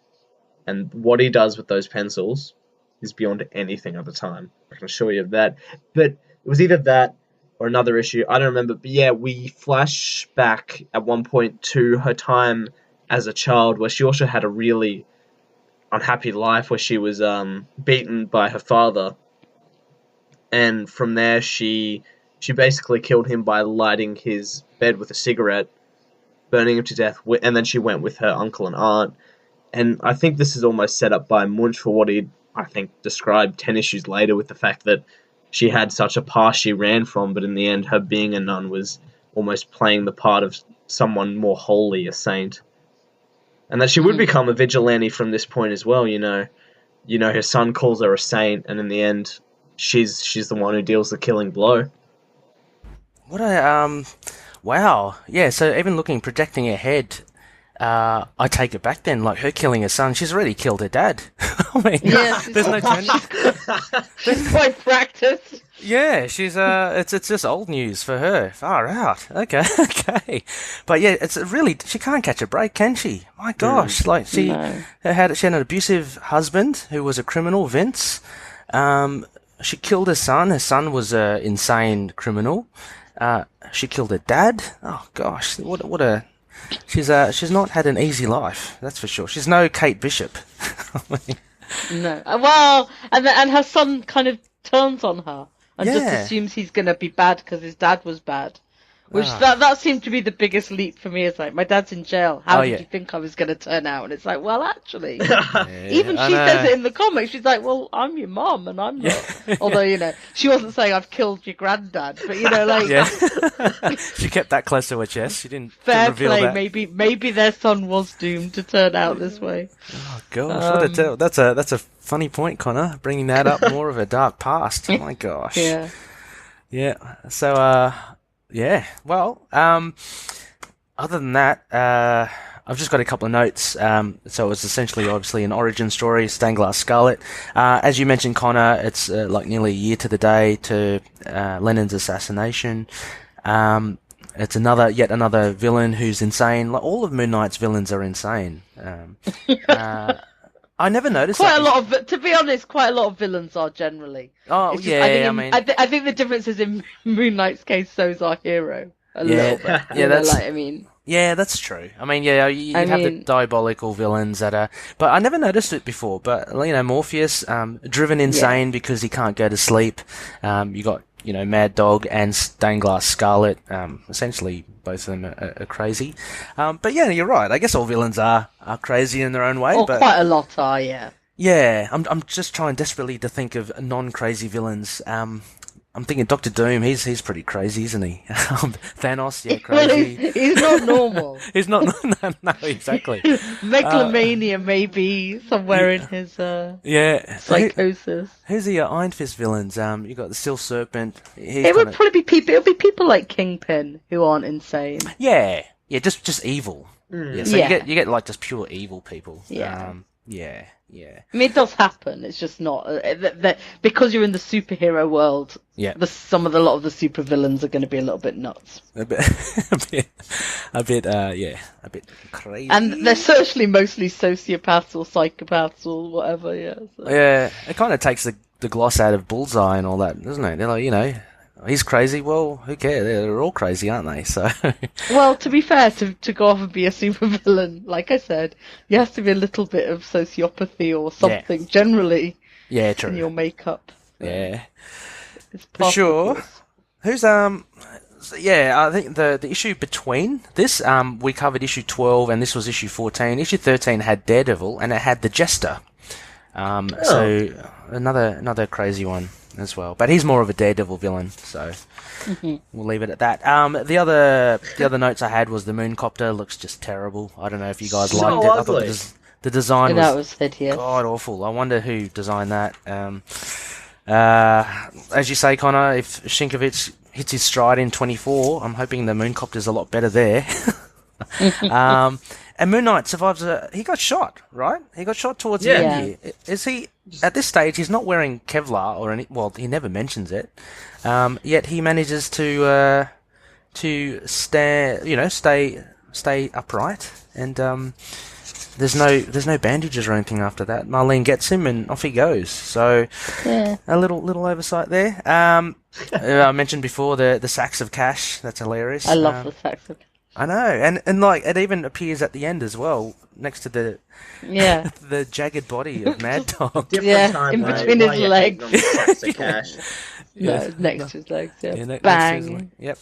and what he does with those pencils is beyond anything at the time. I can assure you of that. But it was either that or another issue. I don't remember. But we flash back at one point to her time as a child, where she also had a really unhappy life, where she was beaten by her father, and from there she basically killed him by lighting his bed with a cigarette, burning him to death, and then she went with her uncle and aunt And I think this is almost set up by Munch for what he, I think, described 10 issues later with the fact that she had such a past she ran from, but in the end, her being a nun was almost playing the part of someone more holy, a saint. And that she would become a vigilante from this point as well, you know. You know, her son calls her a saint, and in the end, she's the one who deals the killing blow. What a, wow. Yeah, so even projecting ahead, I take it back then, like her killing her son, she's already killed her dad. I mean, Yes, there's no turning. she's quite practiced. Yeah, she's it's just old news for her. Far out. Okay, okay. But yeah, it's really, she can't catch a break, can she? My gosh, like she had an abusive husband who was a criminal, Vince. She killed her son. Her son was a insane criminal. She killed her dad. Oh gosh, what a she's not had an easy life, that's for sure. She's no Kate Bishop. No. Well, and her son kind of turns on her and just assumes he's going to be bad because his dad was bad. Which that seemed to be the biggest leap for me. It's like, my dad's in jail. How did you think I was going to turn out? And it's like, well, actually, even she says it in the comics. She's like, well, I'm your mom and I'm not. Although, you know, she wasn't saying I've killed your granddad, but you know, like, she kept that close to her chest. She didn't fair reveal play. that. Maybe their son was doomed to turn out this way. Oh gosh, that's a funny point, Connor. Bringing that up, more of a dark past. Oh my gosh. Yeah. So, yeah, well, other than that, I've just got a couple of notes. So it's essentially, obviously, an origin story, Stained Glass Scarlet. As you mentioned, Connor, it's like nearly a year to the day to Lennon's assassination. It's yet another villain who's insane. Like, all of Moon Knight's villains are insane. I never noticed to be honest, quite a lot of villains are generally. Oh, just, I think the difference is in Moon Knight's case, so's our hero. A little bit. Yeah, that's... Like, I mean... Yeah, that's true. I mean, yeah, you have the diabolical villains that are... But I never noticed it before. But, you know, Morpheus, driven insane because he can't go to sleep. You got, you know, Mad Dog and Stained Glass Scarlet. Essentially, both of them are crazy. But yeah, you're right. I guess all villains are crazy in their own way. But quite a lot are, yeah. Yeah, I'm just trying desperately to think of non-crazy villains. I'm thinking Dr. Doom, he's pretty crazy, isn't he? Thanos, yeah, crazy. He's not normal. He's not, no, exactly. Megalomania maybe somewhere in his psychosis. Who's the Iron Fist villains? You got the Steel Serpent. It would probably be people. It would be people like Kingpin who aren't insane. Yeah, just evil. Yeah, so you get like just pure evil people. Yeah. Yeah. I mean, it does happen. It's just not because you're in the superhero world. Yeah. A lot of the supervillains are going to be a little bit nuts. A bit crazy. And they're certainly mostly sociopaths or psychopaths or whatever. Yeah. So. Yeah, it kind of takes the gloss out of Bullseye and all that, doesn't it? They're like, you know, he's crazy. Well, who cares? They're all crazy, aren't they? So. Well, to be fair, to go off and be a supervillain, like I said, you have to be a little bit of sociopathy or something generally. Yeah, true. In your makeup. Yeah. It's for sure. Who's I think the issue between this, we covered issue 12 and this was issue 14. Issue 13 had Daredevil and it had the Jester. So another crazy one as well, but he's more of a Daredevil villain, so we'll leave it at that. The other notes I had was the Mooncopter looks just terrible. I don't know if you guys liked it. I thought the design was hideous. God awful. I wonder who designed that. As you say, Connor, if Sienkiewicz hits his stride in 24, I'm hoping the Mooncopter's a lot better there. And Moon Knight survives he got shot, right? He got shot towards the end here. Is he, at this stage, he's not wearing Kevlar or he never mentions it. Yet he manages to stay upright. And, there's no bandages or anything after that. Marlene gets him and off he goes. So, a little oversight there. I mentioned before the sacks of cash. That's hilarious. I love the sacks of cash. I know, and like it even appears at the end as well, next to the the jagged body of Mad Dog. In between his legs. No, next to his legs. Yeah. Bang. Yep.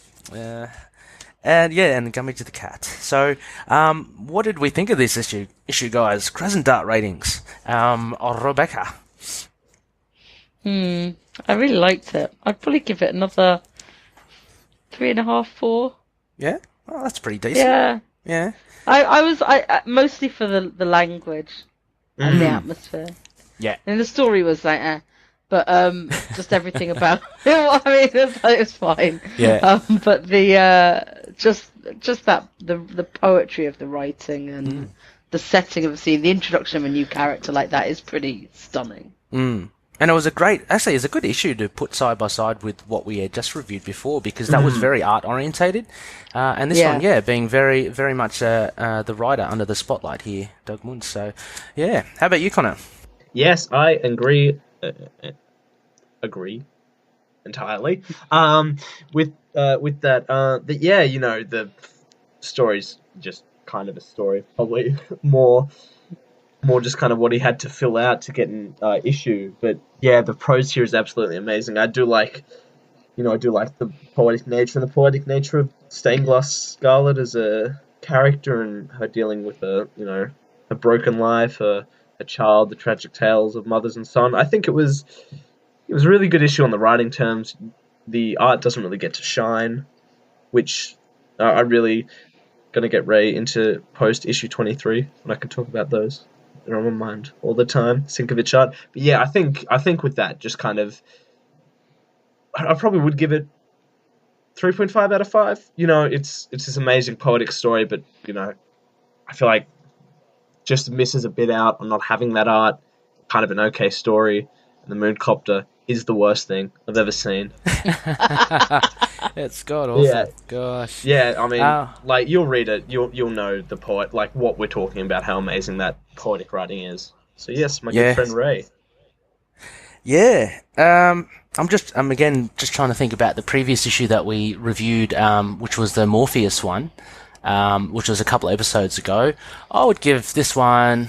and Gummy to the cat. So, what did we think of this issue, guys? Crescent Dart ratings. Rebecca. I really liked it. I'd probably give it another 3.5, 4. Yeah, well, that's pretty decent. Yeah. I was mostly for the language and the atmosphere. Yeah. And the story was like, but just everything about it. I mean, it was fine. Yeah. But the just that the poetry of the writing and the setting of the scene, the introduction of a new character like that is pretty stunning. And it was a good issue to put side by side with what we had just reviewed before, because that was very art orientated, and this one, being very, very much the writer under the spotlight here, Doug Munz. So, yeah. How about you, Connor? Yes, I agree. Agree entirely. With that. The story's just kind of a story, probably more just kind of what he had to fill out to get an issue. But yeah, the prose here is absolutely amazing. I do like the poetic nature of Stained Glass Scarlet as a character, and her dealing with a broken life, a child, the tragic tales of mothers and son. I think it was a really good issue on the writing terms. The art doesn't really get to shine, which I really going to get Ray into post issue 23 when I can talk about those. They're on my mind all the time. Sinkovich art. But yeah, I think with that, just kind of, I probably would give it 3.5 out of 5. It's this amazing poetic story, but I feel like just misses a bit out on not having that art. Kind of an okay story, and the Mooncopter is the worst thing I've ever seen. It's god awful. Yeah. Gosh. Yeah, I mean, you'll read it, you'll know the poet, like what we're talking about, how amazing that poetic writing is. So yes, my good friend Ray. Yeah. I'm again just trying to think about the previous issue that we reviewed, which was the Morpheus one, which was a couple of episodes ago. I would give this one,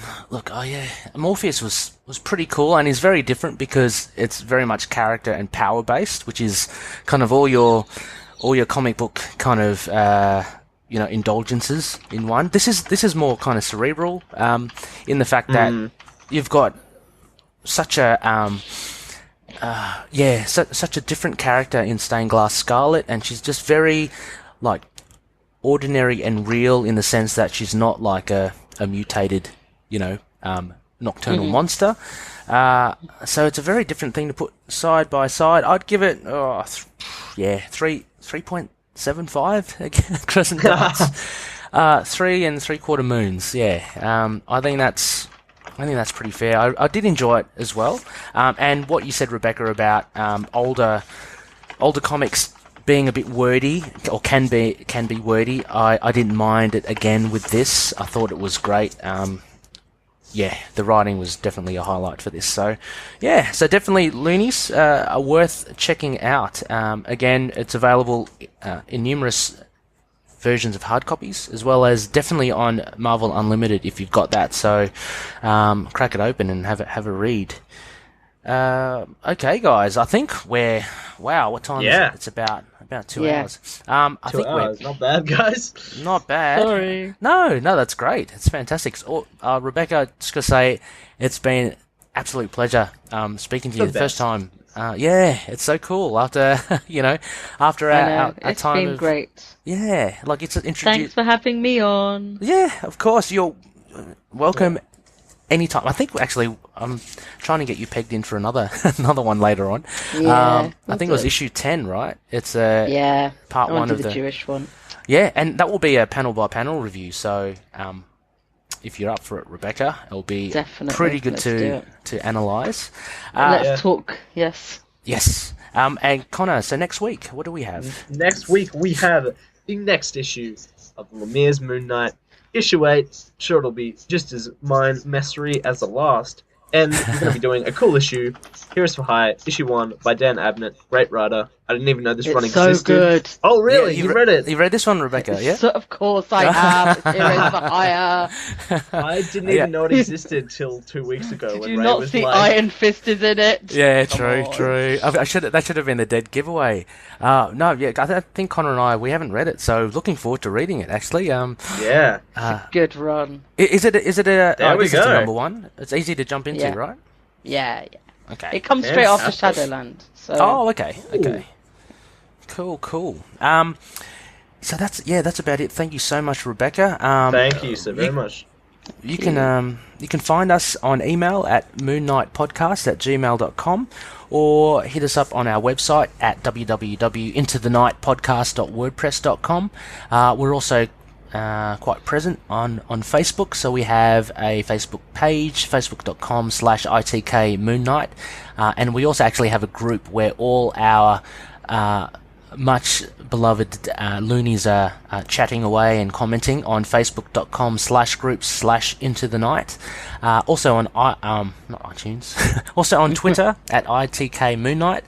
Morpheus was pretty cool, and is very different because it's very much character and power based, which is kind of all your comic book kind of indulgences in one. This is more kind of cerebral, in the fact that you've got such a such a different character in Stained Glass Scarlet, and she's just very like ordinary and real in the sense that she's not like a mutated, nocturnal monster. So it's a very different thing to put side by side. I'd give it 3.75 again. Crescent darts. 3 3/4 moons. Yeah. I think that's pretty fair. I did enjoy it as well. And what you said, Rebecca, about older comics being a bit wordy, or can be wordy, I didn't mind it again with this. I thought it was great. The writing was definitely a highlight for this. So definitely Loonies are worth checking out. Again, it's available in numerous versions of hard copies, as well as definitely on Marvel Unlimited if you've got that. So crack it open and have a read. Okay, guys, I think what time is it? It's about 2 hours. I think 2 hours, not bad, guys. Not bad. Sorry. No, that's great. It's fantastic. So, Rebecca, just gonna say it's been absolute pleasure speaking to you the first time. It's so cool after after our it's time. It's been great. Yeah, like it's introduced. Thanks for having me on. Yeah, of course. You're welcome. Yeah. Anytime. I think actually I'm trying to get you pegged in for another one later on. Yeah, I think it was issue 10, right? It's part one of the Jewish one. Yeah, and that will be a panel by panel review. So if you're up for it, Rebecca, it'll be definitely pretty good to analyse. Let's talk. Yes. Yes. And Connor, so next week, what do we have? Next week we have the next issue of Lemire's Moon Knight. Issue 8, sure it'll be just as mind-messery as the last, and we're going to be doing a cool issue, Heroes for Hire, Issue 1, by Dan Abnett, great writer. I didn't even know this run It's so existed. good. Oh, really? Yeah, you read it? You read this one, Rebecca? Yeah. So, of course I have. It's Heroes for Hire. I didn't even know it existed till 2 weeks ago. Did when you Ray not was see like, Iron Fist is in it? Yeah, Come true, on. true. That should have been a dead giveaway. No, yeah, I think Connor and I, we haven't read it, so looking forward to reading it. Actually, Yeah. Good run. is it a? There we this is the go. number one. It's easy to jump into, Yeah. right? Yeah. Okay. It comes straight after Fantastic. Shadowland. So. Oh, okay. Cool. So that's about it. Thank you so much, Rebecca. Thank you so very much. You can find us on email at moonknightpodcast@gmail.com or hit us up on our website at www.intothenightpodcast.wordpress.com. We're also quite present on Facebook, so we have a Facebook page, facebook.com/ITK Moonknight, and we also actually have a group where all our much beloved loonies are chatting away and commenting on facebook.com/groups/into the night. Also on not iTunes, also on Twitter at ITK Moonknight,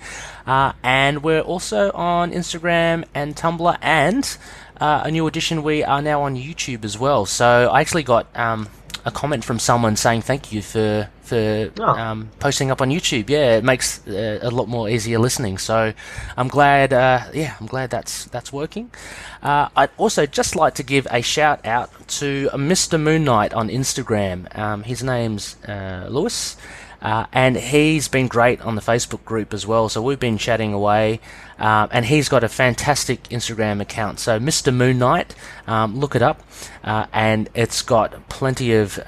and we're also on Instagram and Tumblr, and a new addition, we are now on YouTube as well. So I actually got a comment from someone saying thank you for posting up on YouTube. Yeah, it makes a lot more easier listening. So I'm glad. I'm glad that's working. I'd also just like to give a shout out to Mr. Moon Knight on Instagram. His name's Lewis. And he's been great on the Facebook group as well. So we've been chatting away, and he's got a fantastic Instagram account. So Mr. Moon Knight, look it up, and it's got plenty of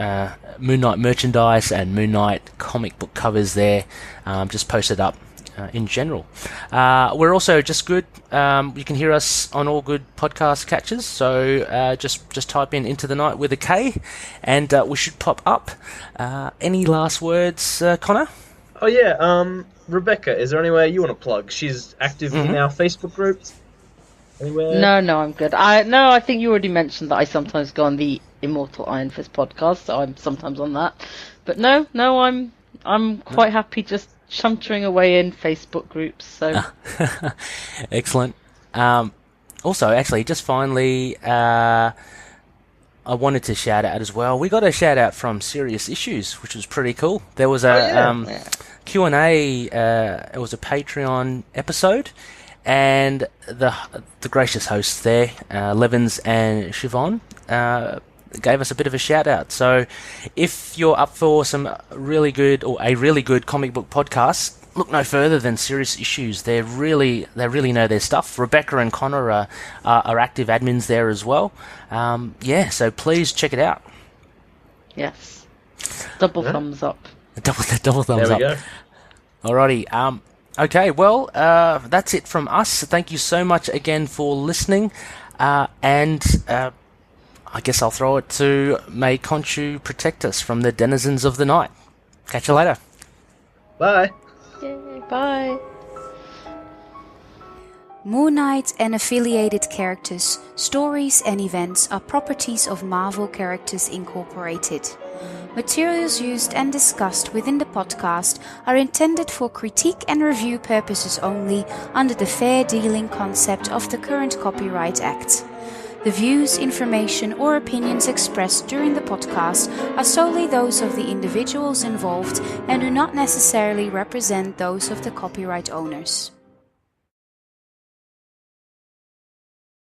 Moon Knight merchandise and Moon Knight comic book covers there, just posted up. In general, we're also just good. You can hear us on all good podcast catchers. So just type in "Into the Night" with a K, and we should pop up. Any last words, Connor? Oh yeah, Rebecca, is there anywhere you want to plug? She's active in our Facebook group. Anywhere? No, I'm good. I think you already mentioned that I sometimes go on the Immortal Iron Fist podcast, so I'm sometimes on that. But no, I'm quite happy just chuntering away in Facebook groups. So excellent. Also, actually, just finally, I wanted to shout out as well. We got a shout out from Serious Issues, which was pretty cool. There was a Q&A. It was a Patreon episode, and the gracious hosts there, Levins and Siobhan, gave us a bit of a shout out. So if you're up for a really good comic book podcast, look no further than Serious Issues. They really know their stuff. Rebecca and Connor are active admins there as well. So please check it out. yes, double thumbs up. Double thumbs There we up. go. Alrighty. Okay, well, that's it from us. Thank you so much again for listening, and I guess I'll throw it to may Khonshu protect us from the denizens of the night. Catch you later. Bye. Yay, bye. Moon Knight and affiliated characters, stories and events are properties of Marvel Characters Incorporated. Materials used and discussed within the podcast are intended for critique and review purposes only under the fair dealing concept of the current Copyright Act. The views, information or opinions expressed during the podcast are solely those of the individuals involved and do not necessarily represent those of the copyright owners.